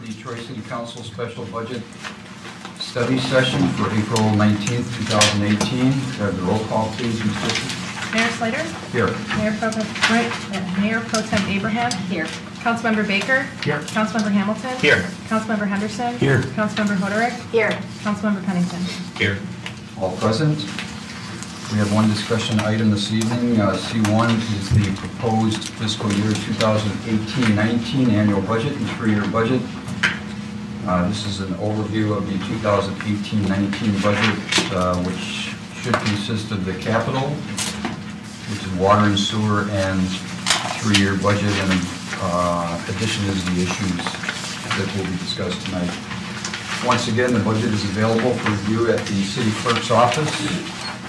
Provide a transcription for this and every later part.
the Troy City Council Special Budget Study Session for April 19th, 2018. Could I have the roll call, please, Ms. Fisher? Mayor Slater? Here. Mayor Pro Tem Abraham? Here. Councilmember Baker? Here. Councilmember Hamilton? Here. Councilmember Henderson? Here. Councilmember Hoderick? Here. Councilmember Pennington? Here. All present. We have one discussion item this evening. C1 is the proposed fiscal year 2018-19 annual budget and three-year budget. This is an overview of the 2018-19 budget, which should consist of the capital, which is water and sewer, and three-year budget, and addition is the issues that will be discussed tonight. Once again, the budget is available for review at the city clerk's office,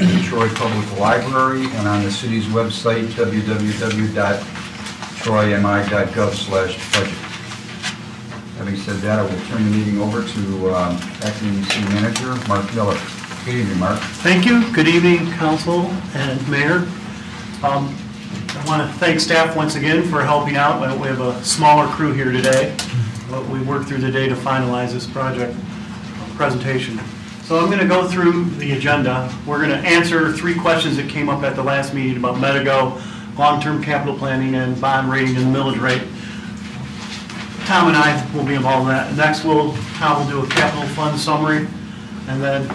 in the Troy Public Library, and on the city's website, www.troymi.gov/budget. Having said that, I will turn the meeting over to Acting City Manager, Mark Miller. Good evening, Mark. Thank you. Good evening, Council and Mayor. I want to thank staff once again for helping out. We have a smaller crew here today, but we worked through the day to finalize this project presentation. So I'm going to go through the agenda. We're going to answer three questions that came up at the last meeting about Medigo, long-term capital planning, and bond rating and millage rate. Tom and I will be involved in that. Next, Tom will do a capital fund summary, and then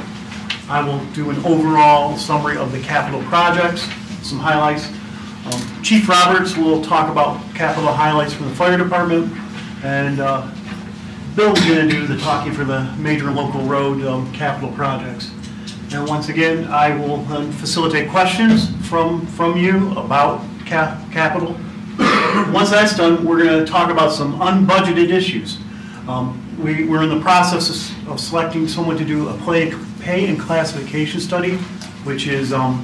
I will do an overall summary of the capital projects, some highlights. Chief Roberts will talk about capital highlights from the fire department, and Bill's going to do the talking for the major local road capital projects. And once again, I will facilitate questions from you about capital. Once that's done, we're going to talk about some unbudgeted issues. We're in the process of selecting someone to do a pay and classification study, which is going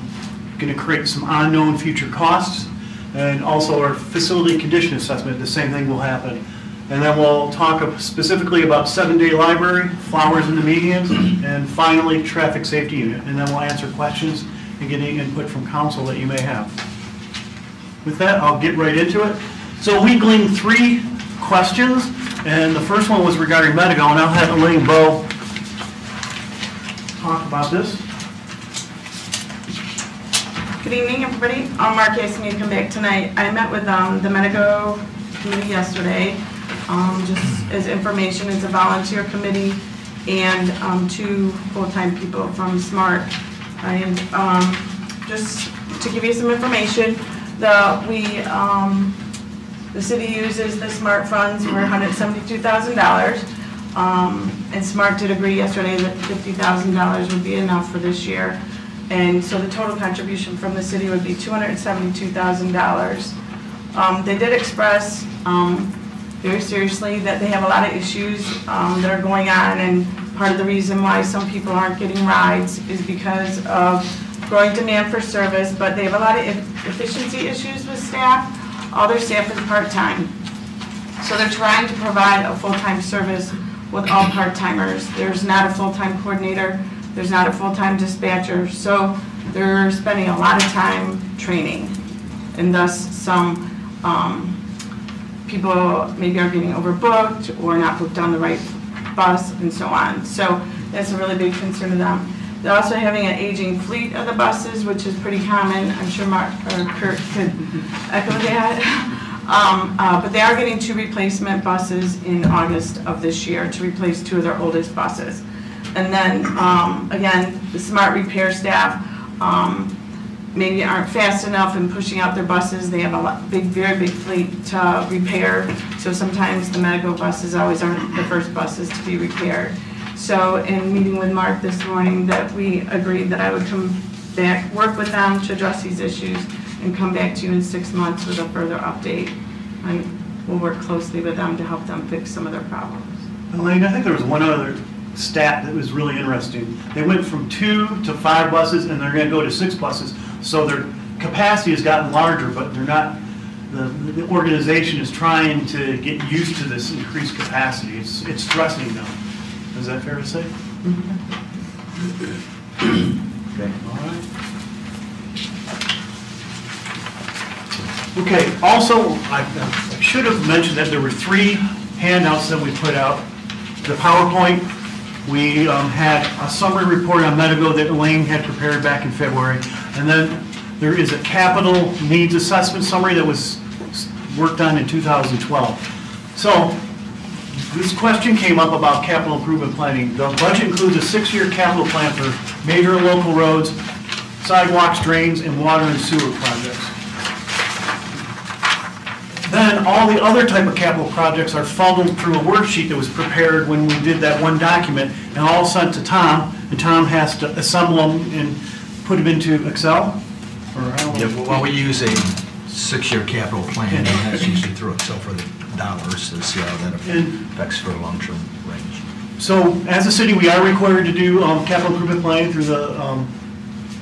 to create some unknown future costs, and also our facility condition assessment, the same thing will happen. And then we'll talk specifically about 7-day library, flowers in the medians, and finally traffic safety unit. And then we'll answer questions and get any input from council that you may have. With that, I'll get right into it. So we gleaned three questions, and the first one was regarding Medigo, and I'll have Elaine and Bo talk about this. Good evening, everybody. Mark asked me to come back tonight. I met with the Medigo committee yesterday, just as information. It's a volunteer committee and 2 full-time people from SMART. And just to give you some information, the city uses the SMART funds for $172,000, and SMART did agree yesterday that $50,000 would be enough for this year. And so the total contribution from the city would be $272,000. They did express very seriously that they have a lot of issues that are going on, and part of the reason why some people aren't getting rides is because of growing demand for service, but they have a lot of efficiency issues with staff. All their staff is part-time. So they're trying to provide a full-time service with all part-timers. There's not a full-time coordinator. There's not a full-time dispatcher, so they're spending a lot of time training, and thus some people maybe are getting overbooked or not booked on the right bus and so on. So that's a really big concern to them. They're also having an aging fleet of the buses, which is pretty common. I'm sure Mark or Kurt could echo that. But they are getting 2 replacement buses in August of this year to replace 2 of their oldest buses. And then, again, the SMART repair staff maybe aren't fast enough in pushing out their buses. They have a very big fleet to repair. So sometimes the Medigo buses always aren't the first buses to be repaired. So in meeting with Mark this morning, that we agreed that I would come back, work with them to address these issues, and come back to you in 6 months with a further update. And we'll work closely with them to help them fix some of their problems. Elaine, I think there was one other stat that was really interesting. They went from 2 to 5 buses, and they're going to go to 6 buses. So their capacity has gotten larger, but they're not. The organization is trying to get used to this increased capacity. It's stressing them. Is that fair to say? Mm-hmm. Okay. All right. Okay. Also, I should have mentioned that there were 3 handouts that we put out. The PowerPoint, we had a summary report on Medigo that Elaine had prepared back in February. And then there is a capital needs assessment summary that was worked on in 2012. So this question came up about capital improvement planning. The budget includes a 6-year capital plan for major and local roads, sidewalks, drains, and water and sewer projects. Then all the other type of capital projects are funneled through a worksheet that was prepared when we did that one document and all sent to Tom, and Tom has to assemble them and put them into Excel? Or I don't know. Yeah, well, we use a 6-year capital plan, and that's usually through Excel for the dollars to see how that affects for a long-term range. So as a city, we are required to do capital improvement planning through the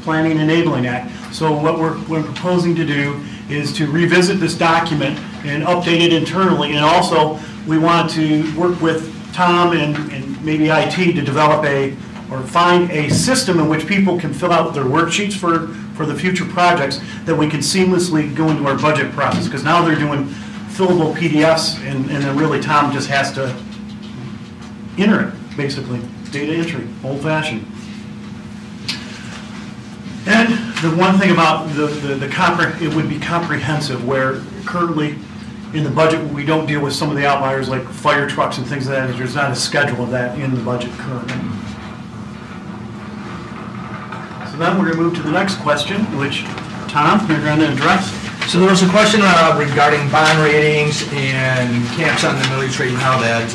Planning and Enabling Act. So what we're proposing to do is to revisit this document and update it internally. And also, we want to work with Tom and maybe IT to develop or find a system in which people can fill out their worksheets for the future projects that we can seamlessly go into our budget process. Because now they're doing fillable PDFs and then really Tom just has to enter it, basically. Data entry, old-fashioned. And the one thing about it would be comprehensive, where currently in the budget we don't deal with some of the outliers like fire trucks and things like that. There's not a schedule of that in the budget currently. So then we're going to move to the next question, which Tom, you're going to address. So there was a question regarding bond ratings and caps on the millage rate and how that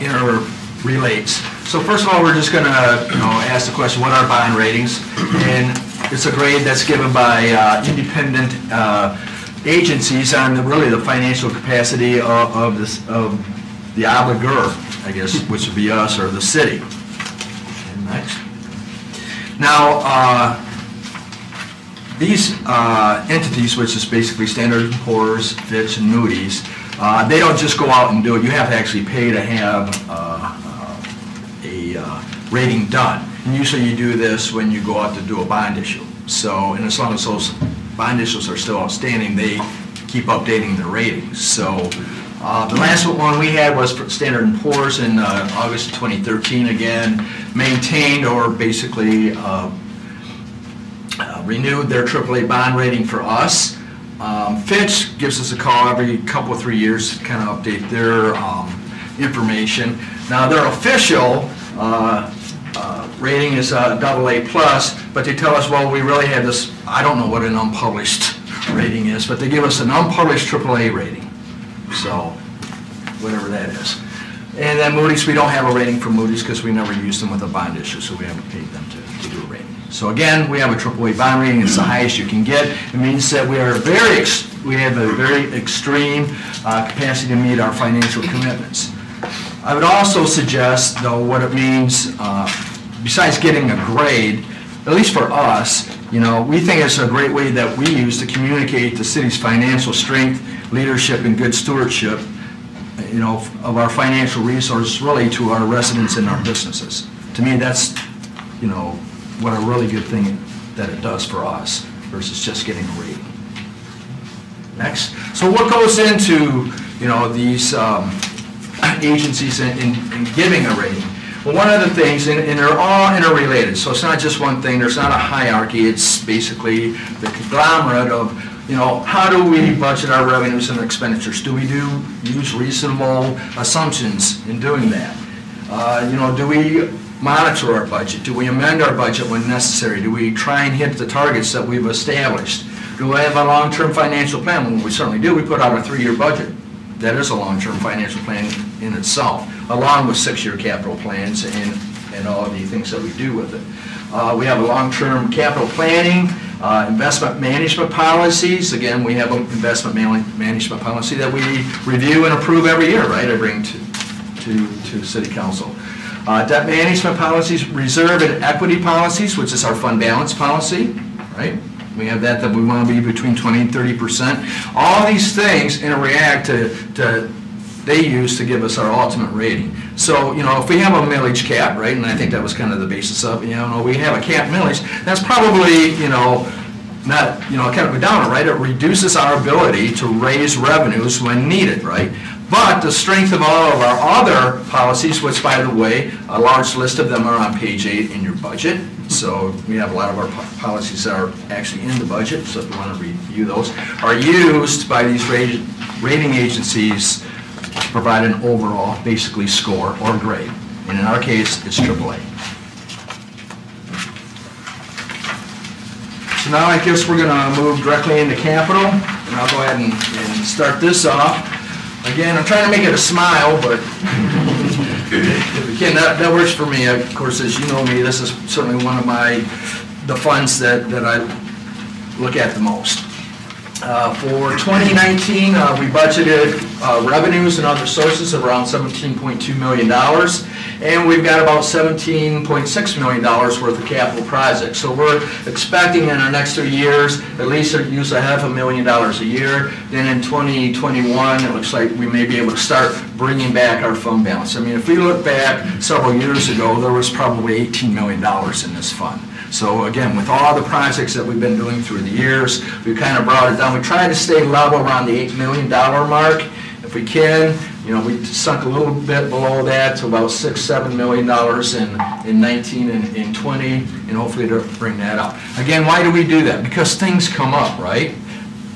interrelates. So first of all, we're just going to ask the question, what are bond ratings? And it's a grade that's given by independent agencies on really the financial capacity of the obligor, I guess, which would be us or the city. And next. Now, these entities, which is basically Standard & Poor's, Fitch, and Moody's, they don't just go out and do it. You have to actually pay to have a rating done. And usually you do this when you go out to do a bond issue. So, and as long as those bond issues are still outstanding, they keep updating their ratings. So, the last one we had was for Standard & Poor's in August of 2013. Again, maintained or basically renewed their AAA bond rating for us. Fitch gives us a call every couple of 3 years to kind of update their information. Now their official rating is AA+, but they tell us, well, we really have this, I don't know what an unpublished rating is, but they give us an unpublished AAA rating. So, whatever that is. And then Moody's, we don't have a rating for Moody's because we never used them with a bond issue, so we haven't paid them to do a rating. So again, we have a AAA bond rating. It's the highest you can get. It means that we have a very extreme capacity to meet our financial commitments. I would also suggest, though, what it means, besides getting a grade, at least for us, we think it's a great way that we use to communicate the city's financial strength, leadership, and good stewardship, of our financial resources really to our residents and our businesses. To me, that's, what a really good thing that it does for us versus just getting a rating. Next. So what goes into, these agencies in giving a rating? Well, one of the things, and they're all interrelated, so it's not just one thing, there's not a hierarchy, it's basically the conglomerate of, how do we budget our revenues and expenditures? Do we use reasonable assumptions in doing that? Do we monitor our budget? Do we amend our budget when necessary? Do we try and hit the targets that we've established? Do we have a long-term financial plan? Well, we certainly do. We put out a 3-year budget. That is a long-term financial plan in itself, along with 6-year capital plans and all of the things that we do with it. We have a long-term capital planning, investment management policies. Again, we have an investment management policy that we review and approve every year, right? I bring to City Council. Debt management policies, reserve and equity policies, which is our fund balance policy, right? We have that we want to be between 20 and 30%. All these things interact they use to give us our ultimate rating. So, if we have a millage cap, right, and I think that was kind of the basis of, we have a cap millage, that's probably, not, kind of a downer, right? It reduces our ability to raise revenues when needed, right? But the strength of all of our other policies, which by the way, a large list of them are on page 8 in your budget. So we have a lot of our policies that are actually in the budget, so if you want to review those, are used by these rating agencies to provide an overall, basically, score or grade. And in our case, it's AAA. So now I guess we're going to move directly into capital, and I'll go ahead and start this off. Again, I'm trying to make it a smile, but again, that works for me. Of course, as you know me, this is certainly one of the funds that I look at the most. For 2019, we budgeted revenues and other sources of around $17.2 million, and we've got about $17.6 million worth of capital projects. So we're expecting in our next 3 years at least to use $500,000 a year. Then in 2021, it looks like we may be able to start bringing back our fund balance. I mean, if we look back several years ago, there was probably $18 million in this fund. So again, with all the projects that we've been doing through the years, we've kind of brought it down. We try to stay level around the $8 million mark. If we can, you know, we sunk a little bit below that to about $6-7 million in 19 and 20, and hopefully to bring that up. Again, why do we do that? Because things come up, right?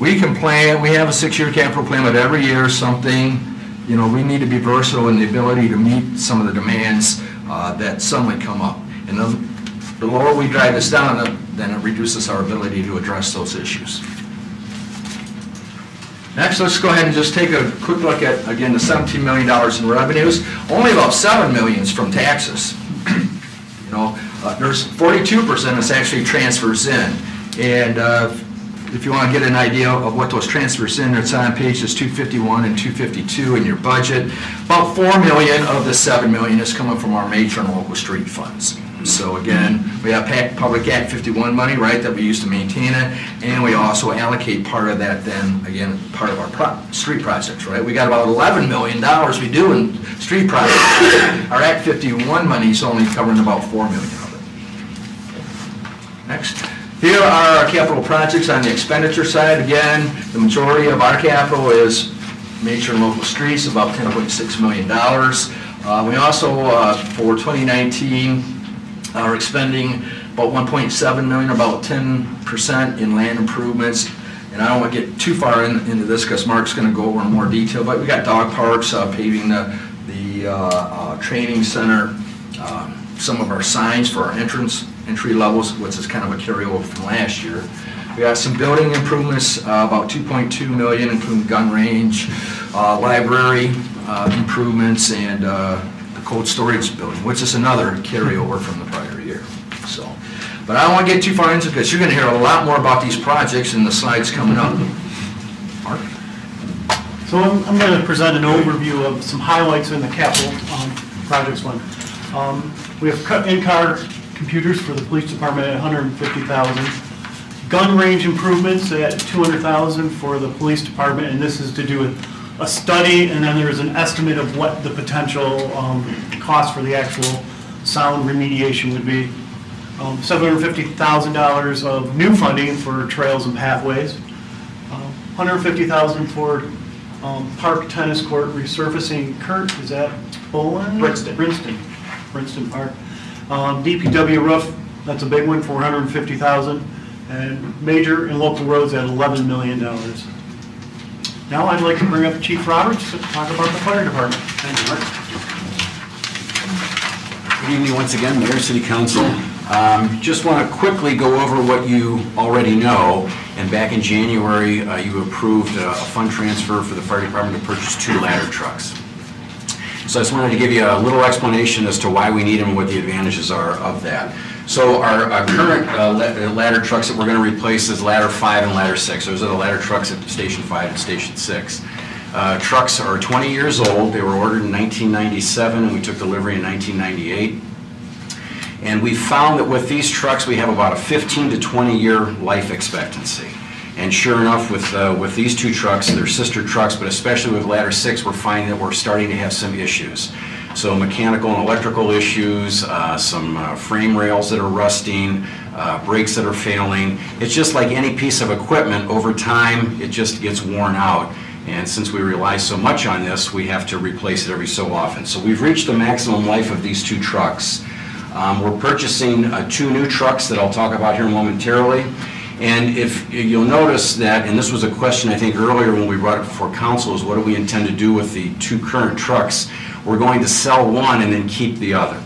We can plan, we have a 6-year capital plan, but every year something, you know, we need to be versatile in the ability to meet some of the demands that suddenly come up. And the lower we drive this down, then it reduces our ability to address those issues. Next, let's go ahead and just take a quick look at, again, the $17 million in revenues. Only about $7 million is from taxes. You know, there's 42% that's actually transfers in. And if you want to get an idea of what those transfers in, it's on pages 251 and 252 in your budget. About $4 million of the $7 million is coming from our major and local street funds. So again, we have Public Act 51 money, right, that we use to maintain it, and we also allocate part of that then, again, part of our street projects, right? We got about $11 million we do in street projects. Our Act 51 money is only covering about $4 million of it. Next. Here are our capital projects on the expenditure side. Again, the majority of our capital is major and local streets, about $10.6 million. We also, for 2019, are expending about $1.7 million, about 10% in land improvements. And I don't want to get too far into this because Mark's going to go over in more detail, but we got dog parks, paving the training center, some of our signs for our entry levels, which is kind of a carryover from last year. We got some building improvements, about $2.2 million, including gun range, library improvements, and the cold storage building, which is another carryover from the prior year. So, but I don't want to get too far into it because you're going to hear a lot more about these projects in the slides coming up. Mark? So I'm going to present an overview of some highlights in the capital projects fund. We have in-car computers for the police department at $150,000. Gun range improvements at $200,000 for the police department, and this is to do with a study, and then there's an estimate of what the potential cost for the actual sound remediation would be. $750,000 of new funding for trails and pathways. $150,000 for park tennis court resurfacing. Kurt, is that Bolin? Princeton Park. DPW roof, that's a big one, $450,000. And major and local roads at $11 million. Now I'd like to bring up Chief Roberts to talk about the fire department. Thank you, Mark. Good evening once again, Mayor, City Council. Just want to quickly go over what you already know. And back in January, you approved a fund transfer for the fire department to purchase 2 ladder trucks. So I just wanted to give you a little explanation as to why we need them and what the advantages are of that. So our current ladder trucks that we're going to replace is ladder 5 and ladder 6. Those are the ladder trucks at Station 5 and Station 6. Trucks are 20 years old. They were ordered in 1997 and we took delivery in 1998. And we found that with these trucks we have about a 15 to 20 year life expectancy. And sure enough, with these 2 trucks, they're sister trucks, but especially with ladder 6, we're finding that we're starting to have some issues. So mechanical and electrical issues, some frame rails that are rusting, brakes that are failing. It's just like any piece of equipment, over time it just gets worn out. And since we rely so much on this, we have to replace it every so often. So we've reached the maximum life of these 2 trucks. We're purchasing 2 new trucks that I'll talk about here momentarily. And if you'll notice that, and this was a question I think earlier when we brought it before council, is what do we intend to do with the 2 current trucks? We're going to sell one and then keep the other.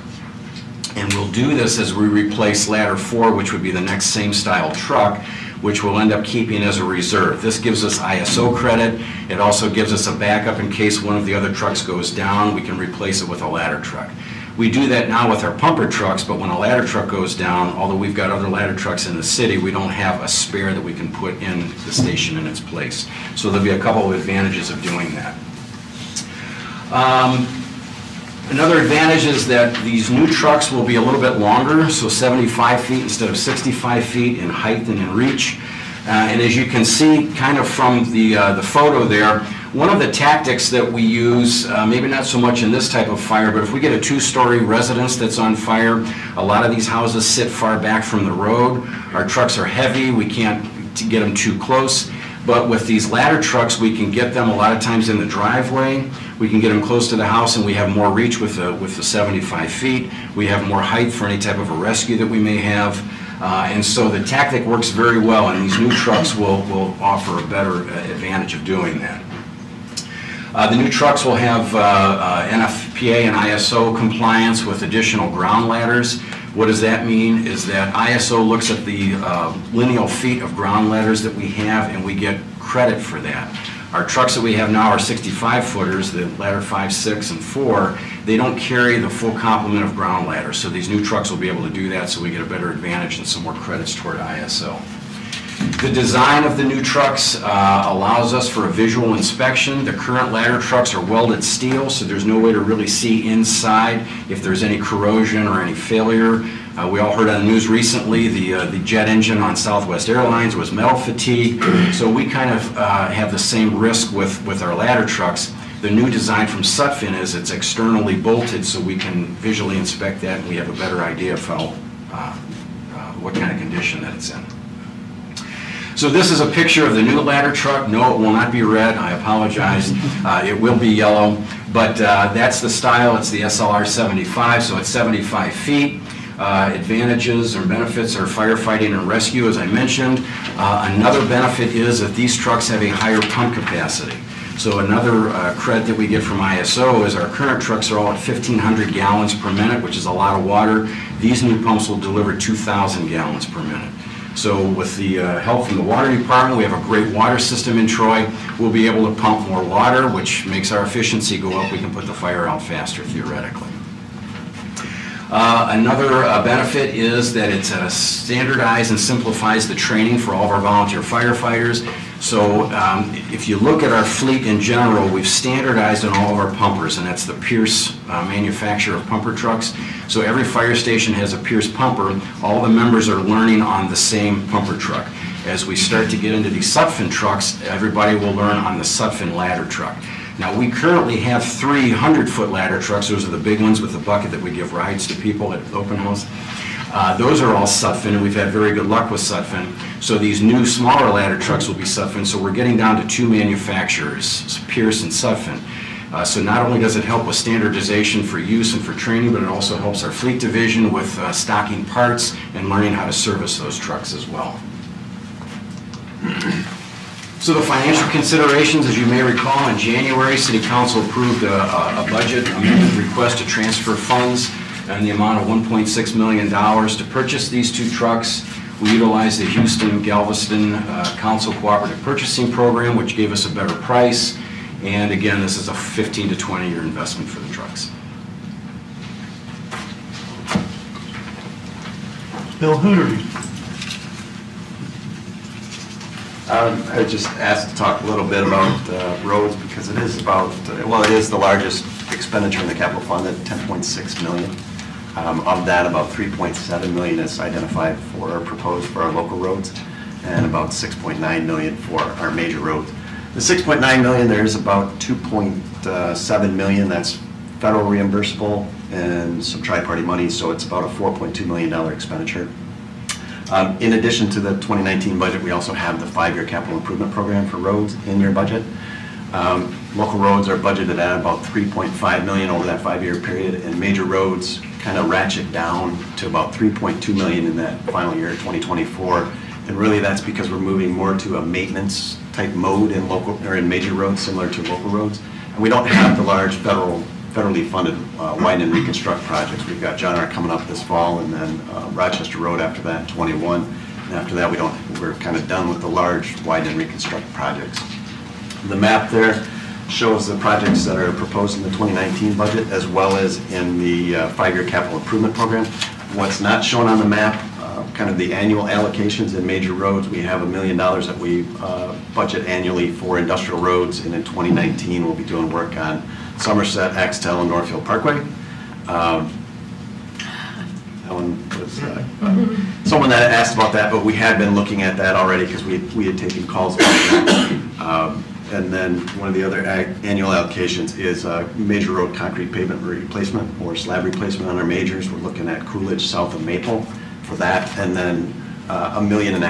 And we'll do this as we replace ladder 4, which would be the next same style truck, which we'll end up keeping as a reserve. This gives us ISO credit. It also gives us a backup in case one of the other trucks goes down. We can replace it with a ladder truck. We do that now with our pumper trucks, but when a ladder truck goes down, although we've got other ladder trucks in the city, we don't have a spare that we can put in the station in its place. So there'll be a couple of advantages of doing that. Another advantage is that these new trucks will be a little bit longer, so 75 feet instead of 65 feet in height and in reach. And as you can see kind of from the photo there, one of the tactics that we use, maybe not so much in this type of fire, but if we get a 2-story residence that's on fire, a lot of these houses sit far back from the road. Our trucks are heavy, we can't get them too close. But with these ladder trucks, we can get them a lot of times in the driveway. We can get them close to the house, and we have more reach with the 75 feet. We have more height for any type of a rescue that we may have. And so the tactic works very well, and these new trucks will offer a better advantage of doing that. The new trucks will have NFPA and ISO compliance with additional ground ladders. What does that mean is that ISO looks at the lineal feet of ground ladders that we have, and we get credit for that. Our trucks that we have now are 65-footers, the ladder 5, 6, and 4. They don't carry the full complement of ground ladders, so these new trucks will be able to do that, so we get a better advantage and some more credits toward ISO. The design of the new trucks allows us for a visual inspection. The current ladder trucks are welded steel, so there's no way to really see inside if there's any corrosion or any failure. We all heard on the news recently the jet engine on Southwest Airlines was metal fatigue, so we kind of have the same risk with our ladder trucks. The new design from Sutphin is it's externally bolted, so we can visually inspect that and we have a better idea of how, what kind of condition that it's in. So this is a picture of the new ladder truck. No, it will not be red. I apologize. It will be yellow, but that's the style. It's the SLR 75, so it's 75 feet. Advantages or benefits are firefighting and rescue, as I mentioned. Another benefit is that these trucks have a higher pump capacity. So another credit that we get from ISO is our current trucks are all at 1,500 gallons per minute, which is a lot of water. These new pumps will deliver 2,000 gallons per minute. So with the help from the water department, we have a great water system in Troy. We'll be able to pump more water, which makes our efficiency go up. We can put the fire out faster, theoretically. Another benefit is that it standardizes and simplifies the training for all of our volunteer firefighters. So if you look at our fleet in general, we've standardized on all of our pumpers, and that's the Pierce manufacturer of pumper trucks. So every fire station has a Pierce pumper. All the members are learning on the same pumper truck. As we start to get into these Sutphin trucks, everybody will learn on the Sutphin ladder truck. Now, we currently have 3 100-foot ladder trucks. Those are the big ones with the bucket that we give rides to people at open house. Those are all Sutphin, and we've had very good luck with Sutphin. So these new, smaller ladder trucks will be Sutphin. So we're getting down to 2 manufacturers, Pierce and Sutphin. So not only does it help with standardization for use and for training, but it also helps our fleet division with stocking parts and learning how to service those trucks as well. So the financial considerations, as you may recall, in January, City Council approved a budget amendment request to transfer funds in the amount of $1.6 million to purchase these 2 trucks. We utilized the Houston-Galveston Council Cooperative Purchasing Program, which gave us a better price. And again, this is a 15 to 20-year investment for the trucks. Bill Hoonery. I was just asked to talk a little bit about roads because it is about, well, it is the largest expenditure in the capital fund at $10.6 million. Of that, about $3.7 million is identified for or proposed for our local roads, and about $6.9 million for our major roads. The $6.9 million, there is about $2.7 million that's federal reimbursable and some tri-party money, so it's about a $4.2 million expenditure. In addition to the 2019 budget, we also have the 5-year capital improvement program for roads in your budget. Local roads are budgeted at about 3.5 million over that 5-year period, and major roads kind of ratchet down to about 3.2 million in that final year, 2024. And really that's because we're moving more to a maintenance type mode in local, or in major roads, similar to local roads. And we don't have the large federally funded widen and reconstruct projects. We've got John R. coming up this fall, and then Rochester Road after that in 21. And after that, we're kind of done with the large widen and reconstruct projects. The map there shows the projects that are proposed in the 2019 budget, as well as in the 5-year capital improvement program. What's not shown on the map, kind of the annual allocations in major roads. We have $1 million that we budget annually for industrial roads, and in 2019 we'll be doing work on Somerset, Axtell, and Northfield Parkway. Someone that asked about that, but we had been looking at that already because we had taken calls about that. And then one of the other annual allocations is major road concrete pavement replacement or slab replacement on our majors. We're looking at Coolidge south of Maple for that, and then $1.5 million in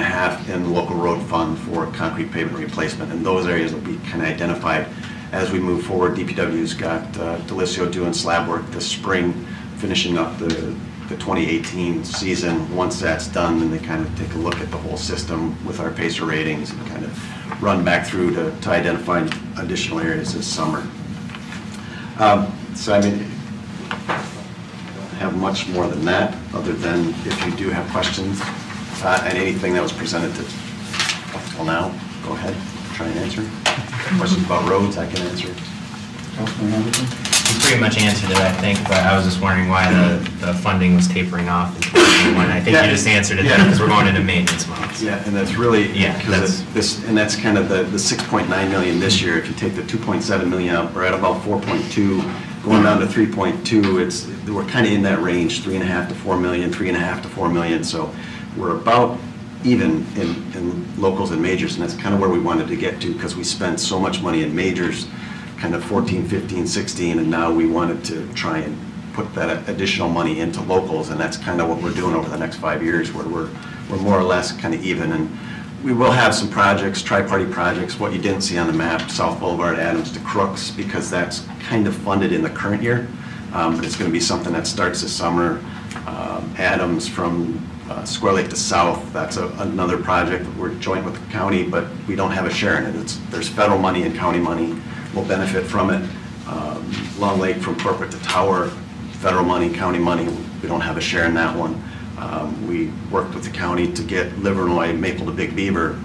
the local road fund for concrete pavement replacement. And those areas will be kind of identified as we move forward. DPW's got Delisio doing slab work this spring, finishing up the 2018 season. Once that's done, then they kind of take a look at the whole system with our PACER ratings and kind of run back through to identify additional areas this summer. So I mean, I don't have much more than that, other than if you do have questions and anything that was presented up till now, go ahead, try and answer. Questions about roads, I can answer. You pretty much answered it, I think, but I was just wondering why the funding was tapering off in 2021. I think you just answered it then, because we're going into maintenance mode. Yeah, and that's really, that's and that's kind of the 6.9 million this year. If you take the 2.7 million out, we're at about 4.2, going down to 3.2. We're kind of in that range, 3.5 to 4 million, 3.5 to 4 million. So we're about even in locals and majors, and that's kind of where we wanted to get to, because we spent so much money in majors, kind of 14, 15, 16, and now we wanted to try and put that additional money into locals, and that's kind of what we're doing over the next 5 years, where we're more or less kind of even. And we will have some projects, tri-party projects. What you didn't see on the map, South Boulevard, Adams to Crooks, because that's kind of funded in the current year, but it's going to be something that starts this summer. Adams from Square Lake to South, that's another project that we're joint with the county, but we don't have a share in it. There's federal money and county money. Will benefit from it. Long Lake from Corporate to Tower, federal money, county money, we don't have a share in that one. We worked with the county to get Livernois, Maple to Big Beaver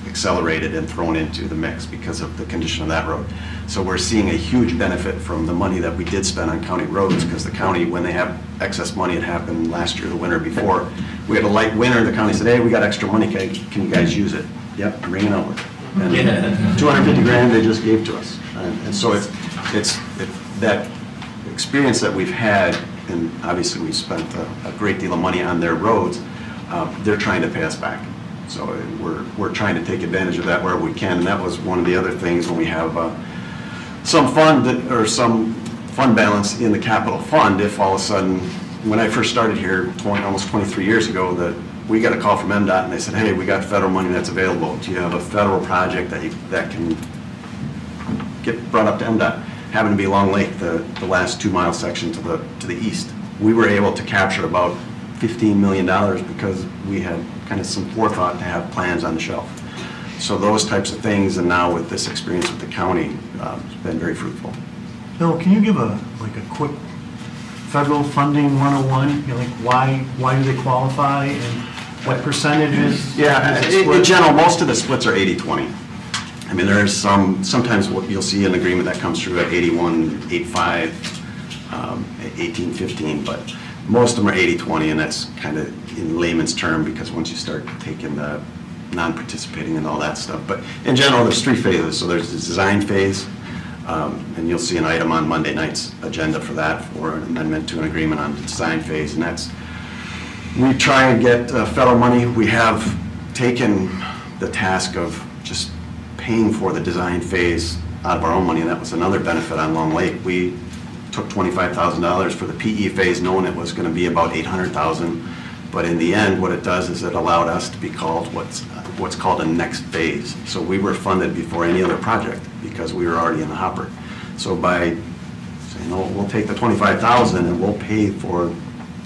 accelerated and thrown into the mix because of the condition of that road. So we're seeing a huge benefit from the money that we did spend on county roads, because the county, when they have excess money, it happened last year, the winter before. We had a light winter, the county said, hey, we got extra money, can you guys use it? Yep, bring it over. And 250 grand they just gave to us. And so it's that experience that we've had, and obviously we spent a great deal of money on their roads, they're trying to pay us back. So we're trying to take advantage of that where we can, and that was one of the other things when we have some fund or some fund balance in the capital fund. If all of a sudden, when I first started here almost 23 years ago, that we got a call from MDOT and they said, hey, we got federal money that's available. Do you have a federal project that can get brought up to MDOT? Happened to be Long Lake, the last 2-mile section to the east. We were able to capture about $15 million because we had kind of some forethought to have plans on the shelf. So those types of things, and now with this experience with the county, it's been very fruitful. Bill, can you give a quick federal funding 101? You know, like why do they qualify and what percentages? Yeah, in general, most of the splits are 80-20. I mean, there's sometimes what you'll see an agreement that comes through at 81-85, 18-15, but most of them are 80-20, and that's kind of in layman's term, because once you start taking the non-participating and all that stuff. But in general, there's 3 phases. So there's the design phase, and you'll see an item on Monday night's agenda for that, for an amendment to an agreement on the design phase, and that's, we try and get federal money. We have taken the task of just paying for the design phase out of our own money, and that was another benefit on Long Lake. We took $25,000 for the PE phase, knowing it was going to be about $800,000, but in the end, what it does is it allowed us to be called what's what's called a next phase. So we were funded before any other project because we were already in the hopper. So by saying, oh, we'll take the 25,000 and we'll pay for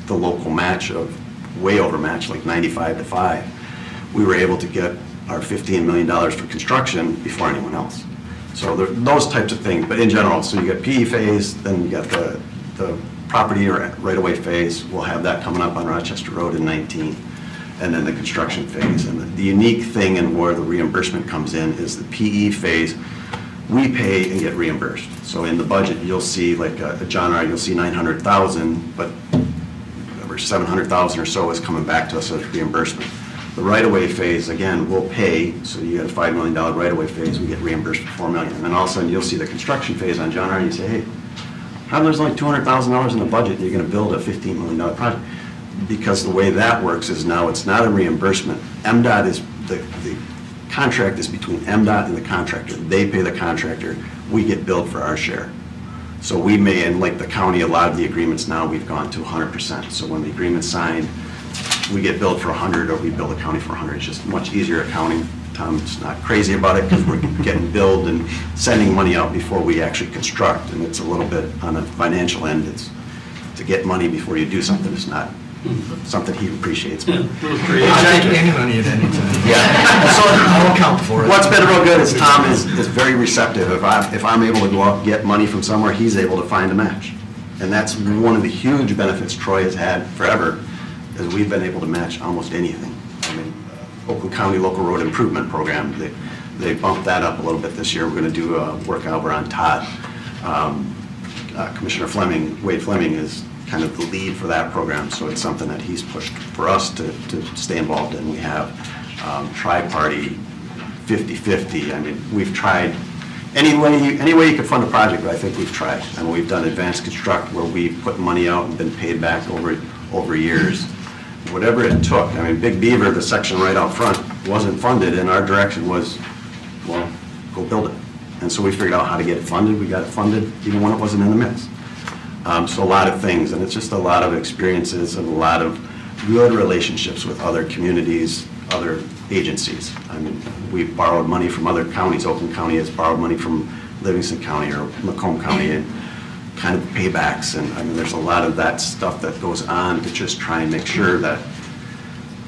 the local match of way over match, like 95-5, we were able to get our $15 million for construction before anyone else. So those types of things, but in general, so you got PE phase, then you got the property or right-of-way phase. We'll have that coming up on Rochester Road in 19, and then the construction phase. And the unique thing and where the reimbursement comes in is the PE phase, we pay and get reimbursed. So in the budget, you'll see like a John R., you'll see 900,000, but over 700,000 or so is coming back to us as reimbursement. The right-of-way phase, again, we'll pay, so you got a $5 million right-of-way phase, we get reimbursed for $4 million. And then all of a sudden, you'll see the construction phase on John R., and you say, hey, how there's only $200,000 in the budget, and you're gonna build a $15 million project? Because the way that works is now it's not a reimbursement. MDOT is, the contract is between MDOT and the contractor. They pay the contractor, we get billed for our share. So we may, and like the county, a lot of the agreements now, we've gone to 100%. So when the agreement's signed, we get billed for 100, or we bill the county for 100. It's just much easier accounting. Tom's not crazy about it because we're getting billed and sending money out before we actually construct, and it's a little bit on the financial end. It's to get money before you do something. It's not something he appreciates. But I'll take any money at any time. yeah, so I'll account for it. what's been real good is Tom is very receptive. If I'm able to go out and get money from somewhere, he's able to find a match, and that's one of the huge benefits Troy has had forever. Is we've been able to match almost anything. I mean, Oakland County Local Road Improvement Program, they bumped that up a little bit this year. We're going to do a work over on Todd. Commissioner Fleming, Wade Fleming, is kind of the lead for that program, so it's something that he's pushed for us to stay involved in. We have tri-party, 50-50. I mean, we've tried any way you could fund a project, but I think we've tried. And we've done advanced construct where we've put money out and been paid back over years. Whatever it took. I mean, Big Beaver, the section right out front, wasn't funded, and our direction was, well, go build it. And so we figured out how to get it funded. We got it funded even when it wasn't in the mix. So a lot of things, and it's just a lot of experiences and a lot of good relationships with other communities, other agencies. I mean, we've borrowed money from other counties. Oakland County has borrowed money from Livingston County or Macomb County, and kind of paybacks, and I mean, there's a lot of that stuff that goes on to just try and make sure that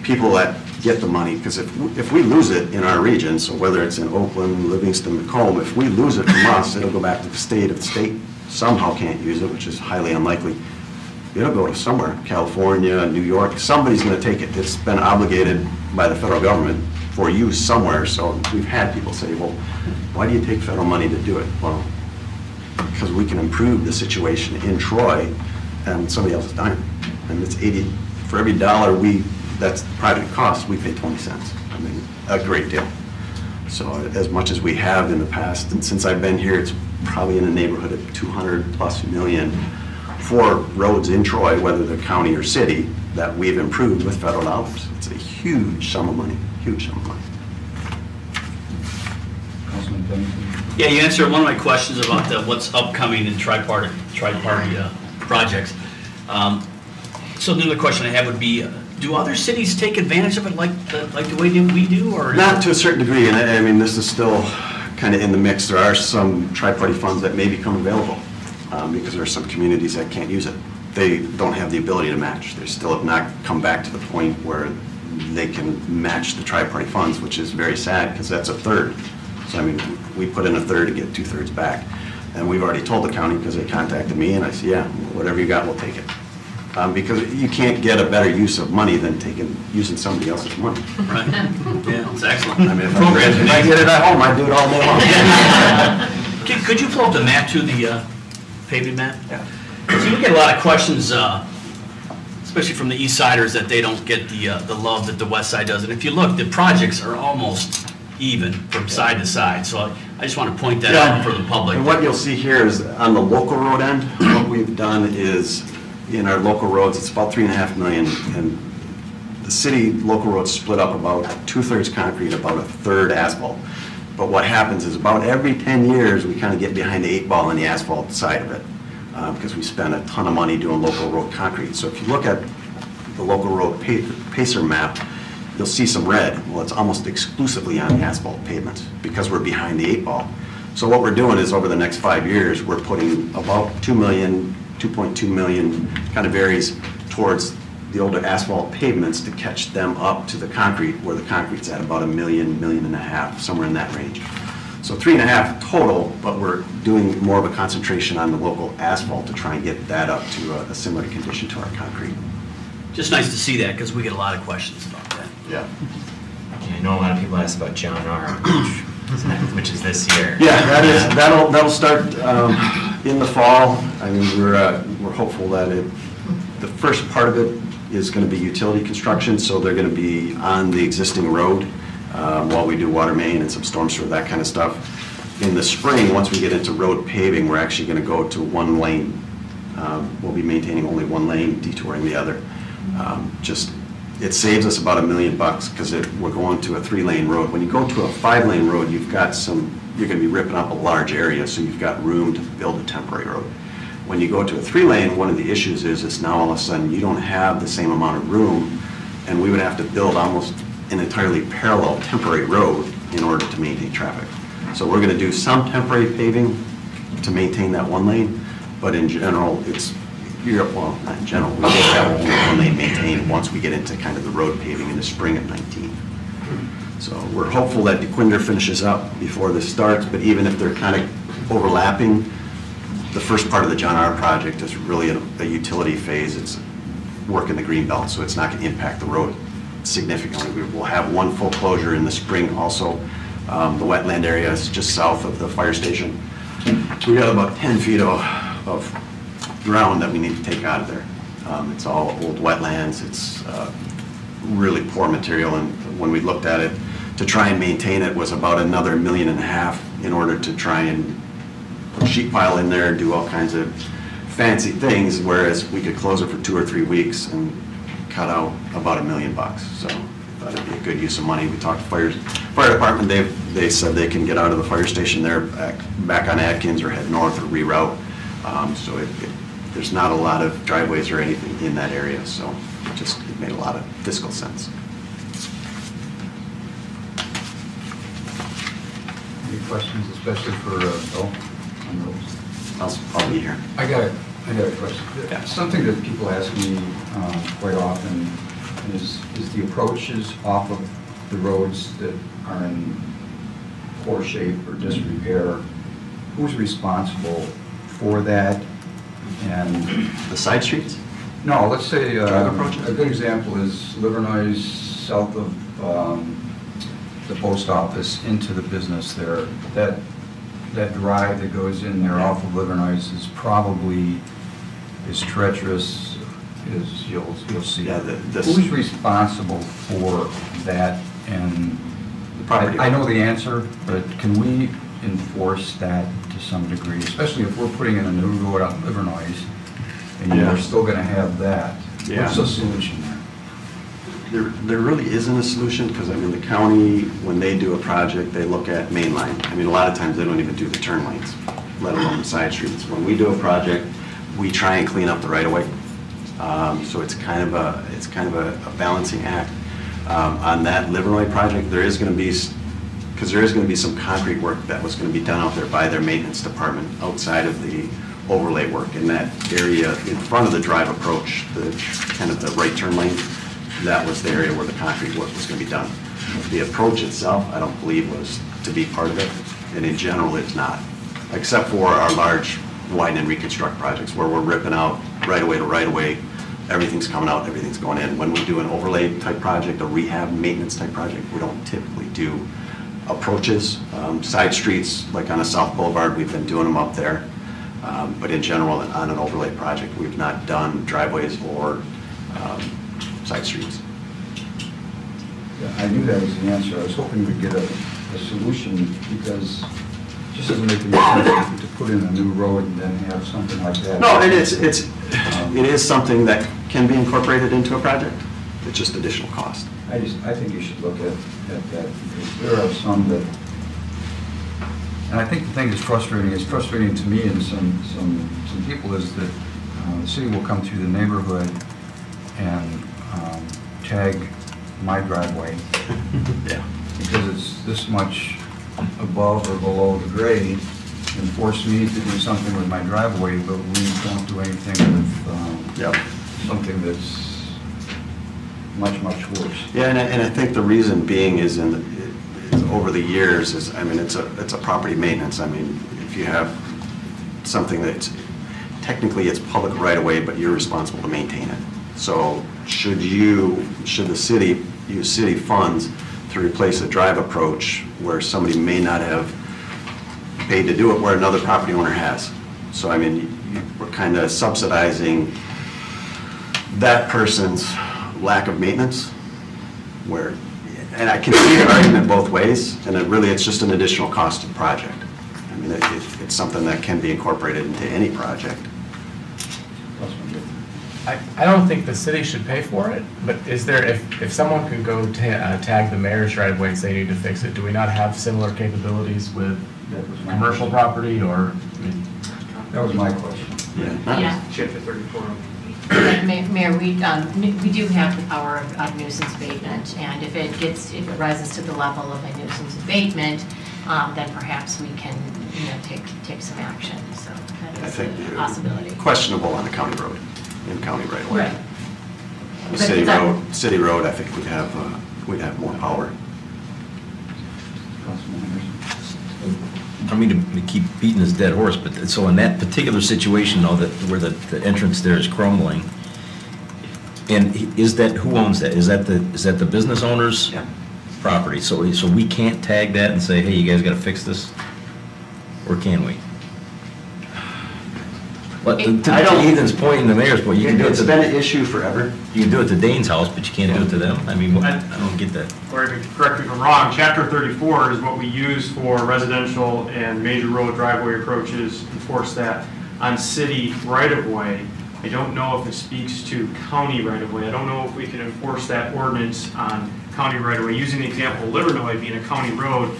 people that get the money, because if we lose it in our region, so whether it's in Oakland, Livingston, Macomb, if we lose it from us, it'll go back to the state. If the state somehow can't use it, which is highly unlikely, it'll go to somewhere, California, New York, somebody's going to take it. It's been obligated by the federal government for use somewhere, so we've had people say, well, why do you take federal money to do it? Well, because we can improve the situation in Troy, and somebody else is dying. And it's 80, for every dollar that's the project cost, we pay 20 cents. I mean, a great deal. So as much as we have in the past, and since I've been here, it's probably in the neighborhood of 200+ million for roads in Troy, whether they're county or city, that we've improved with federal dollars. It's a huge sum of money, huge sum of money. Councilman Bennington? Yeah, you answered one of my questions about what's upcoming in tri-party projects. So the other question I have would be, do other cities take advantage of it like the way we do, or? Not to a certain degree, and I mean, this is still kind of in the mix. There are some tri-party funds that may become available because there are some communities that can't use it. They don't have the ability to match. They still have not come back to the point where they can match the tri-party funds, which is very sad because that's a third. So I mean, we put in a third to get 2/3 back. And we've already told the county because they contacted me, and I said, yeah, whatever you got, we'll take it. Because you can't get a better use of money than using somebody else's money. Right. Yeah, it's excellent. I mean, if I get it at home, I do it all day long. Could you pull up the map to the paving map? Yeah. So we get a lot of questions, especially from the east siders, that they don't get the love that the west side does. And if you look, the projects are almost even from side to side. So I just want to point that out for the public. And what you'll see here is on the local road end, what we've done is in our local roads, it's about $3.5 million, and the city local roads split up about 2/3 concrete, about 1/3 asphalt. But what happens is about every 10 years, we kind of get behind the 8 ball on the asphalt side of it because we spend a ton of money doing local road concrete. So if you look at the local road pacer map, you'll see some red. Well, it's almost exclusively on asphalt pavements because we're behind the 8 ball. So what we're doing is over the next 5 years, we're putting about 2 million, 2.2 million, kind of varies, towards the older asphalt pavements to catch them up to the concrete, where the concrete's at about 1 million, 1.5 million, somewhere in that range. So 3.5 total, but we're doing more of a concentration on the local asphalt to try and get that up to a similar condition to our concrete. Just nice to see that, because we get a lot of questions about that. Yeah. Yeah, I know a lot of people ask about John R., which is this year. Yeah, that'll start in the fall. I mean, we're hopeful that the first part of it is going to be utility construction, so they're going to be on the existing road while we do water main and some storm sewer, that kind of stuff. In the spring, once we get into road paving, we're actually going to go to 1 lane. We'll be maintaining only 1 lane, detouring the other. It saves us about $1 million because we're going to a 3-lane road. When you go to a 5-lane road, you're going to be ripping up a large area, so you've got room to build a temporary road. When you go to a 3-lane, one of the issues is now all of a sudden you don't have the same amount of room, and we would have to build almost an entirely parallel temporary road in order to maintain traffic. So we're going to do some temporary paving to maintain that 1 lane, but in general, well, not in general, we will have only 1 lane maintained once we get into kind of the road paving in the spring of 19. So we're hopeful that DeQuinder finishes up before this starts, but even if they're kind of overlapping, the first part of the John R. project is really a utility phase. It's work in the green belt, so it's not going to impact the road significantly. We will have 1 full closure in the spring also. The wetland area is just south of the fire station. We got about 10 feet of ground that we need to take out of there. It's all old wetlands. It's really poor material, and when we looked at it, to try and maintain it was about another $1.5 million in order to try and put sheet pile in there, do all kinds of fancy things, whereas we could close it for 2 or 3 weeks and cut out about $1 million. So thought it'd be a good use of money. We talked to fire department. They said they can get out of the fire station there back on Atkins or head north or reroute. So there's not a lot of driveways or anything in that area, so it made a lot of fiscal sense. Any questions, especially for Bill on those? I'll be here. I got a question. Yeah. Something that people ask me quite often is the approaches off of the roads that are in poor shape or disrepair. Who's responsible for that? And The side streets? no, let's say Drive approaches? a good example is Livernois south of the post office into the business there. That drive that goes in there off of Livernois is probably as treacherous as you'll see. Yeah, Who's responsible for that? And The property. I know the answer, but can we enforce that to some degree, especially if we're putting in a new road on Livernois and Yeah. you're still going to have that? Yeah. What's the solution there? There really isn't a solution, because I mean, the county, when they do a project, they look at main line. I mean, a lot of times they don't even do the turn lanes, let alone the side streets. When we do a project, we try and clean up the right of way. So it's kind of a balancing act. On that Livernois project, there is going to be some concrete work that was going to be done out there by their maintenance department outside of the overlay work in that area in front of the drive approach, kind of the right turn lane. That was the area where the concrete work was going to be done. The approach itself, I don't believe, was to be part of it, and in general, it's not, except for our large widen and reconstruct projects where we're ripping out right away to right away. Everything's coming out, everything's going in. When we do an overlay type project, a rehab maintenance type project, we don't typically do approaches. Side streets, like on a South Boulevard, we've been doing them up there. But in general, on an overlay project, we've not done driveways or side streets. Yeah, I knew that was the answer. I was hoping we'd get a solution, because it just doesn't make any sense to put in a new road and then have something like that. No, and it is something that can be incorporated into a project. It's just additional cost. I think you should look at that, because there are some that, and I think the thing that's frustrating to me and some people, is that the city will come through the neighborhood and tag my driveway, Yeah. because it's this much above or below the grade, and force me to do something with my driveway, but we don't do anything with Yep. something that's much, much worse. Yeah, and I think the reason being is over the years is, I mean, it's a property maintenance. I mean, if you have something that's, technically it's public right of way, but you're responsible to maintain it. So should the city use city funds to replace a drive approach where somebody may not have paid to do it where another property owner has? So I mean, we're kind of subsidizing that person's lack of maintenance, where, and I can see the argument both ways, and it's just an additional cost to the project. I mean, it's something that can be incorporated into any project. I don't think the city should pay for it, but is there, if someone could go tag the mayor's driveway and say they need to fix it, do we not have similar capabilities with commercial property, or? That was my question. Yeah. Chapter 34. Mayor, we do have the power of nuisance abatement, and if it rises to the level of a nuisance abatement, then perhaps we can, take some action. So that is a possibility. Questionable on the county road, in county right away. Right. The city road, I think we'd have more power. I don't mean to keep beating this dead horse, but so in that particular situation, though, where the entrance there is crumbling, and who owns that? Is that the business owner's property? So we can't tag that and say, hey, you guys got to fix this, or can we? But to Ethan's point and the mayor's point, you can do it. It's been an issue forever. You can do it to Dane's house, but you can't do it to them. I mean, I don't get that. Or correct me if I'm wrong, Chapter 34 is what we use for residential and major road driveway approaches, enforce that on city right-of-way. I don't know if it speaks to county right-of-way. I don't know if we can enforce that ordinance on county right-of-way. Using the example of Livernois being a county road,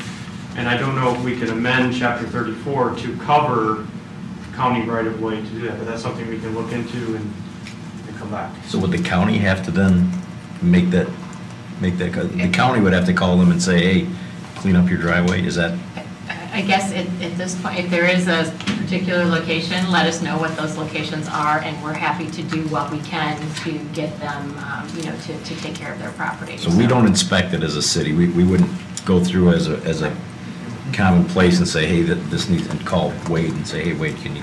and I don't know if we can amend Chapter 34 to cover county right-of-way to do that, but that's something we can look into and come back. So would the county have to then make that, the county would have to call them and say, hey, clean up your driveway? Is that? I guess at this point, if there is a particular location, let us know what those locations are, and we're happy to do what we can to get them, to take care of their property. So we don't inspect it as a city. We wouldn't go through as a common place and say, hey, this needs, and call Wade and say, hey, Wade, can you?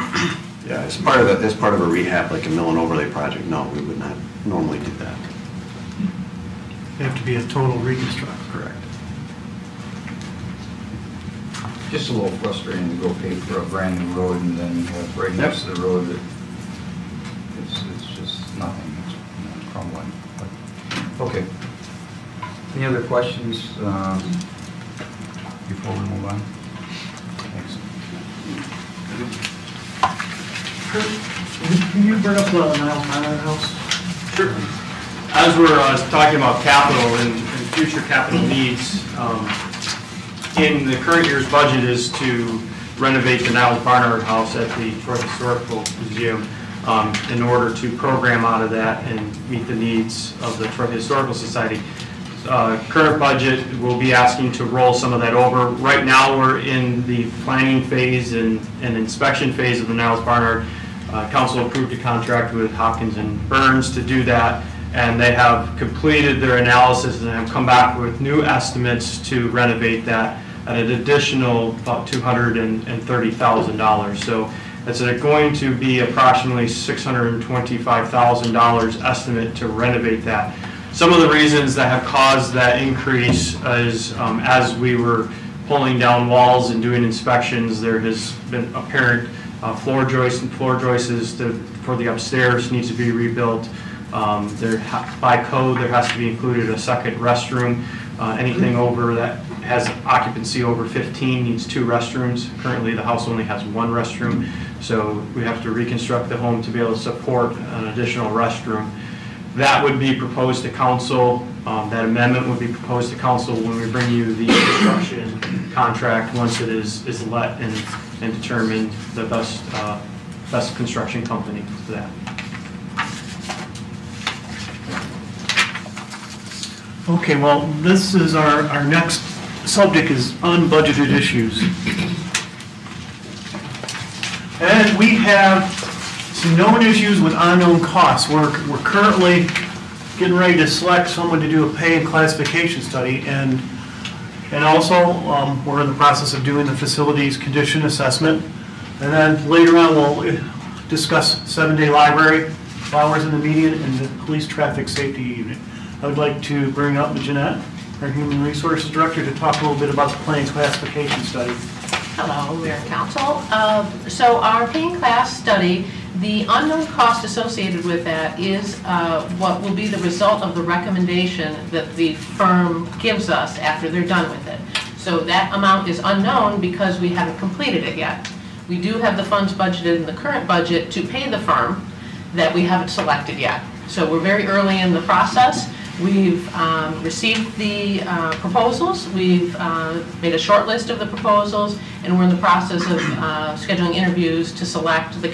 Yeah, as part of a rehab, like a mill and overlay project, no, we would not normally do that. It'd have to be a total reconstruct. Correct. Just a little frustrating to go pay for a brand new road and then have right next to the road that it's just nothing, it's crumbling. But, okay. Any other questions before we move on? Thanks. Can you bring up the Niles Manor house? Sure. As we're talking about capital and future capital needs, in the current year's budget is to renovate the Niles Barnard House at the Troy Historical Museum in order to program out of that and meet the needs of the Troy Historical Society. Current budget, we'll be asking to roll some of that over. Right now, we're in the planning phase and inspection phase of the Niles Barnard. Council approved a contract with Hopkins and Burns to do that, and they have completed their analysis and have come back with new estimates to renovate that at an additional about $230,000. So it's going to be approximately $625,000 estimate to renovate that. Some of the reasons that have caused that increase is as we were pulling down walls and doing inspections, there has been apparent floor joists and floor joists for the upstairs needs to be rebuilt. By code, there has to be included a second restroom. Anything over that has occupancy over 15 needs 2 restrooms. Currently, the house only has 1 restroom, so we have to reconstruct the home to be able to support an additional restroom. That would be proposed to council. That amendment would be proposed to council when we bring you the construction contract once it is let and determine the best construction company for that. Okay, well, this is our next subject is unbudgeted issues. And we have some known issues with unknown costs. We're currently getting ready to select someone to do a pay and classification study, and also we're in the process of doing the facilities condition assessment. And then later on, we'll discuss 7-day library hours in the median and the police traffic safety unit. I would like to bring up Jeanette, our Human Resources Director, to talk a little bit about the pay and classification study. Hello, Mayor and Council. So our pay and class study, the unknown cost associated with that is what will be the result of the recommendation that the firm gives us after they're done with it. So that amount is unknown because we haven't completed it yet. We do have the funds budgeted in the current budget to pay the firm that we haven't selected yet. So we're very early in the process. We've received the proposals, we've made a short list of the proposals, and we're in the process of scheduling interviews to select the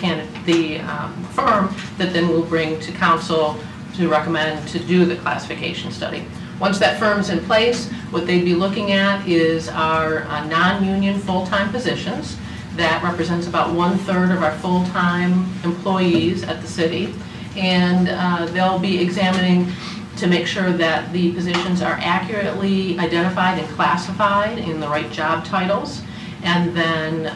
firm that then we'll bring to council to recommend to do the classification study. Once that firm is in place, what they'd be looking at is our non-union full-time positions. That represents about 1/3 of our full-time employees at the city, and they'll be examining to make sure that the positions are accurately identified and classified in the right job titles, and then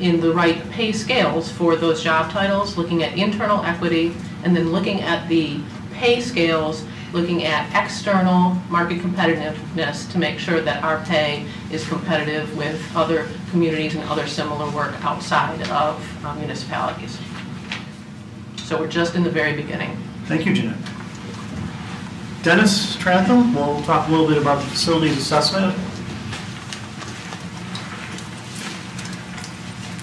in the right pay scales for those job titles, looking at internal equity, and then looking at the pay scales, looking at external market competitiveness to make sure that our pay is competitive with other communities and other similar work outside of municipalities. So we're just in the very beginning. Thank you, Jeanette. Dennis Trantham will talk a little bit about the facilities assessment.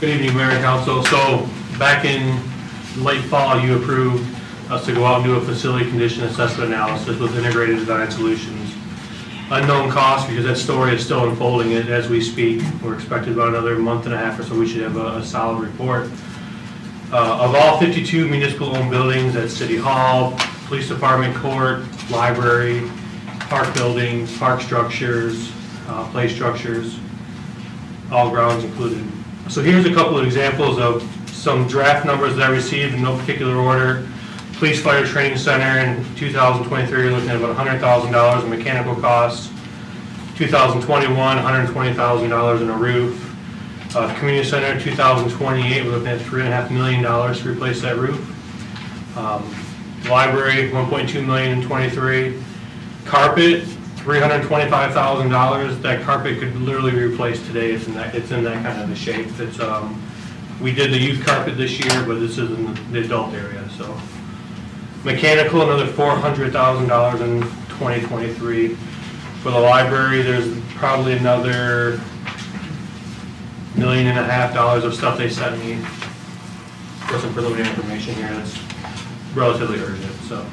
Good evening, Mayor and Council. So back in late fall, you approved us to go out and do a facility condition assessment analysis with Integrated Design Solutions. Unknown cost, because that story is still unfolding as we speak. We're expected about another month and a half or so we should have a solid report. Of all 52 municipal-owned buildings at City Hall, Police Department, Court, Library, Park buildings, park structures, play structures, all grounds included. So here's a couple of examples of some draft numbers that I received in no particular order. Police Fire Training Center in 2023, you're looking at about $100,000 in mechanical costs. 2021, $120,000 in a roof. Community Center 2028, we're looking at $3.5 million to replace that roof. Library, $1.2 million in 23. Carpet, $325,000. That carpet could literally be replaced today. It's in that kind of a shape. It's we did the youth carpet this year, but this is in the adult area. So mechanical, another $400,000 in 2023. For the library, there's probably another $1.5 million of stuff they sent me for some preliminary information here. That's relatively urgent. So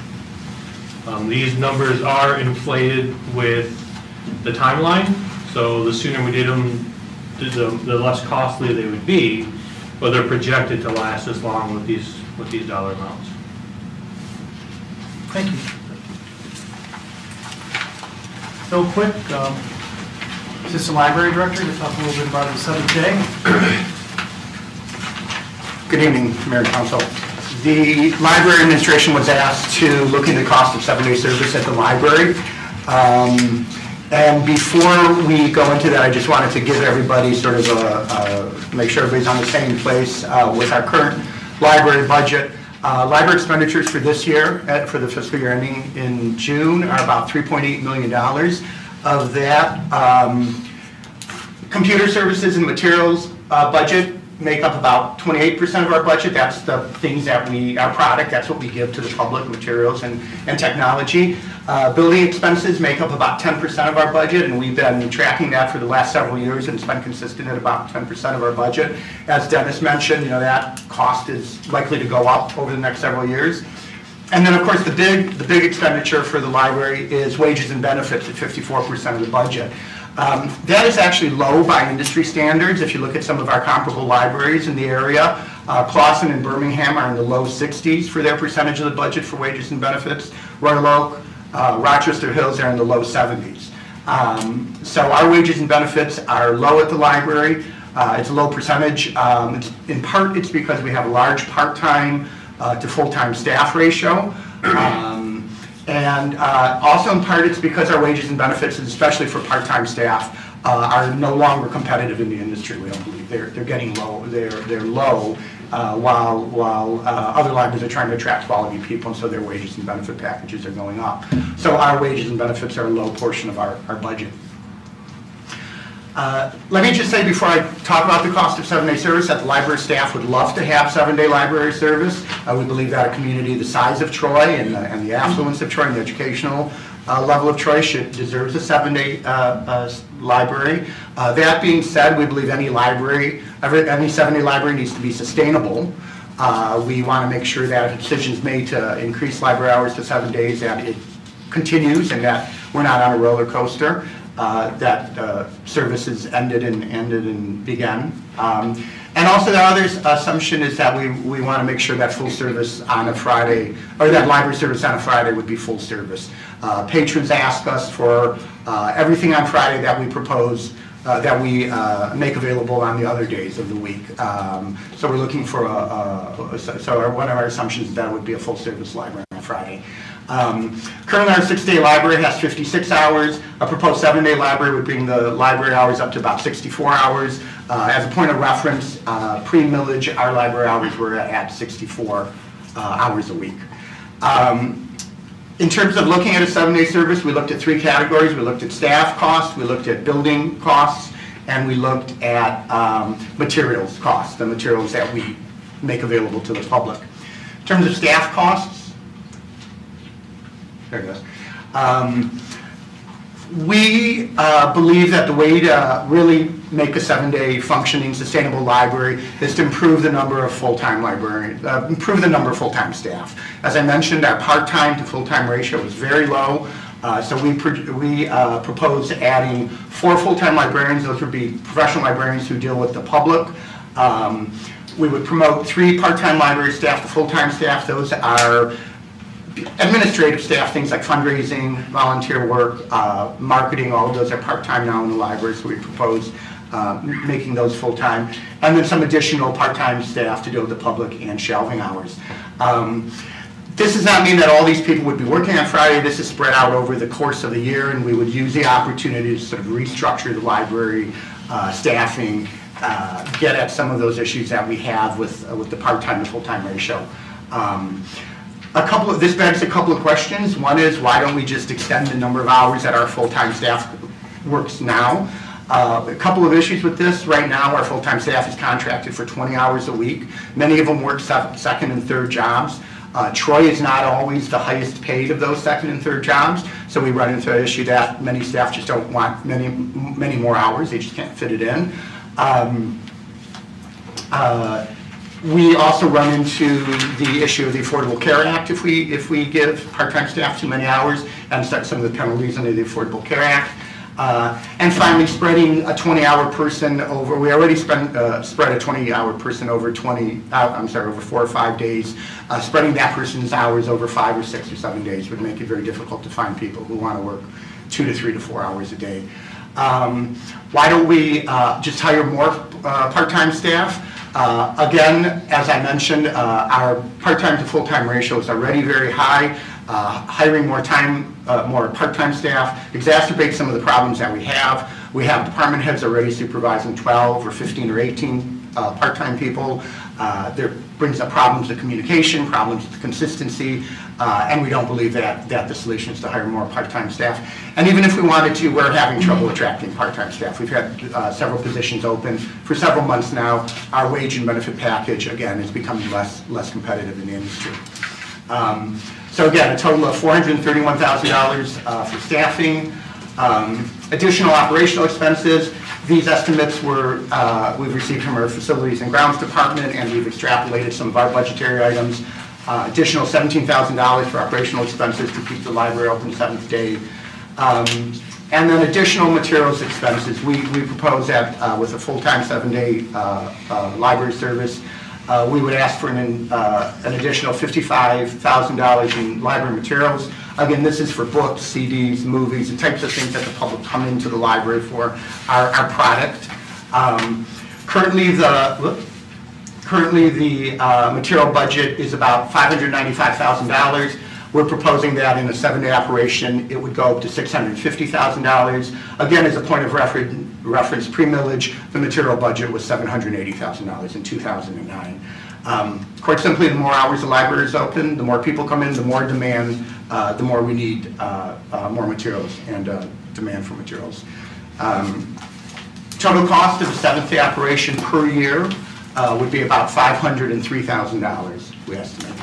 these numbers are inflated with the timeline. So the sooner we did them, the less costly they would be, but they're projected to last this long with these dollar amounts. Thank you. Bill Quick, Assistant Library Director, to talk a little bit about the 7th day. Good evening, Mayor and Council. The Library Administration was asked to look into the cost of 7-day service at the library. And before we go into that, I just wanted to give everybody sort of make sure everybody's on the same place with our current library budget. Library expenditures for this year, for the fiscal year ending in June, are about $3.8 million. Of that, computer services and materials budget make up about 28% of our budget. That's the things that our product, that's what we give to the public, materials and technology. Building expenses make up about 10% of our budget, and we've been tracking that for the last several years, and it's been consistent at about 10% of our budget. As Dennis mentioned, that cost is likely to go up over the next several years. And then, of course, the big expenditure for the library is wages and benefits at 54% of the budget. That is actually low by industry standards. If you look at some of our comparable libraries in the area, Clawson and Birmingham are in the low 60s for their percentage of the budget for wages and benefits. Royal Oak, Rochester Hills are in the low 70s. So our wages and benefits are low at the library. It's a low percentage. In part, it's because we have a large part-time to full-time staff ratio. And also in part, it's because our wages and benefits, especially for part-time staff, are no longer competitive in the industry. We don't believe they're getting low. They're low, while other libraries are trying to attract quality people, and so their wages and benefit packages are going up. So our wages and benefits are a low portion of our budget. Let me just say before I talk about the cost of 7-day service that the library staff would love to have 7-day library service. We believe that a community the size of Troy and the affluence of Troy and the educational level of Troy deserves a 7-day library. That being said, we believe any 7-day library needs to be sustainable. We want to make sure that if decisions made to increase library hours to 7 days, that it continues and that we're not on a roller coaster. That services ended and began. And also the other assumption is that we want to make sure that full service on a Friday, or that library service on a Friday would be full service. Patrons ask us for everything on Friday that we propose, that we make available on the other days of the week. So we're looking for one of our assumptions is that it would be a full service library on Friday. Currently our 6-day library has 56 hours. A proposed 7-day library would bring the library hours up to about 64 hours. As a point of reference, pre-millage, our library hours were at 64 hours a week. In terms of looking at a 7-day service, we looked at 3 categories. We looked at staff costs, we looked at building costs, and we looked at materials costs, the materials that we make available to the public. In terms of staff costs, there it goes. We believe that the way to really make a 7-day functioning, sustainable library is to improve the number of full-time librarians, improve the number of full-time staff. As I mentioned, our part-time to full-time ratio is very low. So we propose adding 4 full-time librarians. Those would be professional librarians who deal with the public. We would promote 3 part-time library staff to full-time staff. Those are administrative staff, things like fundraising, volunteer work, marketing, all of those are part-time now in the library, so we propose making those full-time. And then some additional part-time staff to deal with the public and shelving hours. This does not mean that all these people would be working on Friday. This is spread out over the course of the year, and we would use the opportunity to sort of restructure the library staffing, get at some of those issues that we have with the part-time to full-time ratio. This begs a couple of questions. One is, why don't we just extend the number of hours that our full-time staff works now? A couple of issues with this. Right now, our full-time staff is contracted for 20 hours a week. Many of them work second and third jobs. Troy is not always the highest paid of those second and third jobs, so we run into an issue that many staff just don't want many more hours. They just can't fit it in. We also run into the issue of the Affordable Care Act if we give part-time staff too many hours, and start some of the penalties under the Affordable Care Act. And finally, spreading a 20-hour person over, we already spread a 20-hour person over over 4 or 5 days. Spreading that person's hours over 5 or 6 or 7 days would make it very difficult to find people who want to work 2 to 3 to 4 hours a day. Why don't we just hire more part-time staff? Again, as I mentioned, our part-time to full-time ratio is already very high. Hiring more part-time staff exacerbates some of the problems that we have. We have department heads already supervising 12 or 15 or 18 part-time people. There brings up problems of communication, problems of consistency, and we don't believe that the solution is to hire more part-time staff. And even if we wanted to, we're having trouble attracting part-time staff. We've had several positions open for several months now. Our wage and benefit package, again, is becoming less competitive in the industry. So again, a total of $431,000 for staffing. Additional operational expenses. These estimates we've received from our Facilities and Grounds Department, and we've extrapolated some of our budgetary items. Additional $17,000 for operational expenses to keep the library open 7th day. And then additional materials expenses. We propose that with a full-time 7-day library service, we would ask for an additional $55,000 in library materials. Again, this is for books, CDs, movies, the types of things that the public come into the library for, our product. Currently, the material budget is about $595,000. We're proposing that in a 7-day operation, it would go up to $650,000. Again, as a point of reference, pre-millage, the material budget was $780,000 in 2009. Quite simply, the more hours the library is open, the more people come in, the more demand, the more we need more materials and demand for materials. Total cost of a 7th-day operation per year would be about $503,000, we estimate.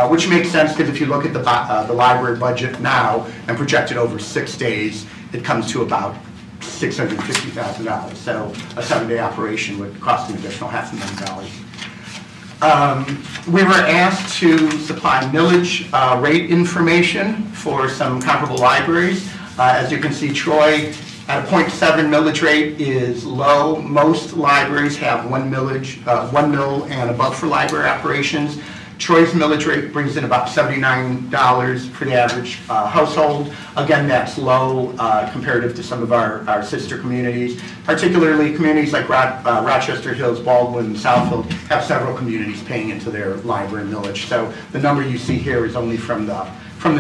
Which makes sense because if you look at the library budget now and project it over 6 days, it comes to about $650,000. So a 7-day operation would cost an additional $500,000. We were asked to supply millage rate information for some comparable libraries. As you can see, Troy at a 0.7 millage rate is low. Most libraries have 1 mil and above for library operations. Troy's millage rate brings in about $79 for the average household. Again, that's low comparative to some of our sister communities, particularly communities like Rochester Hills, Baldwin, and Southfield have several communities paying into their library millage. So the number you see here is only from the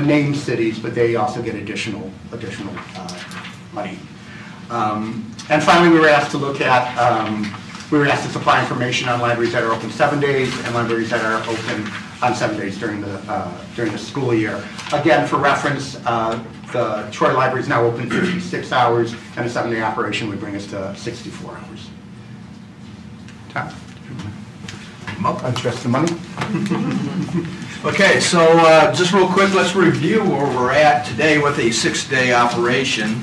named cities, but they also get additional money. And finally, we were asked to look at we were asked to supply information on libraries that are open 7 days and libraries that are open on 7 days during the school year. Again, for reference, the Troy Library is now open 56 hours, and a 7-day operation would bring us to 64 hours. Tom? Untrust the money? Okay, so just real quick, let's review where we're at today with a 6-day operation.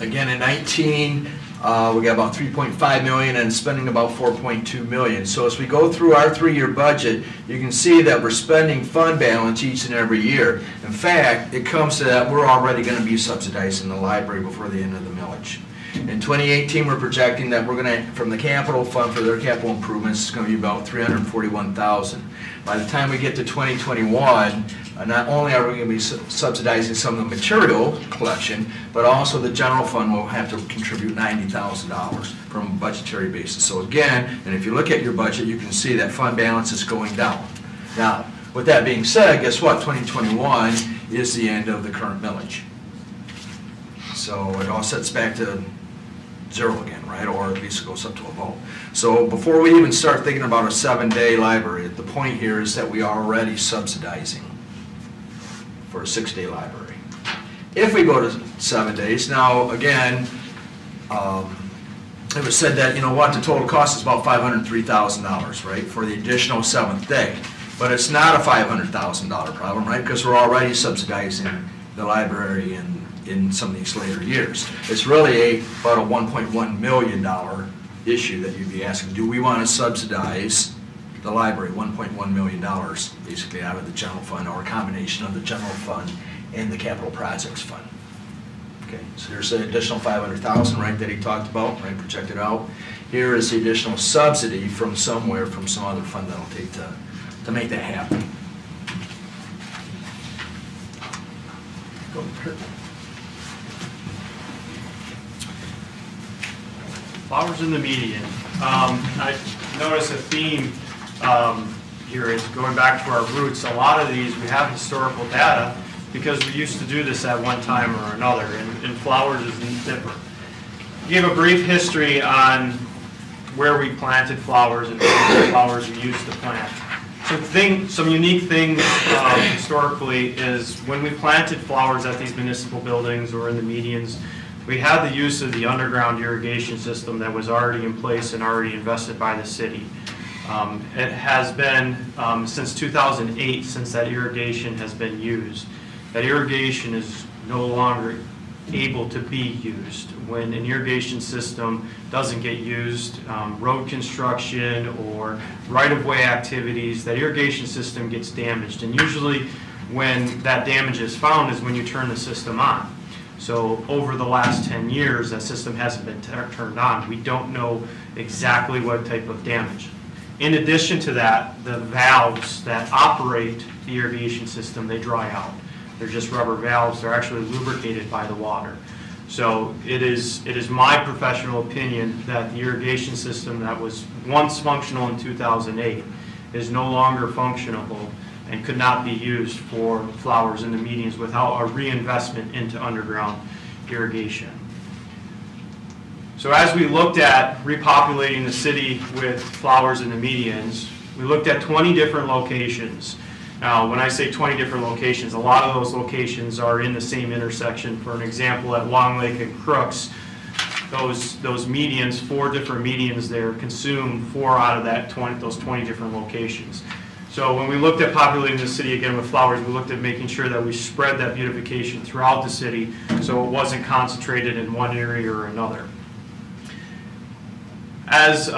Again, in 19, we got about 3.5 million and spending about 4.2 million. So as we go through our 3-year budget, you can see that we're spending fund balance each and every year. In fact, it comes to that we're already going to be subsidizing the library before the end of the millage. In 2018, we're projecting that we're going to, from the capital fund for their capital improvements, it's going to be about $341,000. By the time we get to 2021, not only are we going to be subsidizing some of the material collection, but also the general fund will have to contribute $90,000 from a budgetary basis. So again, and if you look at your budget, you can see that fund balance is going down. Now, with that being said, guess what? 2021 is the end of the current millage. So it all sets back to zero again, right? Or at least it goes up to a vote. So before we even start thinking about a 7-day library, the point here is that we are already subsidizing for a 6-day library. If we go to 7 days, now again, it was said that, you know what, the total cost is about $503,000, right, for the additional 7th day. But it's not a $500,000 problem, right, because we're already subsidizing the library in some of these later years. It's really about a $1.1 million issue that you'd be asking, do we want to subsidize the library, $1.1 million basically out of the general fund, or a combination of the general fund and the capital projects fund. Okay, so there's an additional $500,000, right, that he talked about, right, projected out. Here is the additional subsidy from somewhere, from some other fund that'll take to make that happen. Go ahead. Flowers in the median. I notice a theme here is going back to our roots. A lot of these, we have historical data because we used to do this at one time or another, and flowers is different. Give a brief history on where we planted flowers and what flowers we used to plant. Some unique things historically is when we planted flowers at these municipal buildings or in the medians, we had the use of the underground irrigation system that was already in place and already invested by the city. It has been since 2008 since that irrigation has been used. That irrigation is no longer able to be used. When an irrigation system doesn't get used, road construction or right-of-way activities, that irrigation system gets damaged. And usually when that damage is found is when you turn the system on. So over the last 10 years, that system hasn't been turned on. We don't know exactly what type of damage. In addition to that, the valves that operate the irrigation system, they dry out. They're just rubber valves. They're actually lubricated by the water. So it is my professional opinion that the irrigation system that was once functional in 2008 is no longer functional and could not be used for flowers in the medians without a reinvestment into underground irrigation. So as we looked at repopulating the city with flowers in the medians, we looked at 20 different locations. Now, when I say 20 different locations, a lot of those locations are in the same intersection. For an example, at Long Lake and Crooks, those medians, 4 different medians there, consume 4 out of those 20 different locations. So when we looked at populating the city again with flowers, we looked at making sure that we spread that beautification throughout the city so it wasn't concentrated in one area or another. As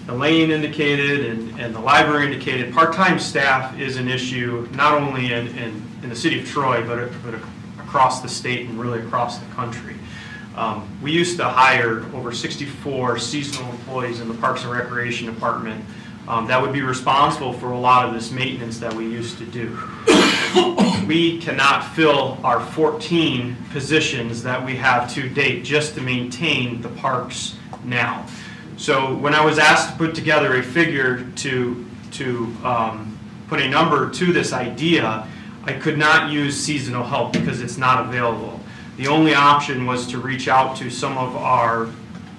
Elaine indicated and the library indicated, part-time staff is an issue not only in the city of Troy, but across the state and really across the country. We used to hire over 64 seasonal employees in the Parks and Recreation Department that would be responsible for a lot of this maintenance that we used to do. We cannot fill our 14 positions that we have to date just to maintain the parks now. So when I was asked to put together a figure to put a number to this idea, I could not use seasonal help because it's not available. The only option was to reach out to some of our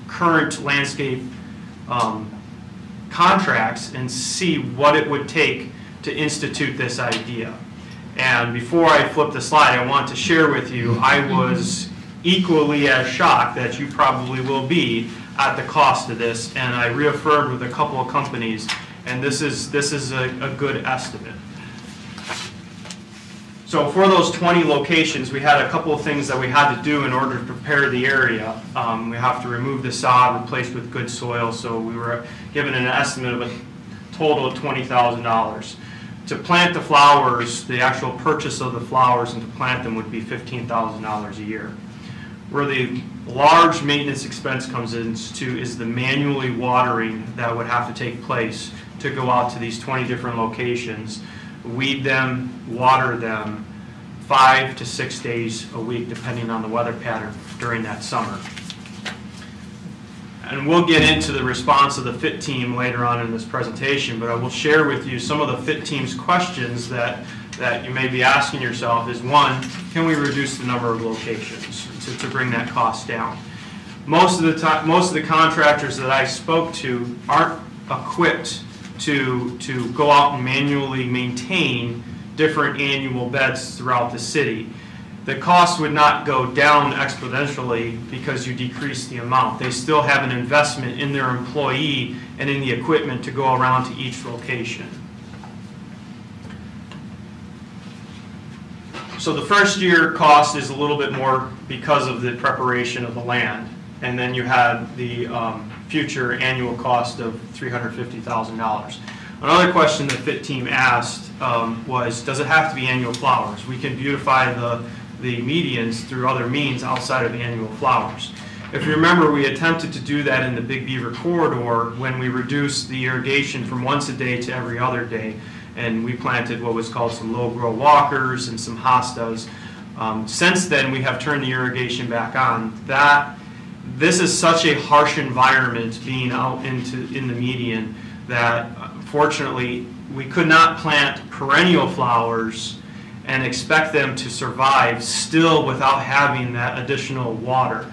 current landscape contracts and see what it would take to institute this idea. And before I flip the slide, I want to share with you, I was equally as shocked that you probably will be at the cost of this, and I reaffirmed with a couple of companies, and this is a good estimate. So for those 20 locations, we had a couple of things that we had to do in order to prepare the area. We have to remove the sod, replace with good soil, so we were given an estimate of a total of $20,000. To plant the flowers, the actual purchase of the flowers and to plant them would be $15,000 a year. Where the large maintenance expense comes into is the manually watering that would have to take place to go out to these 20 different locations, weed them, water them 5 to 6 days a week, depending on the weather pattern during that summer. And we'll get into the response of the FIT team later on in this presentation, but I will share with you some of the FIT team's questions that you may be asking yourself is, one, can we reduce the number of locations to bring that cost down? Most of the contractors that I spoke to aren't equipped to go out and manually maintain different annual beds throughout the city. The cost would not go down exponentially because you decrease the amount. They still have an investment in their employee and in the equipment to go around to each location. So the first year cost is a little bit more because of the preparation of the land. And then you had the future annual cost of $350,000. Another question the FIT team asked was, does it have to be annual flowers? We can beautify the medians through other means outside of annual flowers. If you remember, we attempted to do that in the Big Beaver corridor when we reduced the irrigation from once a day to every other day. And we planted what was called some low-grow walkers and some hostas. Since then, we have turned the irrigation back on. This is such a harsh environment being out in the median that, fortunately, we could not plant perennial flowers and expect them to survive still without having that additional water.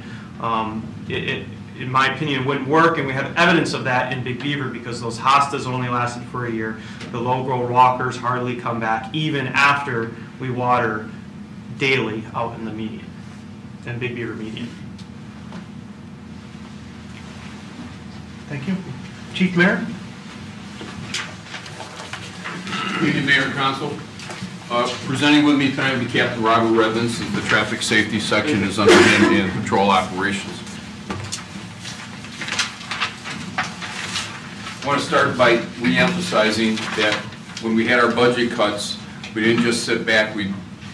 In my opinion, it wouldn't work, and we have evidence of that in Big Beaver because those hostas only lasted for a year. The low-grow walkers hardly come back even after we water daily out in the median, in Big Beaver median. Thank you. Chief Mayor? Good evening, Mayor and Council. Presenting with me tonight will be Captain Robert Evans. The traffic safety section is under him in patrol operations. I want to start by re-emphasizing that when we had our budget cuts, we didn't just sit back. We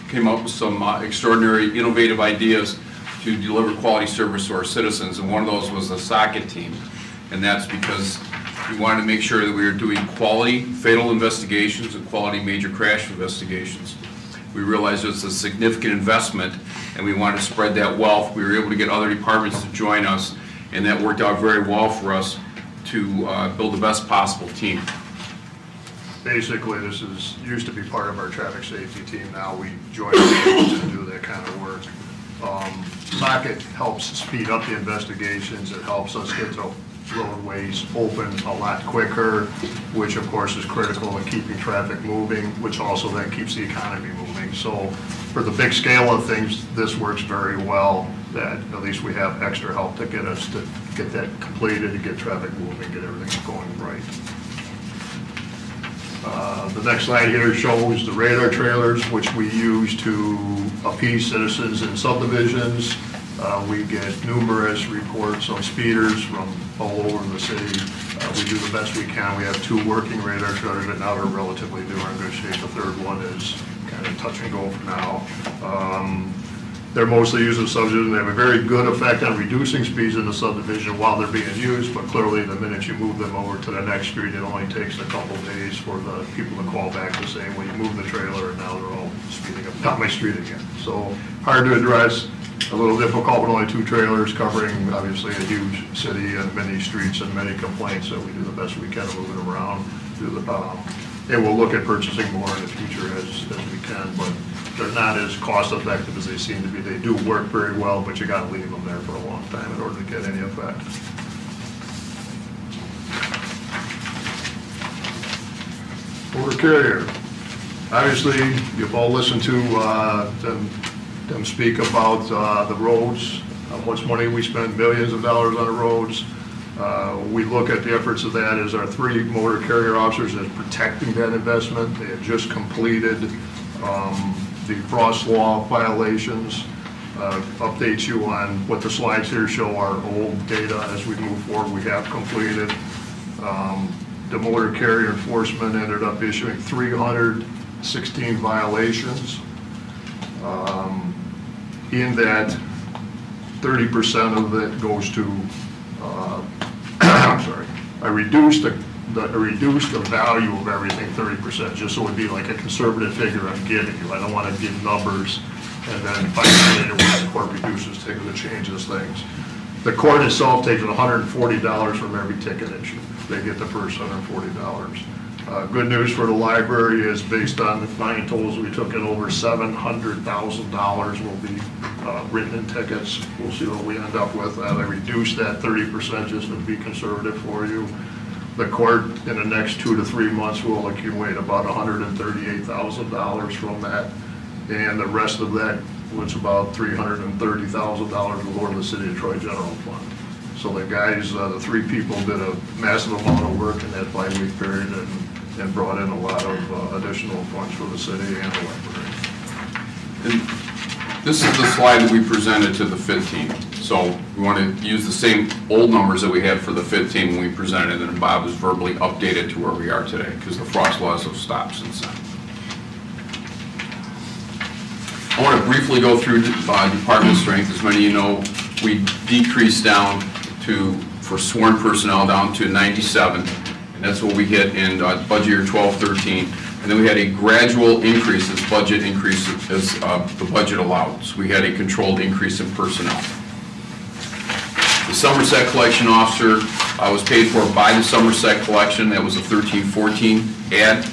came up with some extraordinary, innovative ideas to deliver quality service to our citizens, and one of those was the socket team. And that's because we wanted to make sure that we were doing quality fatal investigations and quality major crash investigations. We realized it's a significant investment, and we wanted to spread that wealth. We were able to get other departments to join us, and that worked out very well for us to build the best possible team. Basically, this used to be part of our traffic safety team. Now we join to do that kind of work. Socket helps speed up the investigations. It helps us get the roadways open a lot quicker, which of course is critical in keeping traffic moving, which also then keeps the economy moving. So for the big scale of things, this works very well, that at least we have extra help to get us to get that completed, to get traffic moving, get everything going right. The next slide here shows the radar trailers, which we use to appease citizens in subdivisions. We get numerous reports of speeders from all over the city. We do the best we can. We have 2 working radar trailers that now are relatively new or in good shape. The third one is kind of touch and go for now. They're mostly used in subdivisions. They have a very good effect on reducing speeds in the subdivision while they're being used, but clearly the minute you move them over to the next street, it only takes a couple days for the people to call back to say, well, you moved the trailer and now they're all speeding up down my street again. So hard to address, a little difficult with only 2 trailers covering obviously a huge city and many streets and many complaints, so we do the best we can to move it around. And we'll look at purchasing more in the future as we can, but they're not as cost effective as they seem to be. They do work very well, but you got to leave them there for a long time in order to get any effect. Motor carrier. Obviously, you've all listened to them speak about the roads, how much money we spend, millions of dollars on the roads. We look at the efforts of that as our 3 motor carrier officers as protecting that investment. They have just completed the Frost Law violations. Updates you on what the slides here show our old data as we move forward. We have completed. The motor carrier enforcement ended up issuing 316 violations. In that, 30% of it goes to, I'm sorry, I reduced the value of everything 30%, just so it would be like a conservative figure I'm giving you. I don't want to give numbers and then finally when the court reduces tickets, it changes things. The court itself takes $140 from every ticket issue. They get the first $140. Good news for the library is based on the fine totals we took in, over $700,000 will be written in tickets. We'll see what we end up with. I reduced that 30% just to be conservative for you. The court in the next 2 to 3 months will accumulate about $138,000 from that, and the rest of that, which is about $330,000, will go to the City of Troy General Fund. So the guys, the 3 people did a massive amount of work in that 5-week period and brought in a lot of additional funds for the city and the library. And this is the slide that we presented to the FIT team. So we want to use the same old numbers that we had for the FIT team when we presented, and Bob has verbally updated to where we are today because the Frost laws have stopped since then. I want to briefly go through department strength. As many of you know, we decreased down for sworn personnel down to 97, and that's what we hit in budget year 12-13. And then we had a gradual increase as budget increase as the budget allowed. So we had a controlled increase in personnel. The Somerset Collection Officer was paid for by the Somerset Collection. That was a 13-14 ad.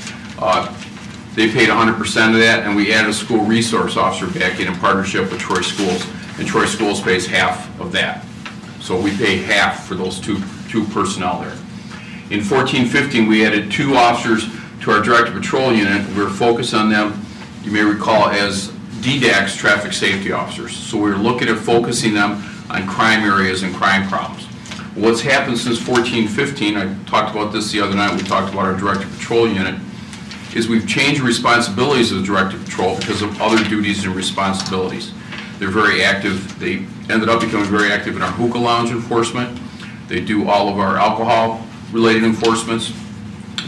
They paid 100% of that, and we added a school resource officer back in partnership with Troy Schools, and Troy Schools pays half of that. So we pay half for those two personnel there. In 14-15, we added 2 officers to our Director Patrol Unit. We were focused on them, you may recall, as DDACS traffic safety officers. So we were looking at focusing them on crime areas and crime problems. What's happened since 14-15, I talked about this the other night, we talked about our Director Patrol Unit, is we've changed the responsibilities of the Director Patrol because of other duties and responsibilities. They're very active. They ended up becoming very active in our hookah lounge enforcement. They do all of our alcohol-related enforcements,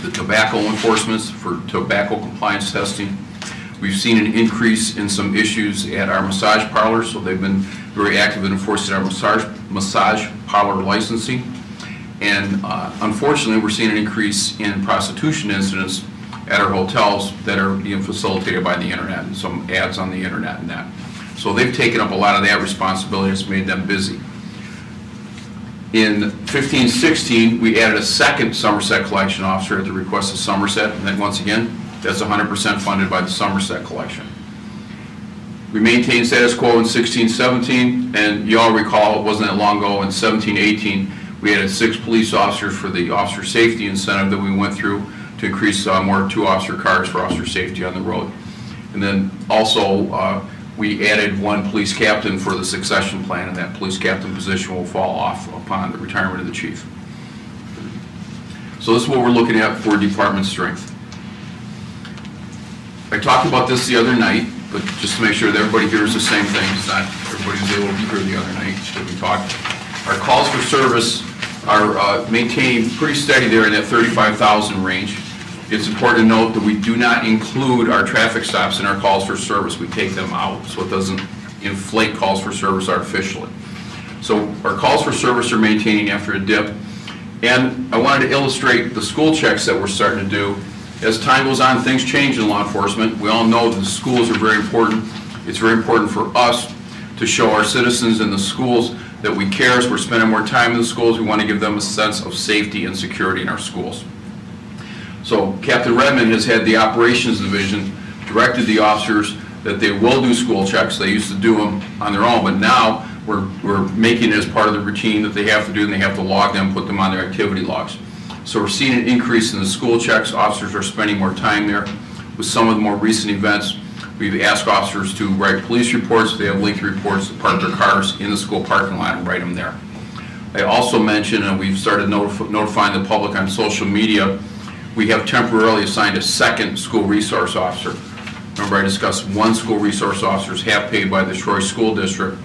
the tobacco enforcements for tobacco compliance testing. We've seen an increase in some issues at our massage parlors, so they've been very active in enforcing our massage parlor licensing. And unfortunately, we're seeing an increase in prostitution incidents at our hotels that are being facilitated by the internet and some ads on the internet and that. So they've taken up a lot of that responsibility. It's made them busy. In 15-16, we added a second Somerset collection officer at the request of Somerset, and then once again, that's 100% funded by the Somerset collection. We maintained status quo in 16-17, and you all recall, it wasn't that long ago, in 17-18, we added 6 police officers for the officer safety incentive that we went through to increase more 2-officer cars for officer safety on the road. And then also, we added 1 police captain for the succession plan, and that police captain position will fall off upon the retirement of the chief. So this is what we're looking at for department strength. I talked about this the other night, but just to make sure that everybody hears the same thing, it's not everybody was able to be here the other night that we talked. Our calls for service are maintaining pretty steady there in that 35,000 range. It's important to note that we do not include our traffic stops in our calls for service. We take them out, so it doesn't inflate calls for service artificially. So our calls for service are maintaining after a dip. And I wanted to illustrate the school checks that we're starting to do. As time goes on, things change in law enforcement. We all know that the schools are very important. It's very important for us to show our citizens in the schools that we care. As we're spending more time in the schools, we want to give them a sense of safety and security in our schools. So Captain Redmond has had the operations division directed the officers that they will do school checks. They used to do them on their own, but now we're making it as part of the routine that they have to do, and they have to log them, put them on their activity logs. So we're seeing an increase in the school checks. Officers are spending more time there. With some of the more recent events, we've asked officers to write police reports. If they have lengthy reports, to park their cars in the school parking lot and write them there. I also mentioned, and we've started notifying the public on social media, we have temporarily assigned a second school resource officer. Remember, I discussed 1 school resource officer is half paid by the Troy School District.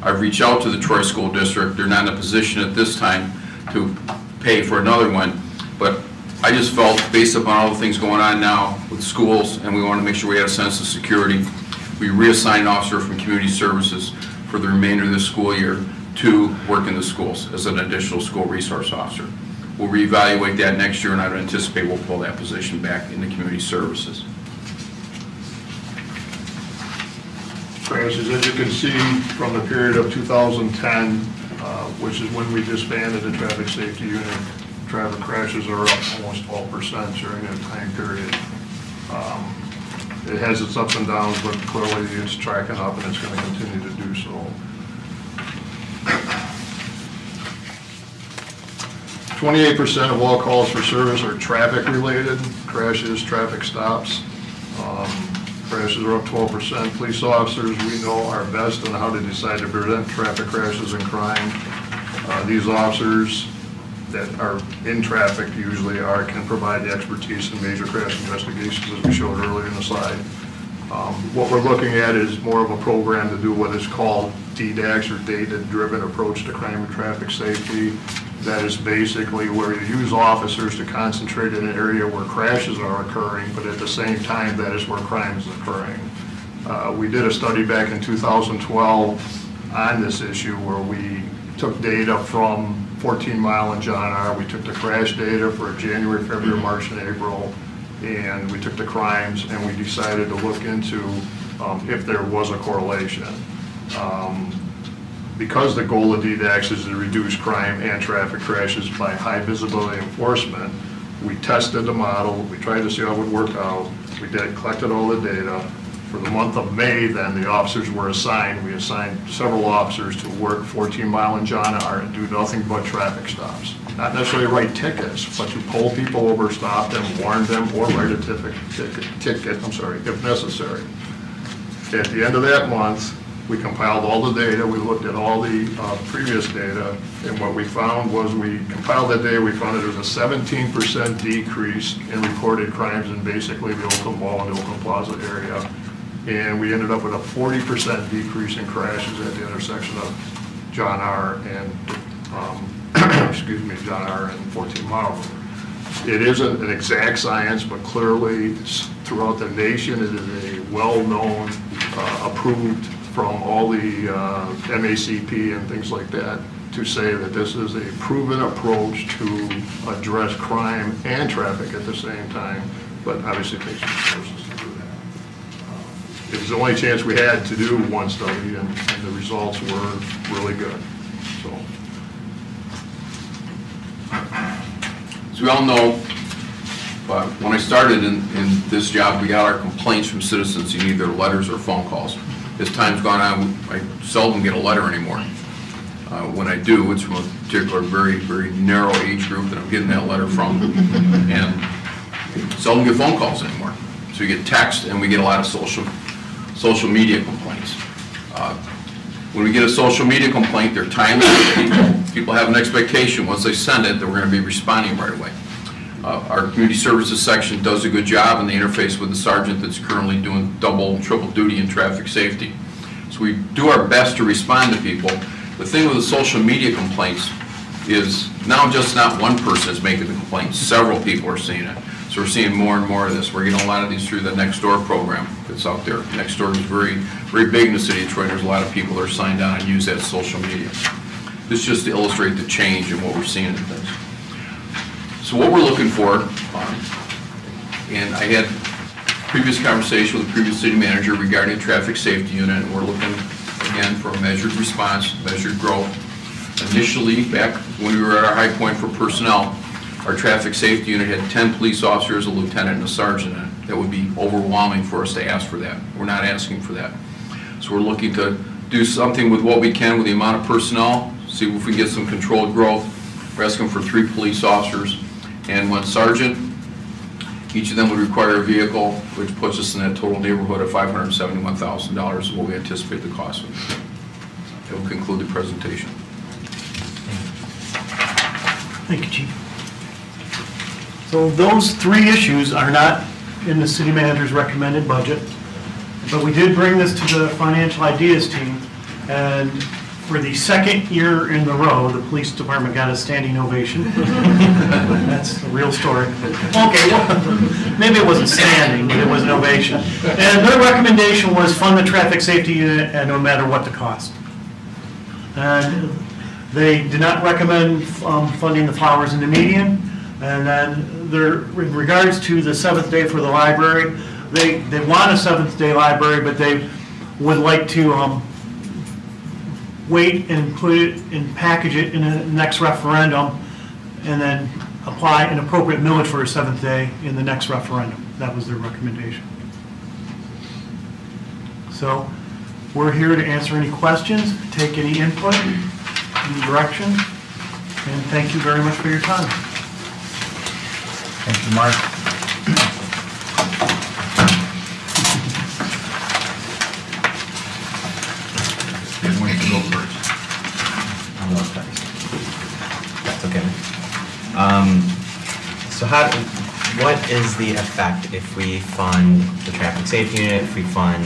I've reached out to the Troy School District. They're not in a position at this time to pay for another one, but I just felt, based upon all the things going on now with schools, and we want to make sure we have a sense of security, we reassign an officer from Community Services for the remainder of this school year to work in the schools as an additional school resource officer. We'll reevaluate that next year, and I would anticipate we'll pull that position back into Community Services. Francis, as you can see from the period of 2010, which is when we disbanded the traffic safety unit, traffic crashes are up almost 12% during that time period. It has its ups and downs, but clearly it's tracking up, and it's going to continue to do so. 28% of all calls for service are traffic related, crashes, traffic stops. Crashes are up 12%. Police officers, we know, are best on how to decide to prevent traffic crashes and crime. These officers that are in traffic usually can provide the expertise in major crash investigations, as we showed earlier in the slide. What we're looking at is more of a program to do what is called DDAX, or data-driven approach to crime and traffic safety. That is basically where you use officers to concentrate in an area where crashes are occurring, but at the same time, that is where crime is occurring. We did a study back in 2012 on this issue where we took data from 14 Mile and John R. We took the crash data for January, February, March, and April, and we took the crimes, and we decided to look into if there was a correlation. Because the goal of DDAX is to reduce crime and traffic crashes by high visibility enforcement, we tested the model, we tried to see how it would work out, we collected all the data. For the month of May, then, the officers were assigned. We assigned several officers to work 14 Mile and John R. and do nothing but traffic stops. Not necessarily write tickets, but to pull people over, stop them, warn them, or write a ticket, if necessary. At the end of that month, we compiled all the data, we looked at all the previous data, and what we found was we compiled that data, we found that there was a 17% decrease in reported crimes in basically the Oakland Mall and Oakland Plaza area. And we ended up with a 40% decrease in crashes at the intersection of John R. and, John R. and 14 Mile. It isn't an exact science, but clearly throughout the nation, it is a well-known, approved from all the MACP and things like that to say that this is a proven approach to address crime and traffic at the same time, but obviously it takes resources to do that. It was the only chance we had to do one study, and the results were really good. So, as we all know, when I started in this job, we got our complaints from citizens in either letters or phone calls. As time's gone on, I seldom get a letter anymore. When I do, it's from a particular very, very narrow age group that I'm getting that letter from, and seldom get phone calls anymore. So we get text, and we get a lot of social media complaints. When we get a social media complaint, they're timely. People have an expectation once they send it that we're going to be responding right away. Our community services section does a good job in the interface with the sergeant that's currently doing double and triple duty in traffic safety. So we do our best to respond to people. The thing with the social media complaints is now just not one person is making the complaints, several people are seeing it. So we're seeing more and more of this. We're getting a lot of these through the Nextdoor program that's out there. Nextdoor is very, very big in the city of Detroit. There's a lot of people that are signed on and use that social media. This is just to illustrate the change in what we're seeing in things. So what we're looking for, and I had previous conversation with the previous city manager regarding the traffic safety unit, and we're looking again for a measured response, measured growth. Initially, back when we were at our high point for personnel, our traffic safety unit had 10 police officers, a lieutenant, and a sergeant in it. That would be overwhelming for us to ask for that. We're not asking for that. So we're looking to do something with what we can with the amount of personnel, see if we can get some controlled growth. We're asking for 3 police officers and 1 sergeant. Each of them would require a vehicle, which puts us in that total neighborhood of $571,000 is what we anticipate the cost would be. That will conclude the presentation. Thank you, Chief. So those 3 issues are not in the city manager's recommended budget, but we did bring this to the financial ideas team, and for the 2nd year in the row, the police department got a standing ovation. That's the real story. Okay, well, maybe it wasn't standing, but it was an ovation. And their recommendation was fund the traffic safety unit, and no matter what the cost. And they did not recommend funding the flowers in the median. And then in regards to the 7th day for the library, they want a 7th day library, but they would like to wait and put it and package it in the next referendum, and then apply an appropriate millage for a 7th day in the next referendum. That was their recommendation. So we're here to answer any questions, take any input, any direction, and thank you very much for your time. Thank you, Mark. Who wants to go first? I'll go first. That's okay. So what is the effect if we fund the traffic safety unit, if we fund,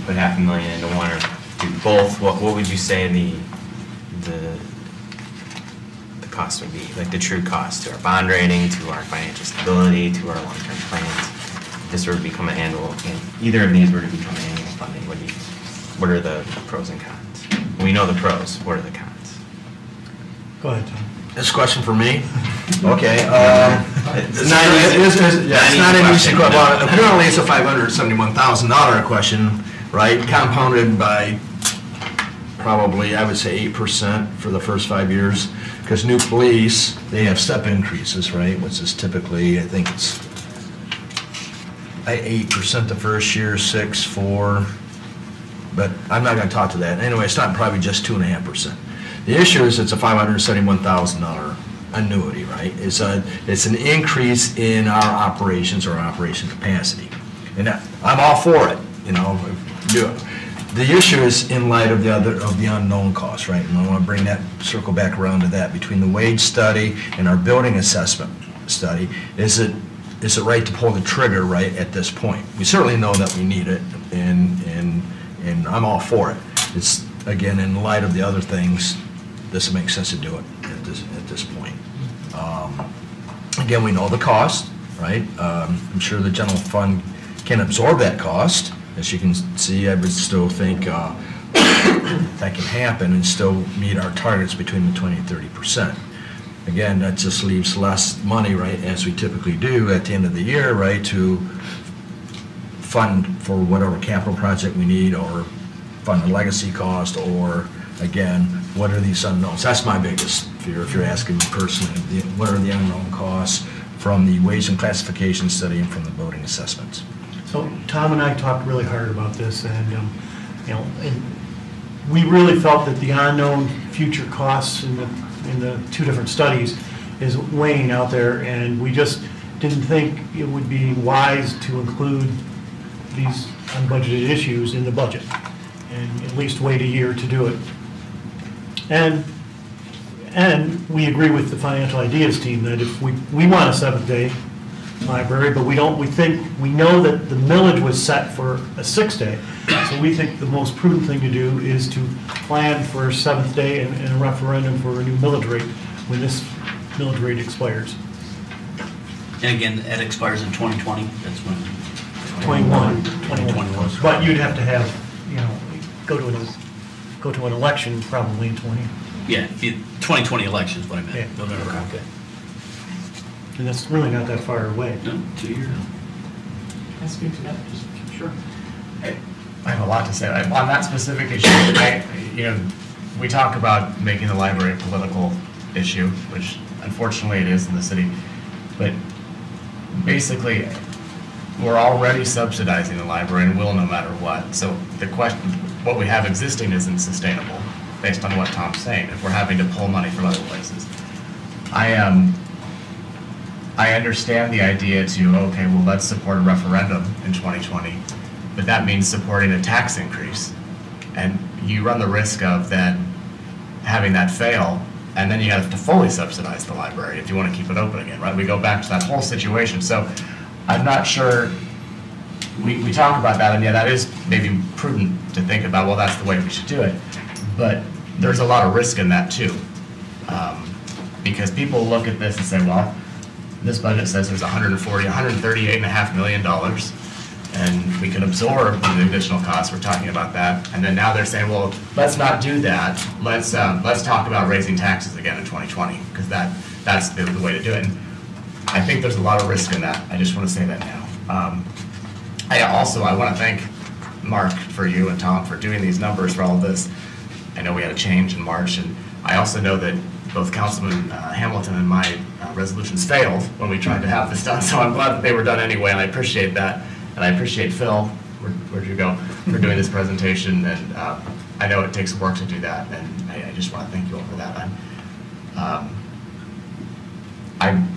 put $500,000 into one or do both? What would you say the cost would be, like the true cost to our bond rating, to our financial stability, to our long-term plans? If this were to become an annual, if either of these were to become annual funding, what are the pros and cons? We know the pros, what are the cons? Go ahead, Tom. This is a question for me? Okay. It's not an easy easy question. Well, apparently it's a $571,000 question, right? Compounded by probably, I would say, 8% for the first 5 years. Because new police, they have step increases, right? Which is typically, I think it's 8% the first year, 6%, 4%. But I'm not going to talk to that. Anyway, it's not probably just 2.5%. The issue is it's a $571,000 annuity, right? It's an increase in our operations or operation capacity. And I'm all for it, do it. The issue is in light of the unknown costs, right? And I want to circle back around to that. Between the wage study and our building assessment study, is it right to pull the trigger right at this point? We certainly know that we need it, and I'm all for it. It's, again, in light of the other things, this makes sense to do it at this point. Again, we know the cost, right? I'm sure the general fund can absorb that cost As you can see, I would still think that can happen and still meet our targets between the 20 and 30%. Again, that just leaves less money, right, as we typically do at the end of the year, right, to fund for whatever capital project we need, or fund the legacy cost, or, again, what are these unknowns? That's my biggest fear, if you're asking me personally. What are the unknown costs from the wage and classification study and from the voting assessments? So Tom and I talked really hard about this, and, and we really felt that the unknown future costs in the two different studies is weighing out there, and we just didn't think it would be wise to include these unbudgeted issues in the budget, and at least wait a year to do it. And we agree with the financial ideas team that if we want a 7th-day library, but we know that the millage was set for a 6th-day, so we think the most prudent thing to do is to plan for a 7th day and a referendum for a new millage rate when this millage rate expires. And again, it expires in 2020, that's when? 2021. But you'd have to have, go to an election probably in 20. Yeah, 2020 election is what I meant. Yeah. November, okay. And that's really not that far away. No, 2 years. Can I speak to that? Just sure. I have a lot to say on that specific issue. We talk about making the library a political issue, which unfortunately it is in the city. But basically, we're already subsidizing the library and will no matter what. So the question, what we have existing isn't sustainable, based on what Tom's saying, if we're having to pull money from other places. I understand the idea to, okay, well, let's support a referendum in 2020, but that means supporting a tax increase. And you run the risk of then having that fail, and then you have to fully subsidize the library if you want to keep it open again, right? We go back to that whole situation. So I'm not sure, we talk about that, and yeah, that is maybe prudent to think about, well, that's the way we should do it. But there's a lot of risk in that too. Because people look at this and say, well, this budget says there's $138.5 million, and we can absorb the additional costs. We're talking about that, and then now they're saying, well, let's not do that. Let's talk about raising taxes again in 2020, because that's the way to do it. And I think there's a lot of risk in that. I just want to say that now. I want to thank Mark for you and Tom for doing these numbers for all of this. I know we had a change in March, and I also know that both Councilman Hamilton and my resolutions failed when we tried to have this done, so I'm glad that they were done anyway, and I appreciate that. And I appreciate Phil, where'd you go, for doing this presentation, and I know it takes work to do that, and I just want to thank you all for that.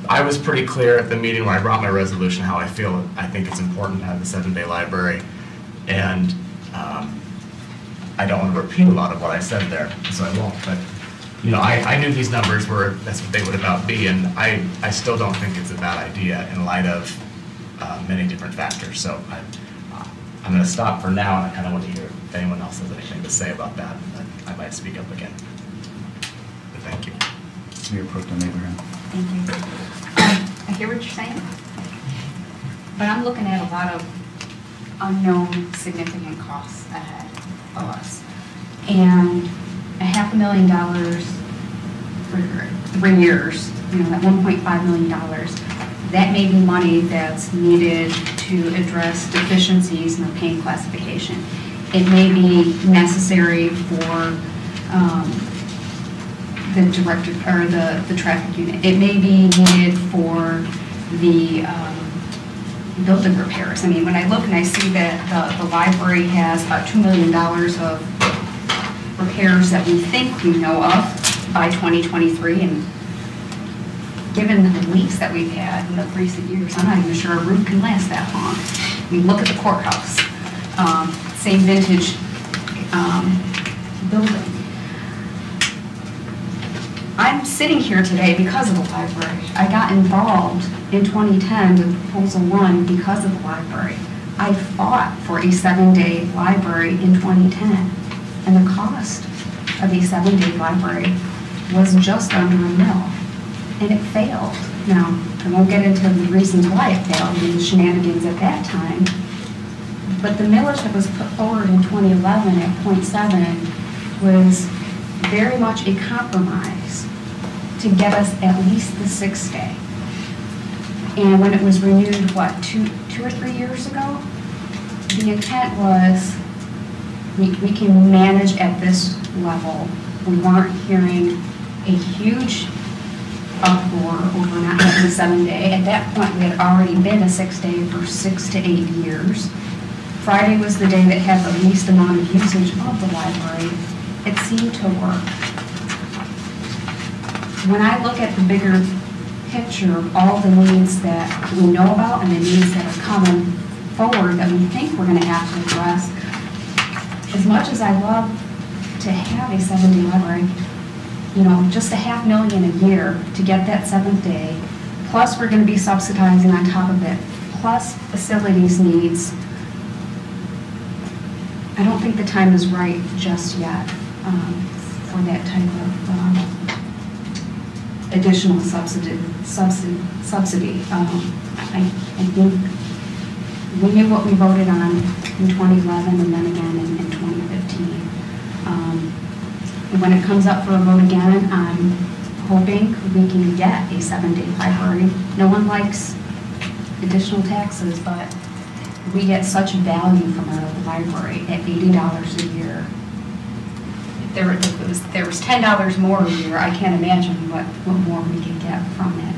I was pretty clear at the meeting when I brought my resolution how I feel. I think it's important to have the 7-day library, and I don't want to repeat a lot of what I said there, so I won't, but I knew these numbers that's what they would about be, and I still don't think it's a bad idea in light of many different factors. So I'm going to stop for now, and I kind of want to hear if anyone else has anything to say about that. I might speak up again. But thank you. Mayor Pro Tem Abraham. Thank you. I hear what you're saying, but I'm looking at a lot of unknown significant costs ahead of us. And $500,000 for 3 years, that $1.5 million, that may be money that's needed to address deficiencies in the pain classification. It may be necessary for the director or the traffic unit. It may be needed for the building repairs. I mean, when I look and I see that the library has about $2 million of repairs that we think we know of by 2023, and given the leaks that we've had in the recent years, I'm not even sure a roof can last that long. I mean, look at the courthouse, same vintage building. I'm sitting here today because of the library. I got involved in 2010 with Proposal 1 because of the library. I fought for a 7-day library in 2010, and the cost of a 7-day library was just under $1 million, and it failed. Now, I won't get into the reasons why it failed and the shenanigans at that time, But the millage that was put forward in 2011 at 0.7 was very much a compromise to get us at least the 6th day. And when it was renewed, what, two or 3 years ago, the intent was we can manage at this level. We weren't hearing a huge uproar over not having a 7-day. At that point, we had already been a 6-day for 6 to 8 years. Friday was the day that had the least amount of usage of the library. It seemed to work. When I look at the bigger picture of all the needs that we know about and the needs that are coming forward that we think we're going to have to address, as much as I love to have a 7-day library, you know, just $500,000 a year to get that 7th day, plus we're going to be subsidizing on top of it, plus facilities needs. I don't think the time is right just yet for that type of additional subsidy. I think we knew what we voted on in 2011 and then again in 2015. And when it comes up for a vote again, I'm hoping we can get a 7-day library. No one likes additional taxes, but we get such value from our library at $80 a year. If there was $10 more a year, I can't imagine what more we could get from it.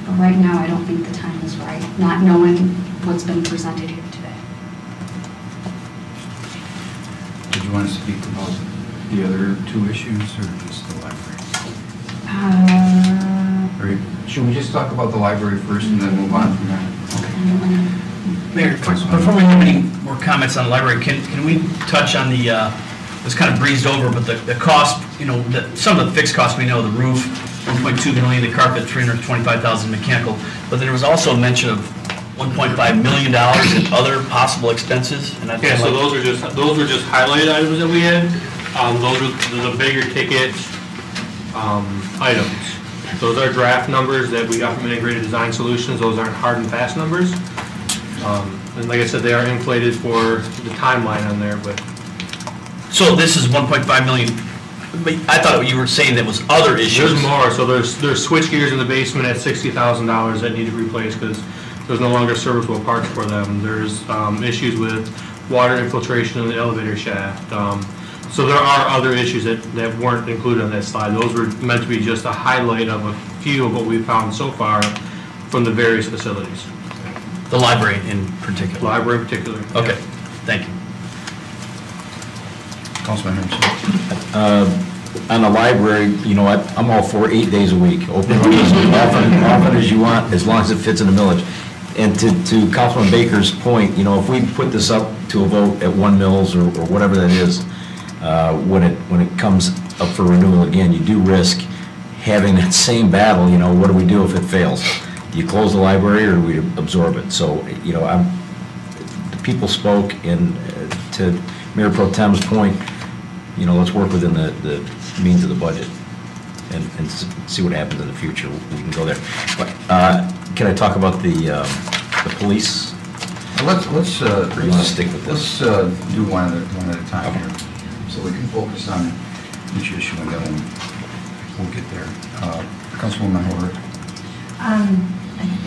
But right now, I don't think the time is right, not knowing what's been presented here today. Did you want to speak about the other 2 issues or just the library? Or should we just talk about the library first and then move on from there? Mayor, before we have any more comments on the library, can we touch on the, it's kind of breezed over, but the cost, you know, some of the fixed costs we know, the roof, $1.2 million, the carpet, $325,000 mechanical, but there was also a mention of $1.5 million in other possible expenses. And yeah, so those were just highlighted items that we had. Those are the bigger ticket items. Those are draft numbers that we got from Integrated Design Solutions. Those aren't hard and fast numbers. And like I said, they are inflated for the timeline on there, but. So this is 1.5 million, but I thought you were saying that was other issues. There's more, so there's switch gears in the basement at $60,000 that need to be replaced because there's no longer serviceable parts for them. There's issues with water infiltration in the elevator shaft. So there are other issues that weren't included on that slide. Those were meant to be just a highlight of a few of what we've found so far from the various facilities. The library in particular? Library in particular. Okay, thank you. Councilman Henderson. On the library, you know what, I'm all for 8 days a week. Open as often as you want, as long as it fits in the millage. And to Councilman Baker's point, you know, if we put this up to a vote at 1 mills or whatever that is, when it comes up for renewal again, you do risk having that same battle. You know, what do we do if it fails? Do you close the library or do we absorb it? So, you know, the people spoke, and to Mayor Pro Tem's point, you know, let's work within the means of the budget and see what happens in the future. We can go there. But can I talk about the police? Let's or you want to stick with this? Let's do one at a time here, so we can focus on each issue and then we'll get there. Councilwoman Howard.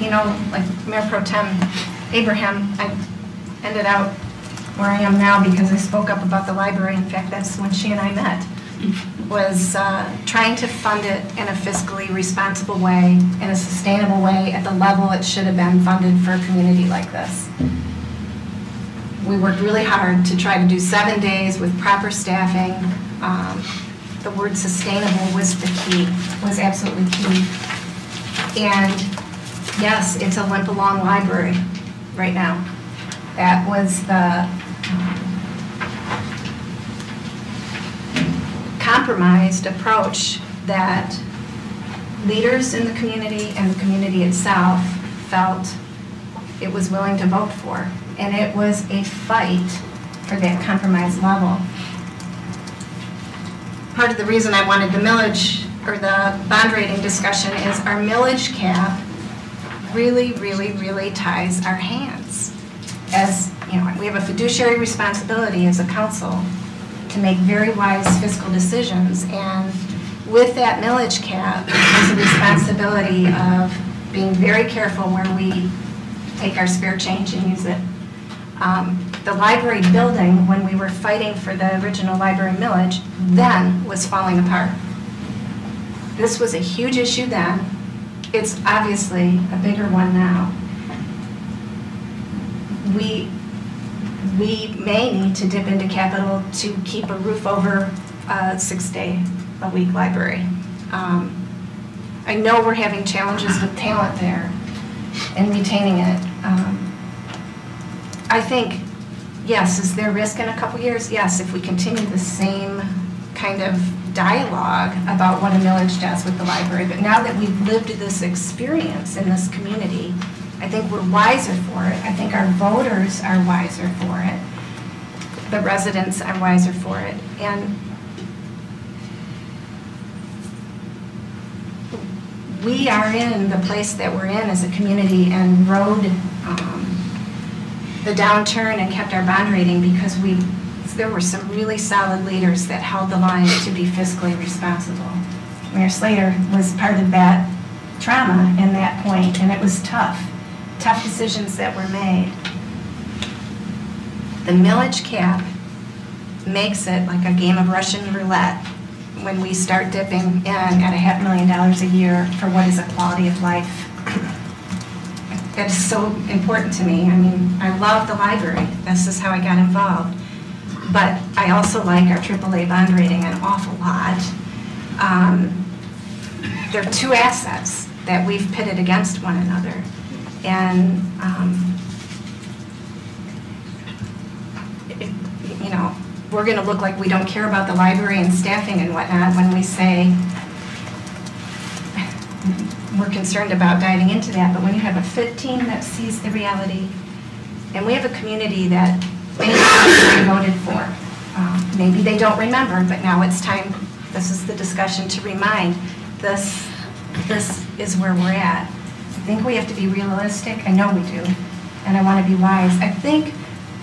You know, like Mayor Pro Tem Abraham, I ended out where I am now because I spoke up about the library. In fact, that's when she and I met, was trying to fund it in a fiscally responsible way, in a sustainable way, at the level it should have been funded for a community like this. We worked really hard to try to do 7 days with proper staffing. The word sustainable was the key, was absolutely key. And yes, it's a limp along library right now. That was the compromised approach that leaders in the community and the community itself felt it was willing to vote for. And it was a fight for that compromised level. Part of the reason I wanted the millage or the bond rating discussion is our millage cap really ties our hands. As you know, we have a fiduciary responsibility as a council to make very wise fiscal decisions, and with that millage cap comes the responsibility of being very careful where we take our spare change and use it. The library building, when we were fighting for the original library millage, then was falling apart. This was a huge issue then. It's obviously a bigger one now. We may need to dip into capital to keep a roof over a 6-day-a-week library. I know we're having challenges with talent there and retaining it. I think, yes, is there risk in a couple years? Yes, if we continue the same kind of dialogue about what a millage does with the library. But now that we've lived this experience in this community, I think we're wiser for it. I think our voters are wiser for it. The residents are wiser for it. And we are in the place that we're in as a community and rode the downturn and kept our bond rating because there were some really solid leaders that held the line to be fiscally responsible. Mayor Slater was part of that trauma in that point, and it was tough decisions that were made. The millage cap makes it like a game of Russian roulette when we start dipping in at $500,000 a year for what is a quality of life. That is so important to me. I mean, I love the library. This is how I got involved. But I also like our AAA bond rating an awful lot. There are two assets that we've pitted against one another. And, you know, we're going to look like we don't care about the library and staffing and whatnot when we say we're concerned about diving into that. But when you have a fit team that sees the reality, and we have a community that they voted for, maybe they don't remember, but now it's time, this is the discussion to remind, this is where we're at. I think we have to be realistic. I know we do, and I want to be wise. I think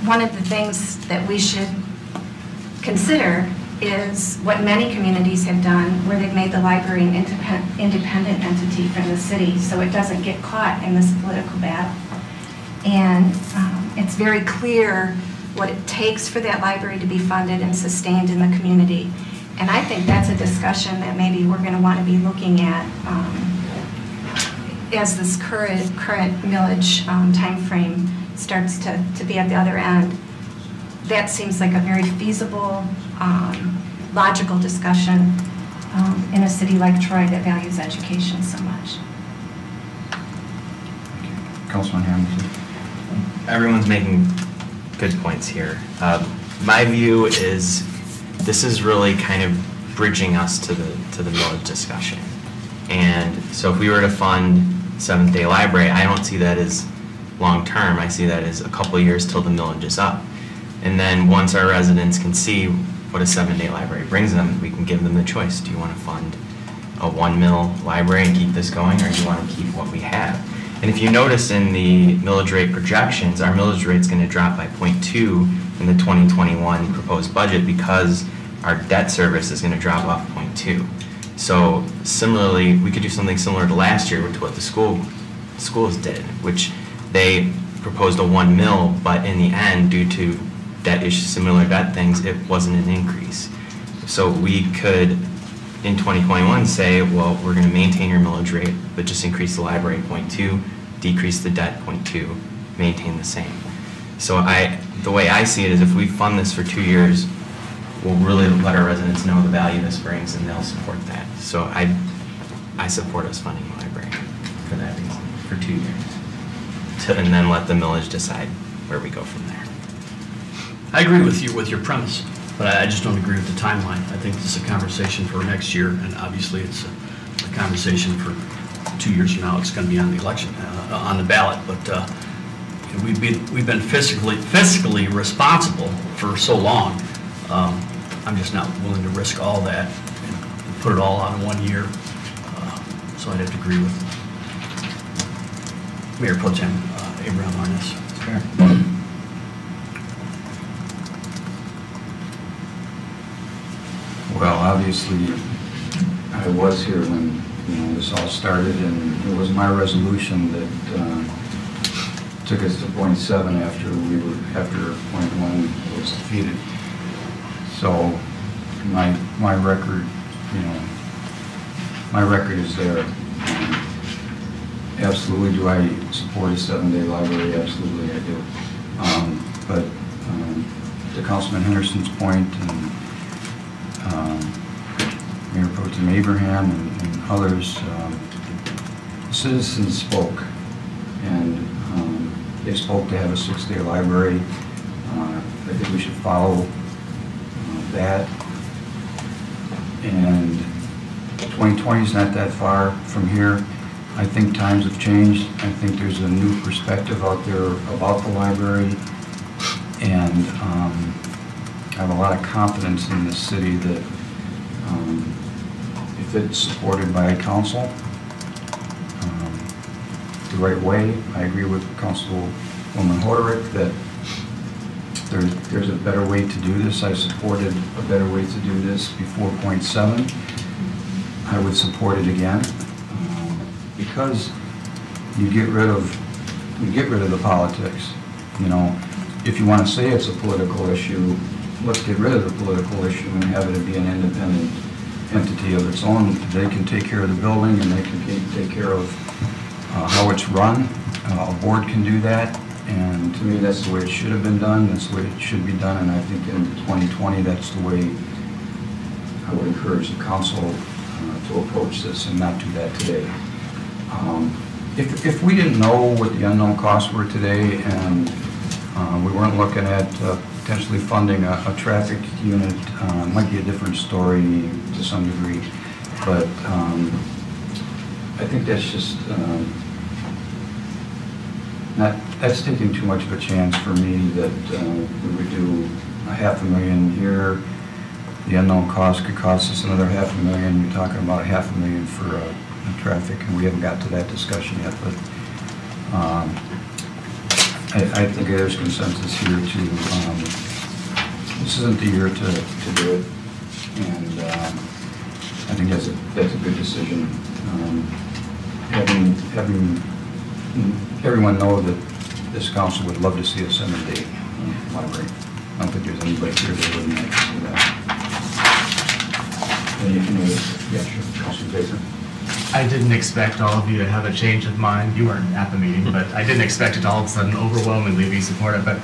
one of the things that we should consider is what many communities have done, where they've made the library an independent entity from the city, so it doesn't get caught in this political battle. And it's very clear what it takes for that library to be funded and sustained in the community. And I think that's a discussion that maybe we're going to want to be looking at as this current millage timeframe starts to be at the other end. That seems like a very feasible, logical discussion in a city like Troy that values education so much. Councilman Hamilton. Everyone's making good points here. My view is this is really kind of bridging us to the millage discussion. And so if we were to fund Seventh Day Library, I don't see that as long-term. I see that as a couple of years till the millage is up. And then once our residents can see what a 7-day library brings them, we can give them the choice. Do you want to fund a 1 mil library and keep this going, or do you want to keep what we have? And if you notice in the millage rate projections, our millage rate is going to drop by 0.2 in the 2021 proposed budget because our debt service is going to drop off 0.2. So similarly, we could do something similar to last year to what the schools did, which they proposed a 1 mil, but in the end, due to debt issues, similar debt things, it wasn't an increase. So we could, in 2021, say, well, we're going to maintain your millage rate, but just increase the library 0.2, decrease the debt 0.2, maintain the same. So the way I see it is if we fund this for 2 years, we'll really let our residents know the value this brings, and they'll support that. So I support us funding the library for that reason, for 2 years. And then let the millage decide where we go from there. I agree with you with your premise, but I just don't agree with the timeline. I think this is a conversation for next year, and obviously it's a conversation for 2 years from now. It's going to be on the election, on the ballot. But we've been fiscally responsible for so long. I'm just not willing to risk all that and put it all on 1 year. So I'd have to agree with Mayor Pro Tem Abraham on this. obviously, I was here when, this all started, and it was my resolution that took us to .7 after .1 was defeated. So my record, my record is there. Absolutely, do I support a 7-day library? Absolutely, I do. But to Councilman Henderson's point, and Mayor Pro Tem Abraham and others, citizens spoke, and they spoke to have a 6-day library. I think we should follow that. And 2020 is not that far from here. I think times have changed. I think there's a new perspective out there about the library, and I have a lot of confidence in this city that if it's supported by council the right way, I agree with Councilwoman Hoderick that there's a better way to do this. I supported a better way to do this before .7. I would support it again. Because you get rid of the politics. If you want to say it's a political issue, let's get rid of the political issue and have it be an independent entity of its own. They can take care of the building, and they can take care of how it's run. A board can do that, and to me, that's the way it should have been done. That's the way it should be done, and I think in 2020, that's the way I would encourage the council to approach this and not do that today. If we didn't know what the unknown costs were today, and we weren't looking at potentially funding a traffic unit, it might be a different story to some degree. But I think that's just that's taking too much of a chance for me that we would do $500,000 here. The unknown cost could cost us another $500,000. You're talking about $500,000 for traffic, and we haven't got to that discussion yet, but I think there's consensus here to, this isn't the year to do it, and I think that's a good decision. Having everyone know that this council would love to see a 7-day library. I don't think there's anybody here that wouldn't like to see that. Yeah, sure, Councilman Baker. I didn't expect all of you to have a change of mind. You weren't at the meeting, but I didn't expect it to all of a sudden overwhelmingly be supportive. But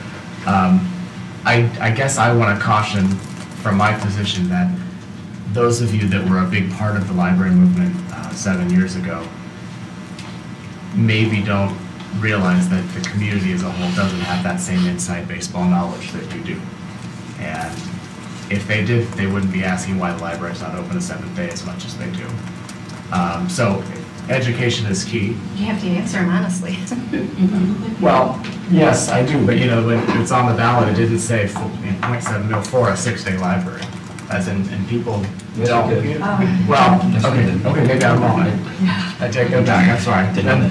I guess I want to caution from my position that those of you that were a big part of the library movement 7 years ago maybe don't realize that the community as a whole doesn't have that same inside baseball knowledge that you do. And if they did, they wouldn't be asking why the library's not open a 7th day as much as they do. So education is key. You have to answer them honestly. Well, yes, I do, but when it's on the ballot, it didn't say .7 mil for a 6-day library, as in, and people don't. Well, okay, maybe I'm wrong. I take that back, I'm sorry. Then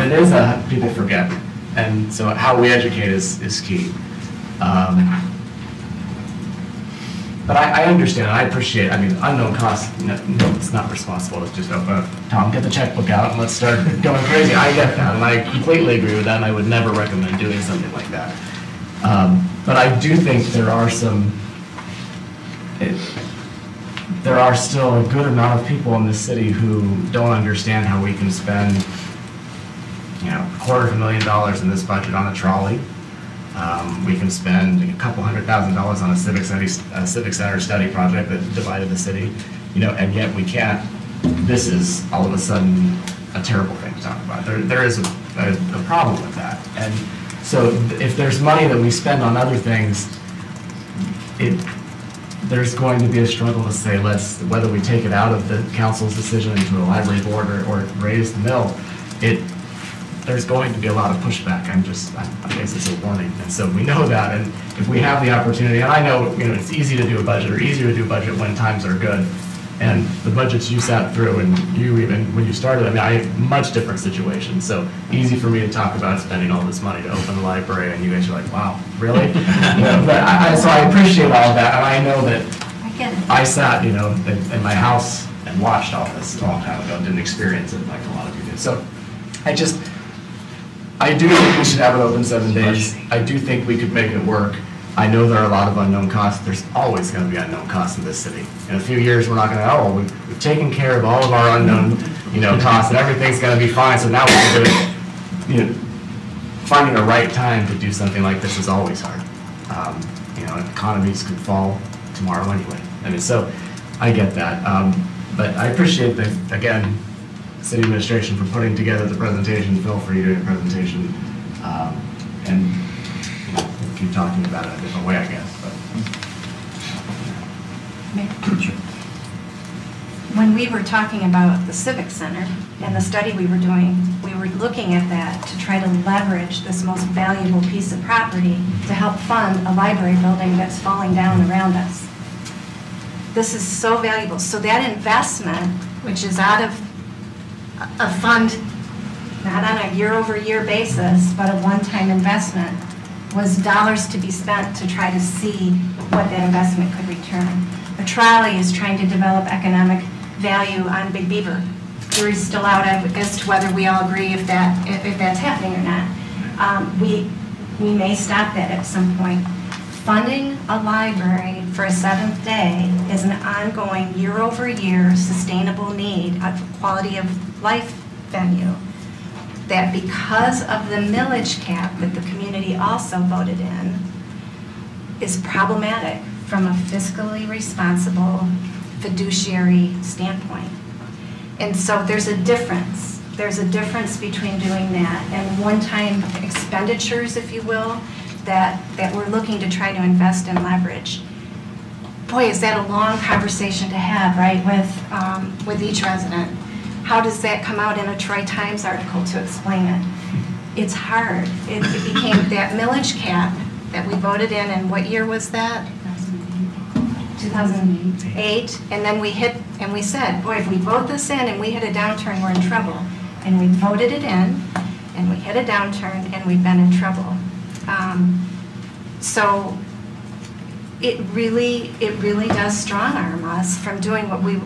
it is people forget, and so how we educate is key. But I understand, I appreciate, unknown cost, no, it's not responsible, it's just, Tom, get the checkbook out and let's start going crazy. I get that, and I completely agree with that, and I would never recommend doing something like that. But I do think there are still a good amount of people in this city who don't understand how we can spend, $250,000 in this budget on a trolley. We can spend a couple $100,000 on a civic center study project that divided the city, and yet we can't. This is all of a sudden a terrible thing to talk about. There is a problem with that, and so if there's money that we spend on other things, there's going to be a struggle to say whether we take it out of the council's decision into a library board or raise the mill. There's going to be a lot of pushback. I guess it's a warning. And so we know that, and if we have the opportunity, and I know, it's easy to do a budget, or easier to do a budget when times are good. And the budgets you sat through, and you even, when you started, I have much different situations. So easy for me to talk about spending all this money to open the library, and you guys are like, wow, really? So I appreciate all of that, and I know that get it. I sat, in my house and watched all this a long time ago, didn't experience it like a lot of you did. So I do think we should have it open 7 days. I do think we could make it work. I know there are a lot of unknown costs. There's always going to be unknown costs in this city. In a few years, we're not going to, we've taken care of all of our unknown, costs, and everything's going to be fine. So now we can do it. Finding the right time to do something like this is always hard. Economies could fall tomorrow anyway. So I get that. But I appreciate again, city administration for putting together the presentation, Phil for you doing the presentation, and we'll keep talking about it a different way, I guess. When we were talking about the Civic Center and the study we were doing, we were looking at that to try to leverage this most valuable piece of property to help fund a library building that's falling down around us. This is so valuable. So that investment, which is out of a fund, not on a year-over-year basis, but a one-time investment, was dollars to be spent to try to see what that investment could return. A trolley is trying to develop economic value on Big Beaver. Jury's still out as to whether we all agree if that's happening or not. We may stop that at some point. Funding a library for a 7th day is an ongoing year-over-year sustainable need, a quality of life venue, that because of the millage cap that the community also voted in is problematic from a fiscally responsible fiduciary standpoint. And so there's a difference. There's a difference between doing that and one-time expenditures, if you will, that we're looking to try to invest and leverage. Boy, is that a long conversation to have, right, with each resident. How does that come out in a Troy Times article to explain it? It's hard. It became that millage cap that we voted in, and what year was that? 2008. And then we said, boy, if we vote this in and we hit a downturn, we're in trouble. And we voted it in, and we hit a downturn, and we've been in trouble. So it really does strong arm us from doing what we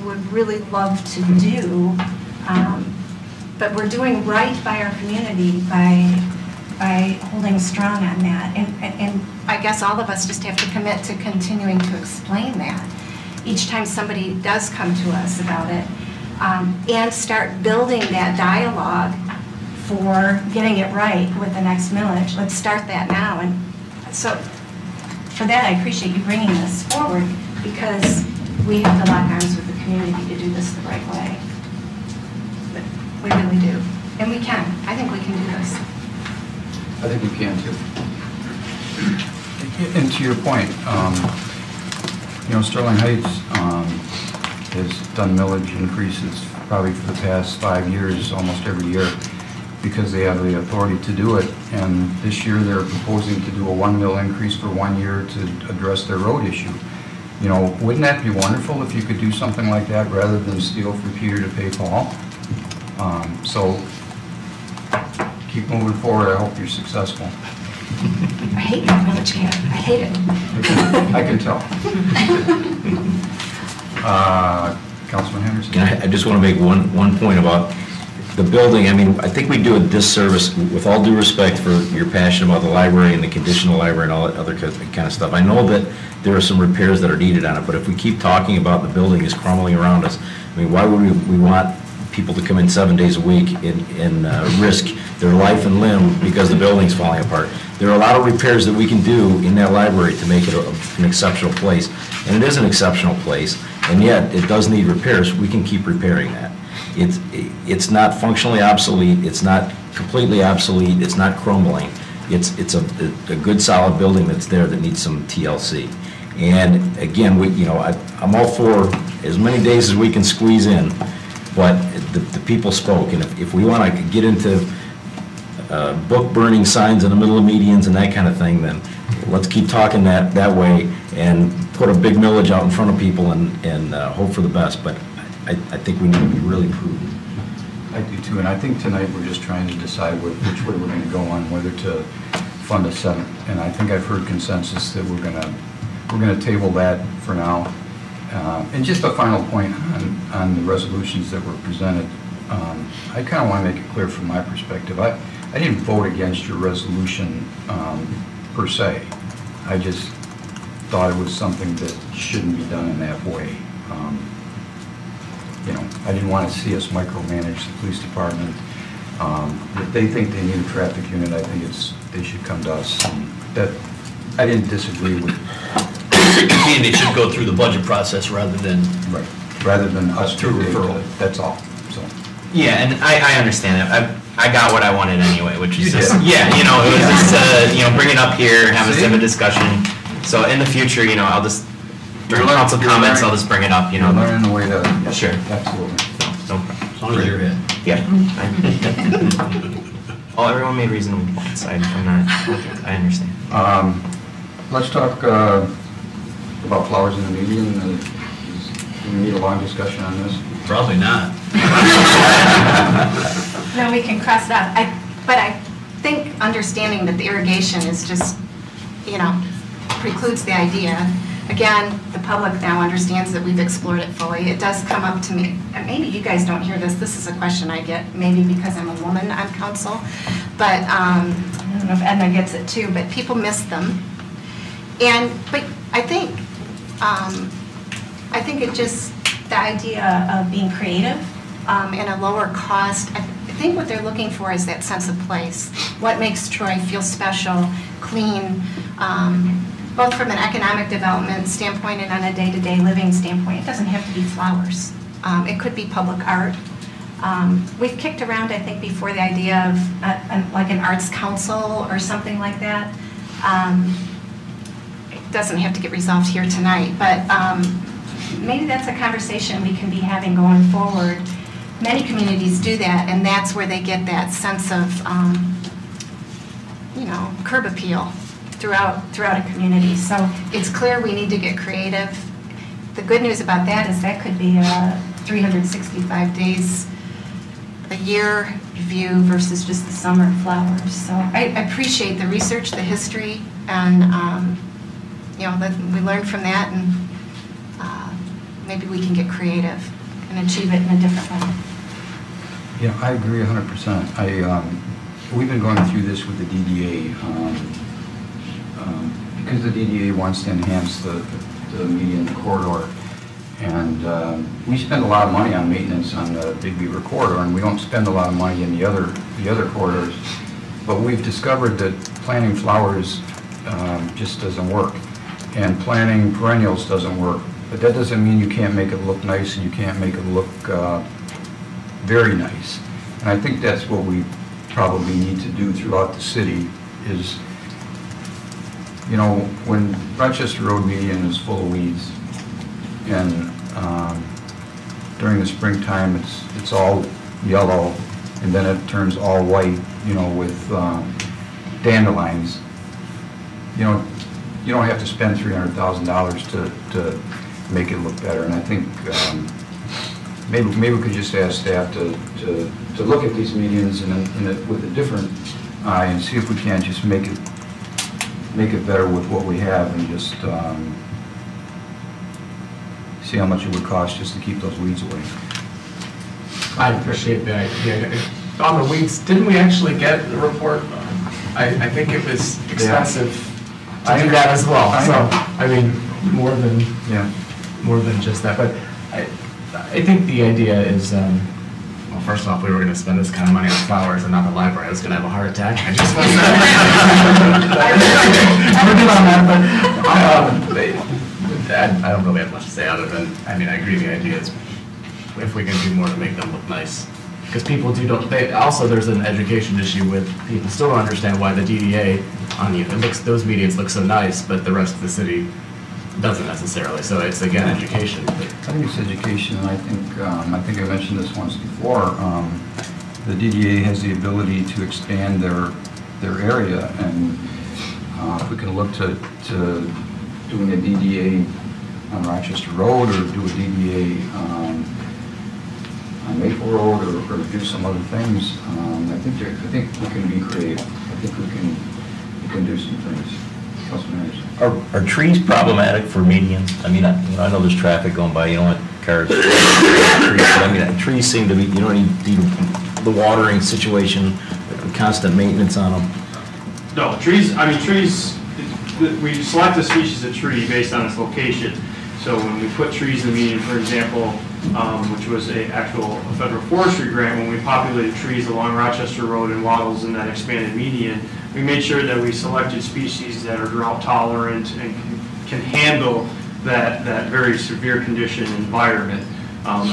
would really love to do, but we're doing right by our community by holding strong on that. And I guess all of us just have to commit to continuing to explain that each time somebody does come to us about it, and start building that dialogue for getting it right with the next millage. Let's start that now. And so for that, I appreciate you bringing this forward, because we have to lock arms with the community to do this the right way. But we really do. And we can. I think we can do this. I think we can too. And to your point, Sterling Heights has done millage increases probably for the past 5 years, almost every year, because they have the authority to do it. And this year they're proposing to do a 1 mil increase for 1 year to address their road issue. Wouldn't that be wonderful if you could do something like that rather than steal from Peter to pay Paul? So keep moving forward. I hope you're successful. I hate that millage cap. I hate it. I can tell. Councilman Henderson. I just want to make one point about the building. I think we do a disservice, with all due respect for your passion about the library and the condition of the library and all that other kind of stuff. I know that there are some repairs that are needed on it, but if we keep talking about the building is crumbling around us, why would we want people to come in 7 days a week and risk their life and limb because the building's falling apart? There are a lot of repairs that we can do in that library to make it an exceptional place, and it is an exceptional place, and yet it does need repairs. We can keep repairing that. It's not functionally obsolete. It's not completely obsolete. It's not crumbling. It's a good solid building that's there that needs some TLC. And again, I'm all for as many days as we can squeeze in, but the people spoke, and if we want to get into book burning signs in the middle of medians and that kind of thing, then let's keep talking that way and put a big millage out in front of people and hope for the best. But I think we need to be really prudent. I do too, and I think tonight we're just trying to decide which way we're going to go on, whether to fund a 7th. And I think I've heard consensus that we're going to we're going to table that for now. And just a final point on the resolutions that were presented. I kind of want to make it clear from my perspective. I didn't vote against your resolution per se. I just thought it was something that shouldn't be done in that way. You know, I didn't want to see us micromanage the police department. If they think they need a traffic unit, I think they should come to us. And that, I didn't disagree with. And it should go through the budget process rather than. Right. Rather than us through referral. That's all, so. Yeah, and I understand it. I got what I wanted anyway, which is You just, did. yeah, you know, it was just, you know, bring it up here, have us have a discussion. So in the future, you know, I'll just, during council comments, I'll just bring it up, you know. You're learning the way to. Yeah, sure. Absolutely. No problem. As long as you're in. Yeah. Oh, everyone made reasonable points. I'm not, I understand. Let's talk about flowers in the median. Do we need a long discussion on this? Probably not. No, we can cross it out. But I think understanding that the irrigation is just, you know, precludes the idea. Again, the public now understands that we've explored it fully. It does come up to me, and maybe you guys don't hear this, this is a question I get, maybe because I'm a woman on council, but I don't know if Edna gets it too, but people miss them. But I think it just, the idea of being creative and a lower cost, I think what they're looking for is that sense of place. What makes Troy feel special, clean, both from an economic development standpoint and on a day-to-day living standpoint. It doesn't have to be flowers. It could be public art. We've kicked around, I think, before the idea of like an arts council or something like that. It doesn't have to get resolved here tonight, but maybe that's a conversation we can be having going forward. Many communities do that, and that's where they get that sense of, you know, curb appeal throughout a community. So it's clear we need to get creative. The good news about that is that could be a 365 days a year view versus just the summer flowers. So I appreciate the research, the history, and you know, that we learned from that, and maybe we can get creative and achieve it in a different way. Yeah, I agree 100%. We've been going through this with the DDA because the DDA wants to enhance the median corridor, and we spend a lot of money on maintenance on the Big Beaver corridor, and we don't spend a lot of money in the other corridors. But we've discovered that planting flowers just doesn't work, and planting perennials doesn't work. But that doesn't mean you can't make it look nice and you can't make it look very nice. And I think that's what we probably need to do throughout the city is, you know, when Rochester Road median is full of weeds, and during the springtime it's all yellow, and then it turns all white, you know, with dandelions. You know, you don't have to spend $300,000 to make it look better. And I think maybe we could just ask staff to look at these medians with a different eye and see if we can't just make it better with what we have, and just see how much it would cost just to keep those weeds away. I appreciate the idea. On the weeds, didn't we actually get the report? I think it was expensive to do that as well. So, I mean, more than just that. But I think the idea is, well, first off, we were going to spend this kind of money on flowers and not the library. I was going to have a heart attack. I just was I don't really have much to say other than, I mean, I agree the idea is if we can do more to make them look nice. Because people also there's an education issue with people still don't understand why the DDA on those medians look so nice, but the rest of the city doesn't necessarily. So it's again education. I think it's education, and I think I mentioned this once before. The DDA has the ability to expand their area, and if we can look to doing a DDA on Rochester Road, or do a DDA on Maple Road, or do some other things, I think we can be creative. I think we can do some things. Councilman Anderson. Are trees problematic for medians? I mean, I know there's traffic going by, you don't want cars. Trees, but I mean, trees seem to be, you don't need the watering situation, constant maintenance on them. No, trees, we select a species of tree based on its location. So when we put trees in the median, for example, which was a federal forestry grant, when we populated trees along Rochester Road and Waddles in that expanded median, we made sure that we selected species that are drought tolerant and can handle that very severe condition environment.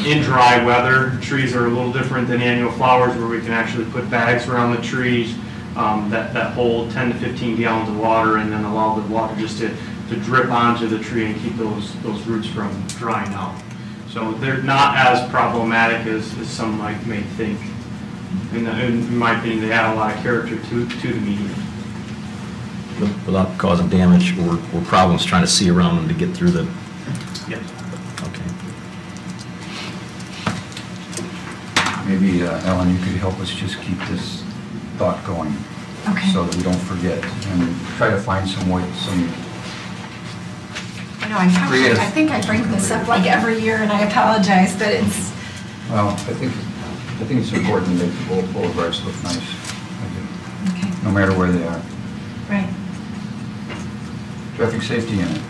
In dry weather, trees are a little different than annual flowers, where we can actually put bags around the trees that hold 10 to 15 gallons of water, and then allow the water just to drip onto the tree and keep those roots from drying out. So they're not as problematic as some may think. In my opinion, they add a lot of character to the median. Without causing damage or problems trying to see around them to get through the... Yes. Okay. Maybe, Ellen, you could help us just keep this thought going. Okay. So that we don't forget, and try to find some way, I know, I think I bring this up like every year, and I apologize, but it's... Well, I think it's important to make the boulevards look nice. I do. Okay. No matter where they are. Right. Traffic safety in it.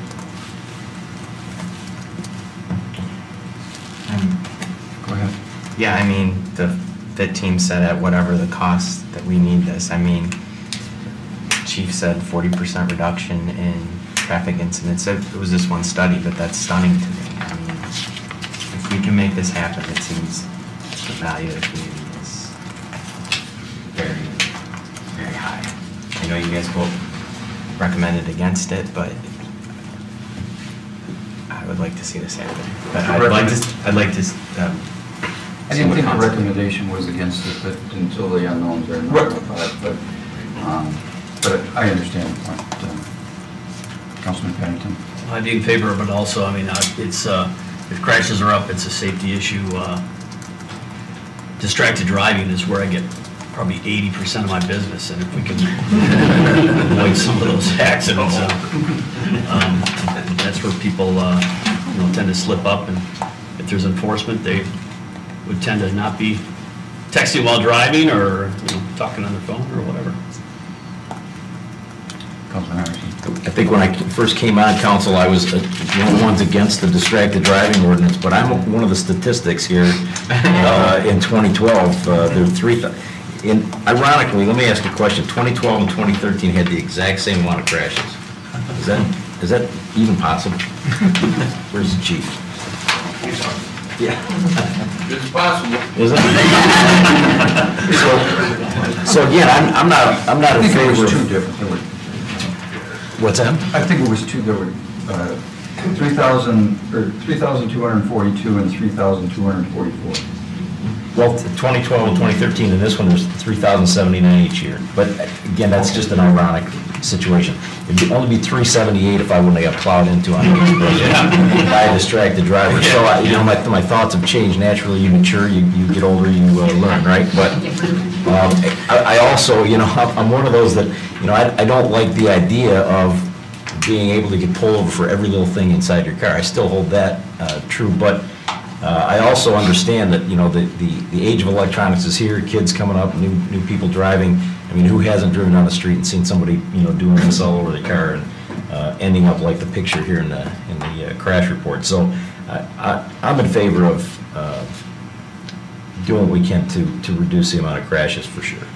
Go ahead. Yeah, I mean, the FIT team said at whatever the cost that we need this. I mean, Chief said 40% reduction in traffic incidents. It was just one study, but that's stunning to me. I mean, if we can make this happen, it seems the value of the community is very, very high. I know you guys both recommended against it, but I would like to see this happen. But I'd like to. I didn't think the recommendation was against it, but until the unknowns are known about it. But I understand the point. Councilman Pennington. I'd be in favor of it also. I mean, it's if crashes are up, it's a safety issue. Distracted driving is where I get probably 80% of my business, and if we can avoid some of those accidents, that's where people tend to slip up, and if there's enforcement, they would tend to not be texting while driving or talking on their phone or whatever. Councilman Harrison. I think when I first came on council, I was one of the ones against the distracted driving ordinance, but I'm one of the statistics here. In 2012, there were ironically, let me ask you a question. 2012 and 2013 had the exact same amount of crashes. Is that even possible? Where's the chief? Yeah. It's possible. Is it? So again, I'm not in favor of... Two different. What's that? I think it was two. There were 3,242 and 3,244. Well, 2012 and 2013, and this one, there's 3,079 each year. But again, that's just an ironic situation. It'd only be 378 if I wouldn't have got plowed into on by a distracted driver. So, my thoughts have changed. Naturally, you mature, you get older, you learn, right? But I also, I'm one of those that, I don't like the idea of being able to get pulled over for every little thing inside your car. I still hold that true, but I also understand that, the age of electronics is here, kids coming up, new people driving. I mean, who hasn't driven down the street and seen somebody, doing this all over the car and ending up like the picture here in the crash report. So I'm in favor of doing what we can to reduce the amount of crashes for sure.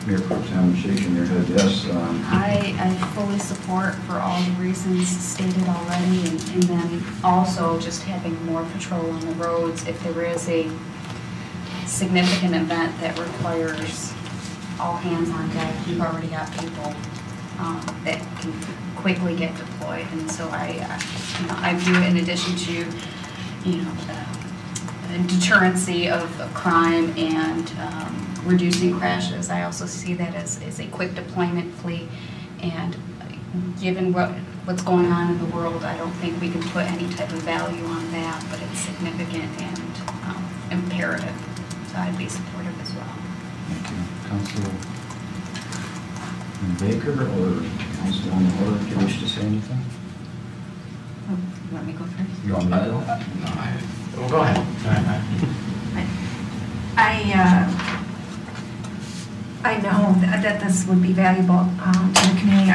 Mayor Pro Tem shaking your head, yes. I fully support for all the reasons stated already, and then also just having more patrol on the roads if there is a significant event that requires all hands on deck. You've already got people that can quickly get deployed, and so I view it in addition to deterrency of crime and reducing crashes. I also see that as a quick deployment fleet, and given what's going on in the world, I don't think we can put any type of value on that, but it's significant and imperative, so I'd be supportive as well. Thank you. Councilor Councilman Baker or Councilwoman Horler, do you wish to say anything? Oh, you want me to go first? You want me to go? Well, go ahead. I know that this would be valuable to the community.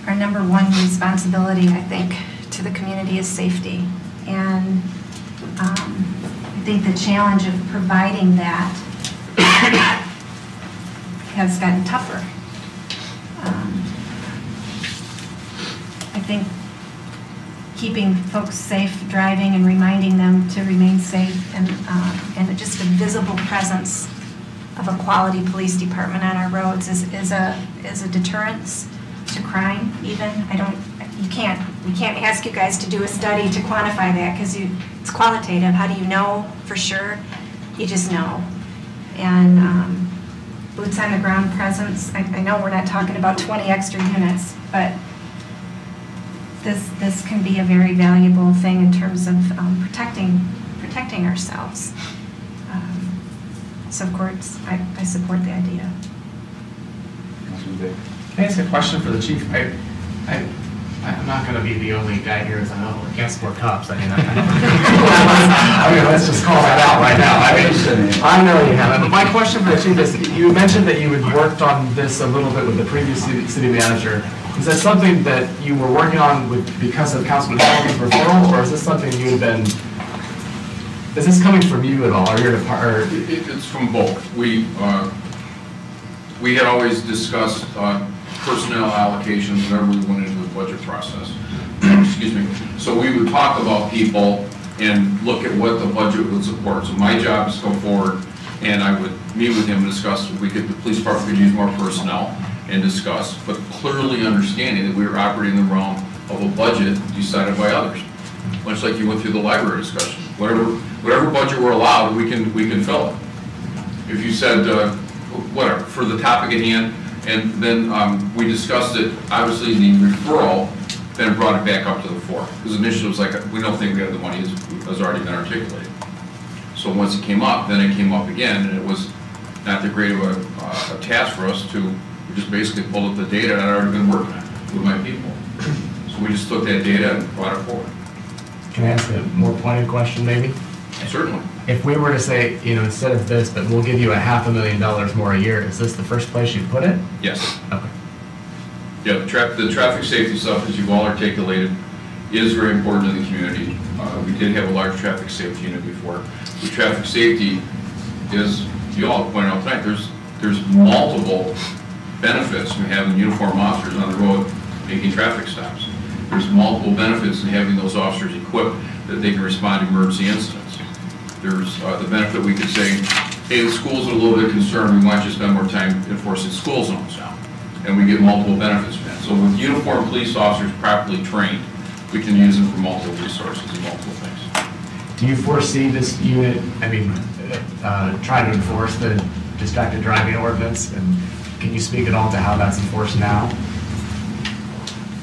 Our number one responsibility, I think, to the community is safety. And I think the challenge of providing that has gotten tougher. I think keeping folks safe driving and reminding them to remain safe and just a visible presence of a quality police department on our roads is a deterrence to crime even. We can't ask you guys to do a study to quantify that because it's qualitative. How do you know for sure? You just know. And boots on the ground presence, I know we're not talking about 20 extra units, but this can be a very valuable thing in terms of protecting ourselves. So of course, I support the idea. Councilman Baker. Can I ask a question for the chief? I'm not going to be the only guy here as I know. I can't support cops. I mean, let's just call that out right now. I know you haven't. But my question for the chief is, you mentioned that you had worked on this a little bit with the previous city manager. Is that something that you were working on because of Councilman Halleman's referral, or is this something you had been? Is this coming from you at all, or your department? It's from both. We had always discussed personnel allocations whenever we went into the budget process. Excuse me. So we would talk about people and look at what the budget would support. So my job is to go forward, and I would meet with him and discuss if the police department could use more personnel and discuss, but clearly understanding that we were operating in the realm of a budget decided by others. Much like you went through the library discussion. Whatever budget we're allowed, we can fill it. If you said, whatever, for the topic at hand, and then we discussed it, obviously the referral, then brought it back up to the fore. Because initially it was like, we don't think we have the money, as already been articulated. So once it came up, then it came up again, and it was not that great of a task for us to just basically pull up the data that I'd already been working on with my people. So we just took that data and brought it forward. Can I ask a more pointed question, maybe? Certainly. If we were to say, instead of this, but we'll give you $500,000 more a year, is this the first place you'd put it? Yes. Okay. Yeah, the traffic safety stuff, as you've all articulated, is very important in the community. We did have a large traffic safety unit before. The traffic safety is, you all pointed out tonight, there's multiple benefits from having uniformed officers on the road making traffic stops. There's multiple benefits in having those officers equipped that they can respond to emergency incidents. There's the benefit we could say, hey, the schools are a little bit concerned, we want you to spend more time enforcing school zones now. And we get multiple benefits from that. So with uniformed police officers properly trained, we can use them for multiple resources and multiple things. Do you foresee this unit, trying to enforce the distracted driving ordinance? And can you speak at all to how that's enforced now?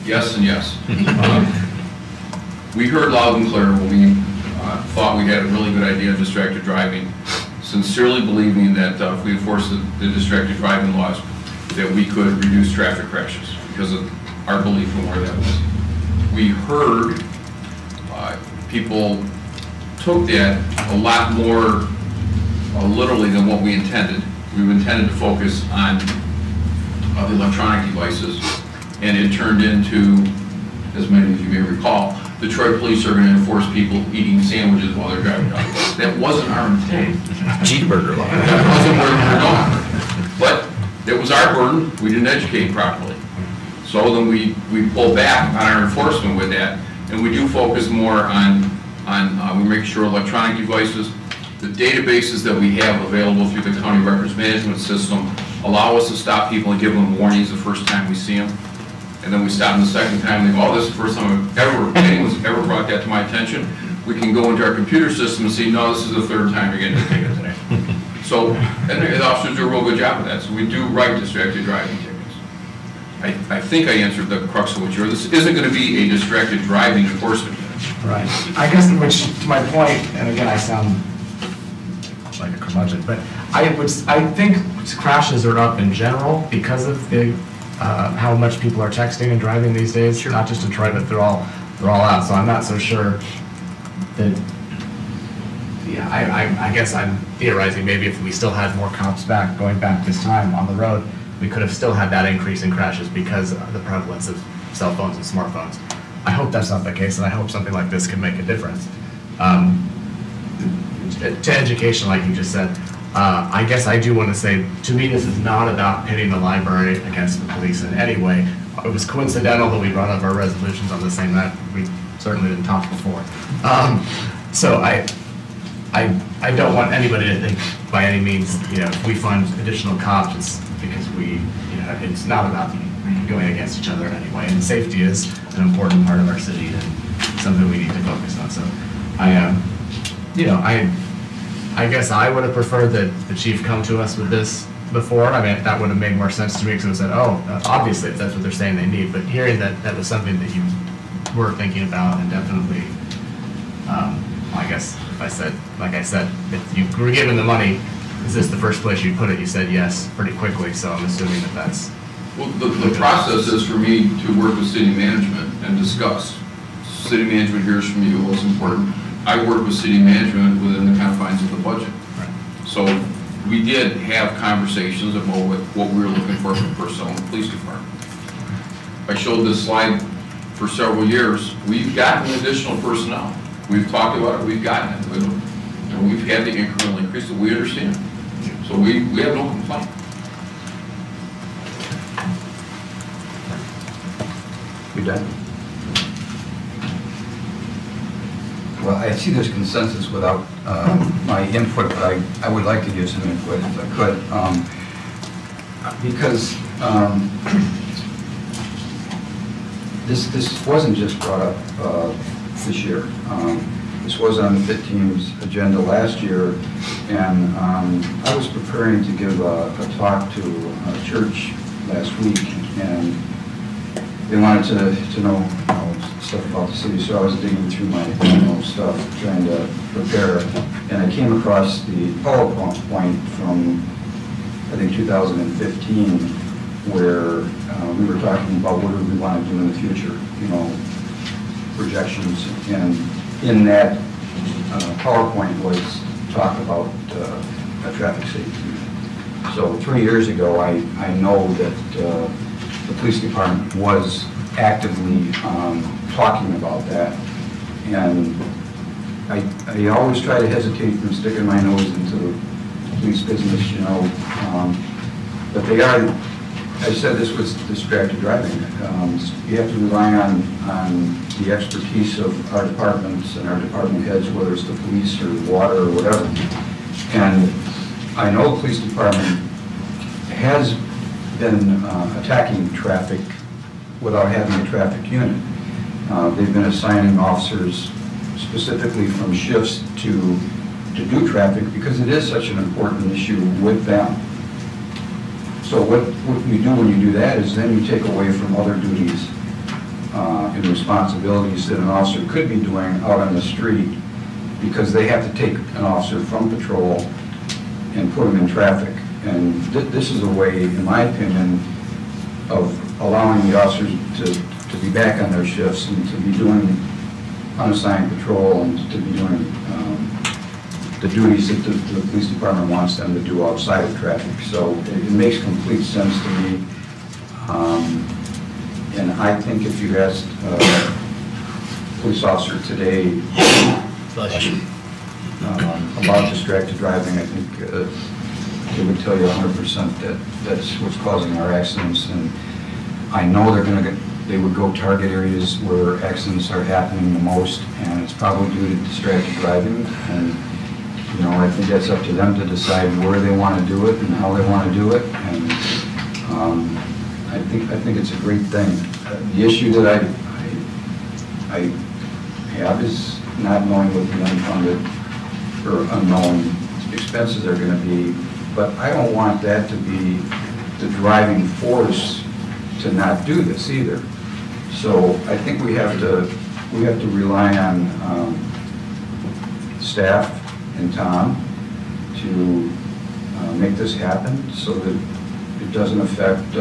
Yes and yes. We heard loud and clear when we thought we had a really good idea of distracted driving, sincerely believing that if we enforced the distracted driving laws, that we could reduce traffic crashes because of our belief in where that was. We heard people took that a lot more literally than what we intended. We intended to focus on the electronic devices, and it turned into, as many of you may recall, the Troy police are going to enforce people eating sandwiches while they're driving down the road. That wasn't our intent. Cheeseburger. That wasn't where we were going. But it was our burden. We didn't educate properly. So then we pull back on our enforcement with that, and we do focus more on we make sure electronic devices, the databases that we have available through the county records management system allow us to stop people and give them warnings the first time we see them. And then we stop them the second time and they go, oh, this is the first time anyone's ever brought that to my attention. We can go into our computer system and see, no, this is the third time you're getting a ticket today. So, and the officers do a real good job of that. So we do write distracted driving tickets. I think I answered the crux of what you're, this isn't going to be a distracted driving enforcement unit. Right. I guess, which, to my point, and again, I sound like a curmudgeon, but I think crashes are up in general because of the, how much people are texting and driving these days. Not just Detroit, but they're all out. So I'm not so sure that, yeah, I guess I'm theorizing maybe if we still had more cops going back this time on the road, we could have still had that increase in crashes because of the prevalence of cell phones and smartphones. I hope that's not the case, and I hope something like this can make a difference. To education, like you just said, I guess I do want to say, to me, this is not about pitting the library against the police in any way. It was coincidental that we brought up our resolutions on the same night. We certainly didn't talk before. So I don't want anybody to think by any means, if we fund additional cops, it's because it's not about going against each other in any way. And safety is an important part of our city and something we need to focus on. So I guess I would have preferred that the chief come to us with this before. I mean, that would have made more sense to me because I said, obviously if that's what they're saying they need. But hearing that was something that you were thinking about, and definitely, I guess like I said, if you were given the money, is this the first place you put it? You said yes pretty quickly, so I'm assuming that that's... Well, the process is for me to work with city management and discuss. City management hears from you what's important. I work with city management within the confines of the budget. Right. So we did have conversations about what we were looking for personnel in the police department. I showed this slide for several years. We've gotten additional personnel. We've talked about it, we've gotten it. We've had the incremental increase that we understand. So we have no complaint. We done? Well, I see there's consensus without my input, but I would like to give some input if I could. Because this wasn't just brought up this year. This was on the FIT team's agenda last year, and I was preparing to give a talk to a church last week, and they wanted to know stuff about the city, so I was digging through my stuff, trying to prepare, and I came across the PowerPoint from, I think, 2015, where we were talking about what do we want to do in the future, projections, and in that PowerPoint was talk about traffic safety. So 3 years ago, I know that the police department was actively talking about that, and I always try to hesitate from sticking my nose into the police business, but they are. I said this was distracted driving. You have to rely on the expertise of our departments and our department heads, whether it's the police or water or whatever. And I know the police department has been attacking traffic without having a traffic unit. They've been assigning officers specifically from shifts to do traffic because it is such an important issue with them. So what you do when you do that is then you take away from other duties and responsibilities that an officer could be doing out on the street, because they have to take an officer from patrol and put them in traffic. And this is a way, in my opinion, of allowing the officers to be back on their shifts and to be doing unassigned patrol and to be doing the duties that the police department wants them to do outside of traffic. So it makes complete sense to me. And I think if you asked a police officer today about distracted driving, I think they would tell you 100% that that's what's causing our accidents. And I know they would go target areas where accidents are happening the most, and it's probably due to distracted driving. And I think that's up to them to decide where they want to do it and how they want to do it. And I think it's a great thing. The issue that I have is not knowing what the unfunded or unknown expenses are going to be. But I don't want that to be the driving force to not do this either. So I think we have to rely on staff and Tom to make this happen so that it doesn't affect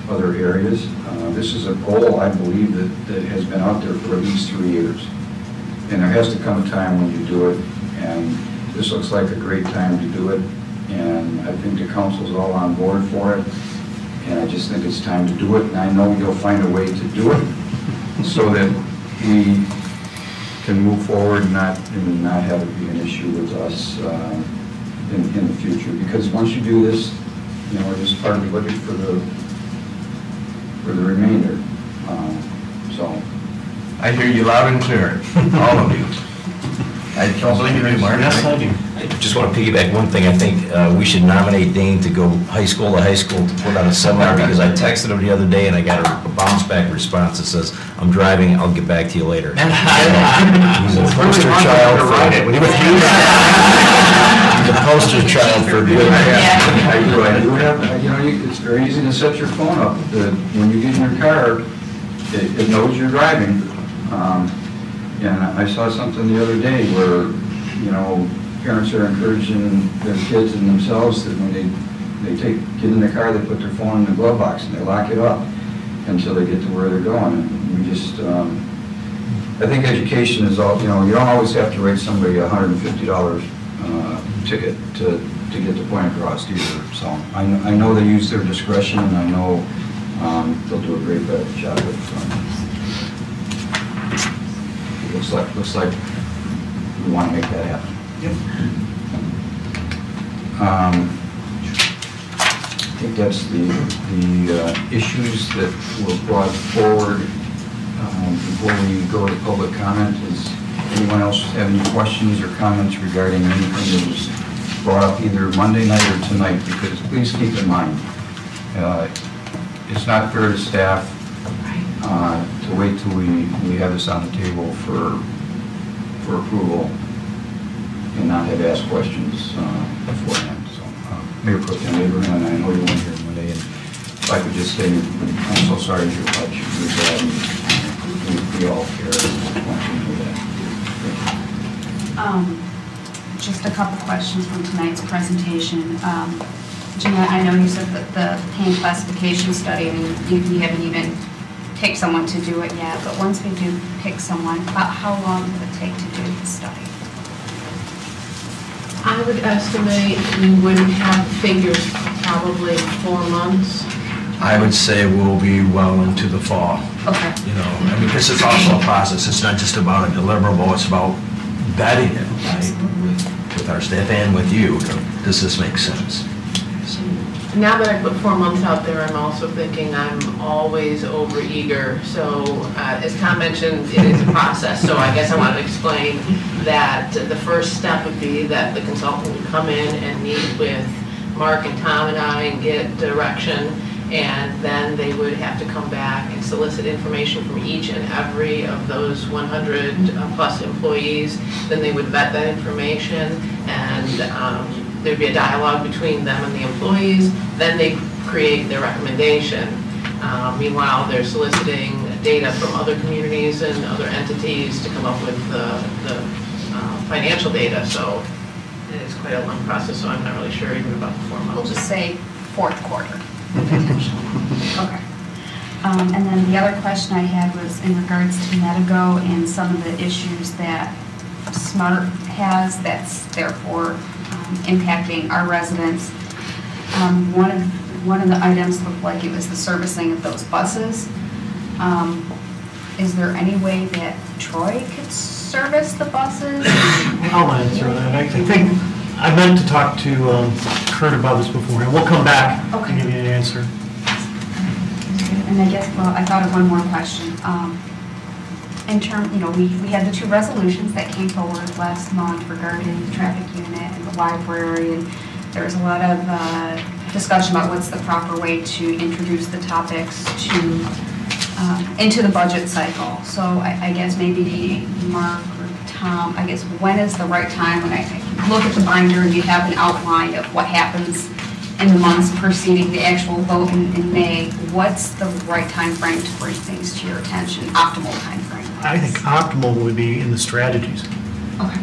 other areas. This is a goal, I believe, that has been out there for at least 3 years. And there has to come a time when you do it, and this looks like a great time to do it. And I think the council's all on board for it, and I just think it's time to do it. And I know you'll find a way to do it so that we can move forward and not have it be an issue with us in the future. Because once you do this, you know, it's part of the budget for the remainder. So I hear you loud and clear, all of you. I don't believe you, Mark. Yes, I do. I just want to piggyback one thing. I think we should nominate Dane to go high school to high school to put on a seminar, because I texted him the other day and I got a bounce back response that says, "I'm driving, I'll get back to you later." He's a poster child for the poster child for good. I do have, you know, it's very easy to set your phone up. When you get in your car, it knows you're driving. And I saw something the other day where, you know, parents are encouraging their kids and themselves that when they get in the car, they put their phone in the glove box and they lock it up until they get to where they're going. And we just, I think education is all, you know, you don't always have to write somebody a $150 ticket to get the point across either. So I know they use their discretion, and I know they'll do a great job with looks like we want to make that happen. Yep. I think that's the issues that were brought forward before we go to public comment. Does anyone else have any questions or comments regarding anything that was brought up either Monday night or tonight? Because please keep in mind, it's not fair to staff to wait till we have this on the table for approval and not have asked questions beforehand. So, Mayor Pro Tem Abraham, I know you weren't here Monday, and if I could just say, I'm so sorry to hear about you. We all care. Want you to know that. Just a couple questions from tonight's presentation. Jeanette, I know you said that the pain classification study, I mean, you haven't even picked someone to do it yet, but once we do pick someone, about how long would it take to do the study? I would estimate we would have figures probably 4 months. I would say we'll be well into the fall. Okay. You know, I mean, this is also a process. It's not just about a deliverable, it's about vetting it, right? With our staff and with you. Does this make sense? Now that I put 4 months out there, I'm also thinking I'm always over-eager. So as Tom mentioned, it is a process. So I guess I want to explain that the first step would be that the consultant would come in and meet with Mark and Tom and I and get direction. And then they would have to come back and solicit information from each and every of those 100 plus employees. Then they would vet that information, and there'd be a dialogue between them and the employees. Then they create their recommendation. Meanwhile, they're soliciting data from other communities and other entities to come up with the financial data. So it is quite a long process, so I'm not really sure even about the 4 months. We'll just say fourth quarter. Potential. Okay. And then the other question I had was in regards to Medigo and some of the issues that SMART has that's therefore impacting our residents. One of the items looked like it was the servicing of those buses. Is there any way that Troy could service the buses? I'll answer that. I think I meant to talk to Kurt about this before, and we'll come back and give you an answer. And I guess, well, I thought of one more question. In terms, you know, we had the 2 resolutions that came forward last month regarding the traffic unit and the library, and there was a lot of discussion about what's the proper way to introduce the topics to into the budget cycle. So I guess maybe Mark or Tom, I guess when is the right time when I look at the binder and you have an outline of what happens in the months preceding the actual vote in May, what's the right time frame to bring things to your attention, optimal time frame? I think optimal would be in the strategies. Okay.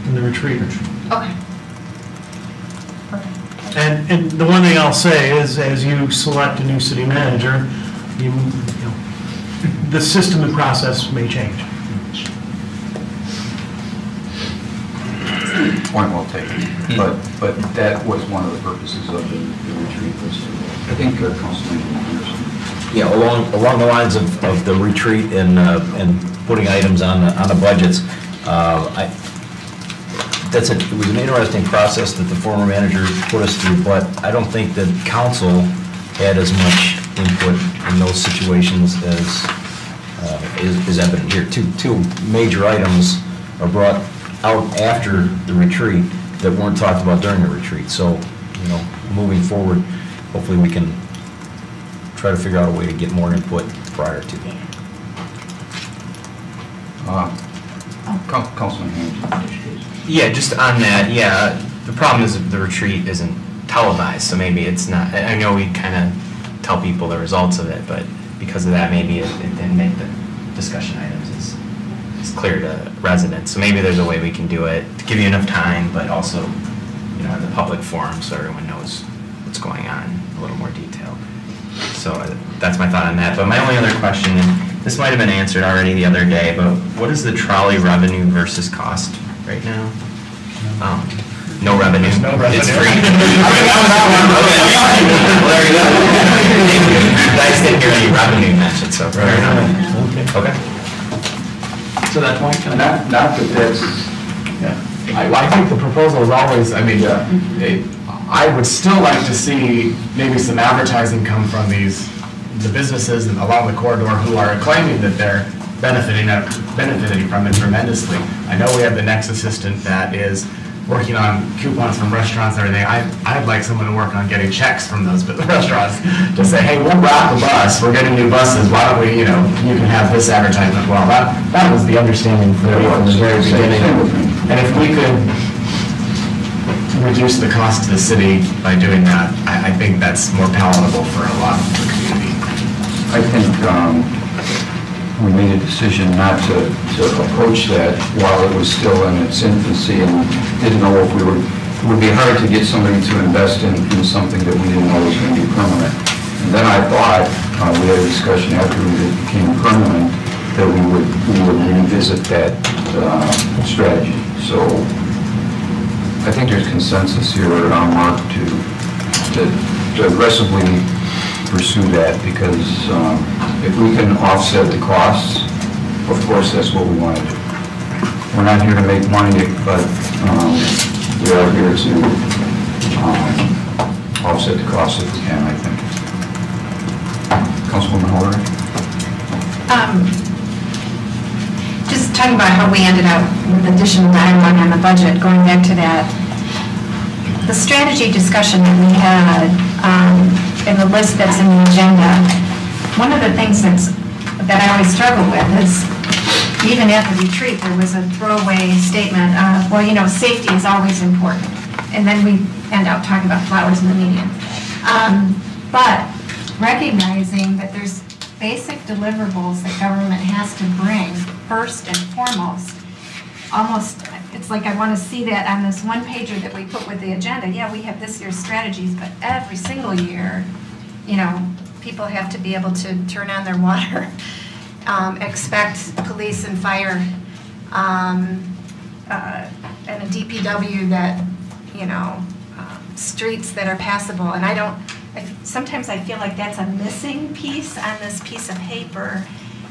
In the retreat. Okay. Perfect. And the one thing I'll say is, as you select a new city manager, you know, the system and process may change. Point well taken. But that was one of the purposes of the retreat. I think Councilman Anderson. Yeah, along the lines of the retreat and putting items on the budgets, it was an interesting process that the former manager put us through, but I don't think that council had as much input in those situations as is evident here. Two major items are brought out after the retreat that weren't talked about during the retreat. So, you know, moving forward, hopefully we can try to figure out a way to get more input prior to. Councilman Haynes. Yeah, just on that, yeah, the problem is the retreat isn't televised, so maybe it's not, I know we kind of tell people the results of it, but because of that, maybe it didn't make the discussion items as clear to residents. So maybe there's a way we can do it to give you enough time, but also, you know, in the public forum so everyone knows what's going on in a little more detail. So that's my thought on that. But my only other question, and this might have been answered already the other day, but what is the trolley revenue versus cost right now? No revenue. It's free. I just didn't hear any revenue mentioned, so fair enough. Okay. To that point, Not that that's, I think the proposal is always, I mean, I would still like to see maybe some advertising come from the businesses along the corridor who are claiming that they're benefiting from it tremendously. I know we have the next assistant that is working on coupons from restaurants and everything. I'd like someone to work on getting checks from those restaurants to say, hey, we'll rock the bus, we're getting new buses, why don't we, you can have this advertisement. Well, that was the understanding from the very beginning. And if we could reduce the cost to the city by doing that, I think that's more palatable for a lot of the community. I think we made a decision not to approach that while it was still in its infancy and didn't know if it would be hard to get somebody to invest in something that we didn't know was going to be permanent. And then I thought, we had a discussion after it became permanent, that we would revisit that strategy. So I think there's consensus here around Mark to aggressively pursue that, because if we can offset the costs, of course, that's what we want to do. We're not here to make money, but we are here to offset the costs if we can, I think. Councilwoman Holder? Just talking about how we ended up with additional dialogue on the budget, going back to that, the strategy discussion that we had, and the list that's in the agenda, one of the things that I always struggle with is, even at the retreat, there was a throwaway statement of, well, safety is always important. And then we end up talking about flowers in the median. But recognizing that there's basic deliverables that government has to bring first and foremost, almost, it's like I want to see that on this one pager that we put with the agenda. Yeah, we have this year's strategies, but every single year, people have to be able to turn on their water, expect police and fire, and a DPW that, streets that are passable. And sometimes I feel like that's a missing piece on this piece of paper.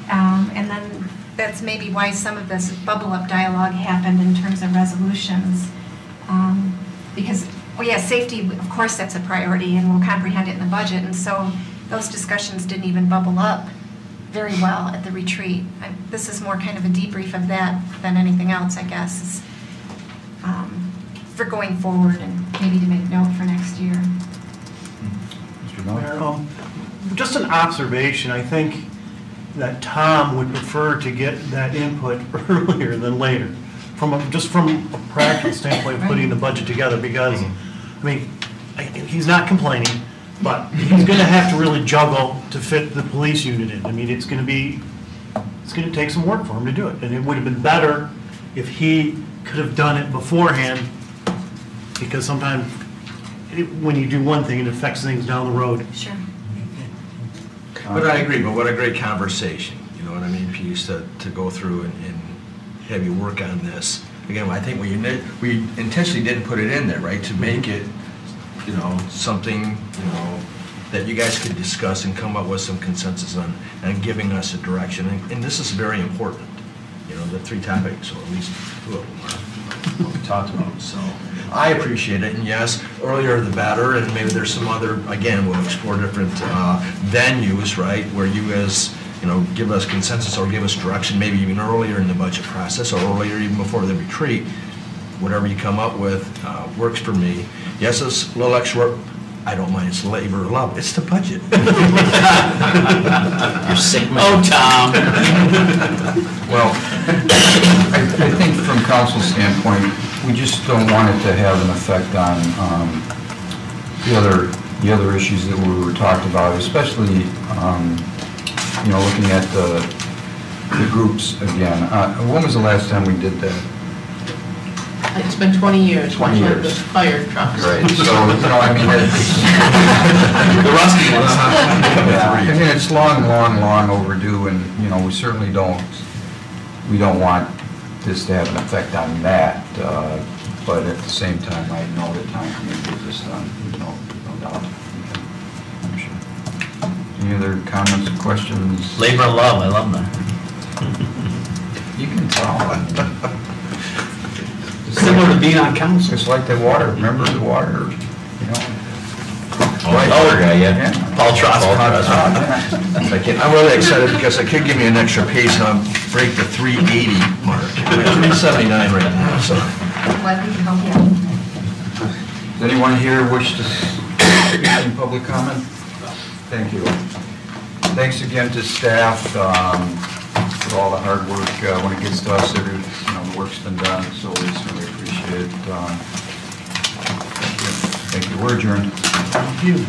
And then that's maybe why some of this bubble up dialogue happened in terms of resolutions. Because, safety, of course, that's a priority, and we'll comprehend it in the budget. And so those discussions didn't even bubble up very well at the retreat. This is more kind of a debrief of that than anything else, I guess, for going forward and maybe to make note for next year. Mr. Miller? Just an observation, I think that Tom would prefer to get that input earlier than later, just from a practical standpoint of putting the budget together, because, he's not complaining, but he's going to have to really juggle to fit the police unit in. It's going to take some work for him to do it, and it would have been better if he could have done it beforehand, because sometimes when you do one thing, it affects things down the road. Sure. But I agree, but what a great conversation, you know what I mean, Peace, to go through and have you work on this. Again, I think we intentionally didn't put it in there, right, to make it, you know, something, you know, that you guys could discuss and come up with some consensus on, and giving us a direction. And this is very important, you know, the 3 topics, or at least 2 of them are what we talked about, so. I appreciate it, and yes, earlier the better, and maybe there's some other, again, we'll explore different venues, right, where you guys, you know, give us consensus or give us direction, maybe even earlier in the budget process, or earlier even before the retreat. Whatever you come up with works for me. Yes, it's a little extra work. I don't mind, it's labor of love, it's the budget. You're sick, man. Oh, Tom. Well, I think from council's standpoint, we just don't want it to have an effect on the other issues that we were talked about, especially, you know, looking at the groups again. When was the last time we did that? It's been 20 years. 20 much like years. the fire trucks. Right, so, you know, I mean, The rusty ones. I mean, it's long overdue, and, you know, we certainly don't want this to have an effect on that, but at the same time, I know that time can be this done, no doubt. Okay, I'm sure. Any other comments or questions? Labor of love, I love that. You can tell. Similar to being on council. It's like the water, remember the water, you know? Yeah. Paul Trust. I'm really excited because it could give me an extra pace and I'll break the 380 mark. I'm at 379 right now, so. Well, we can help you out. Does anyone here wish to speak in public comment? Thank you. Thanks again to staff for all the hard work. When it gets to us, the work's been done, so we certainly appreciate it. Thank you. We're adjourned. Thank you.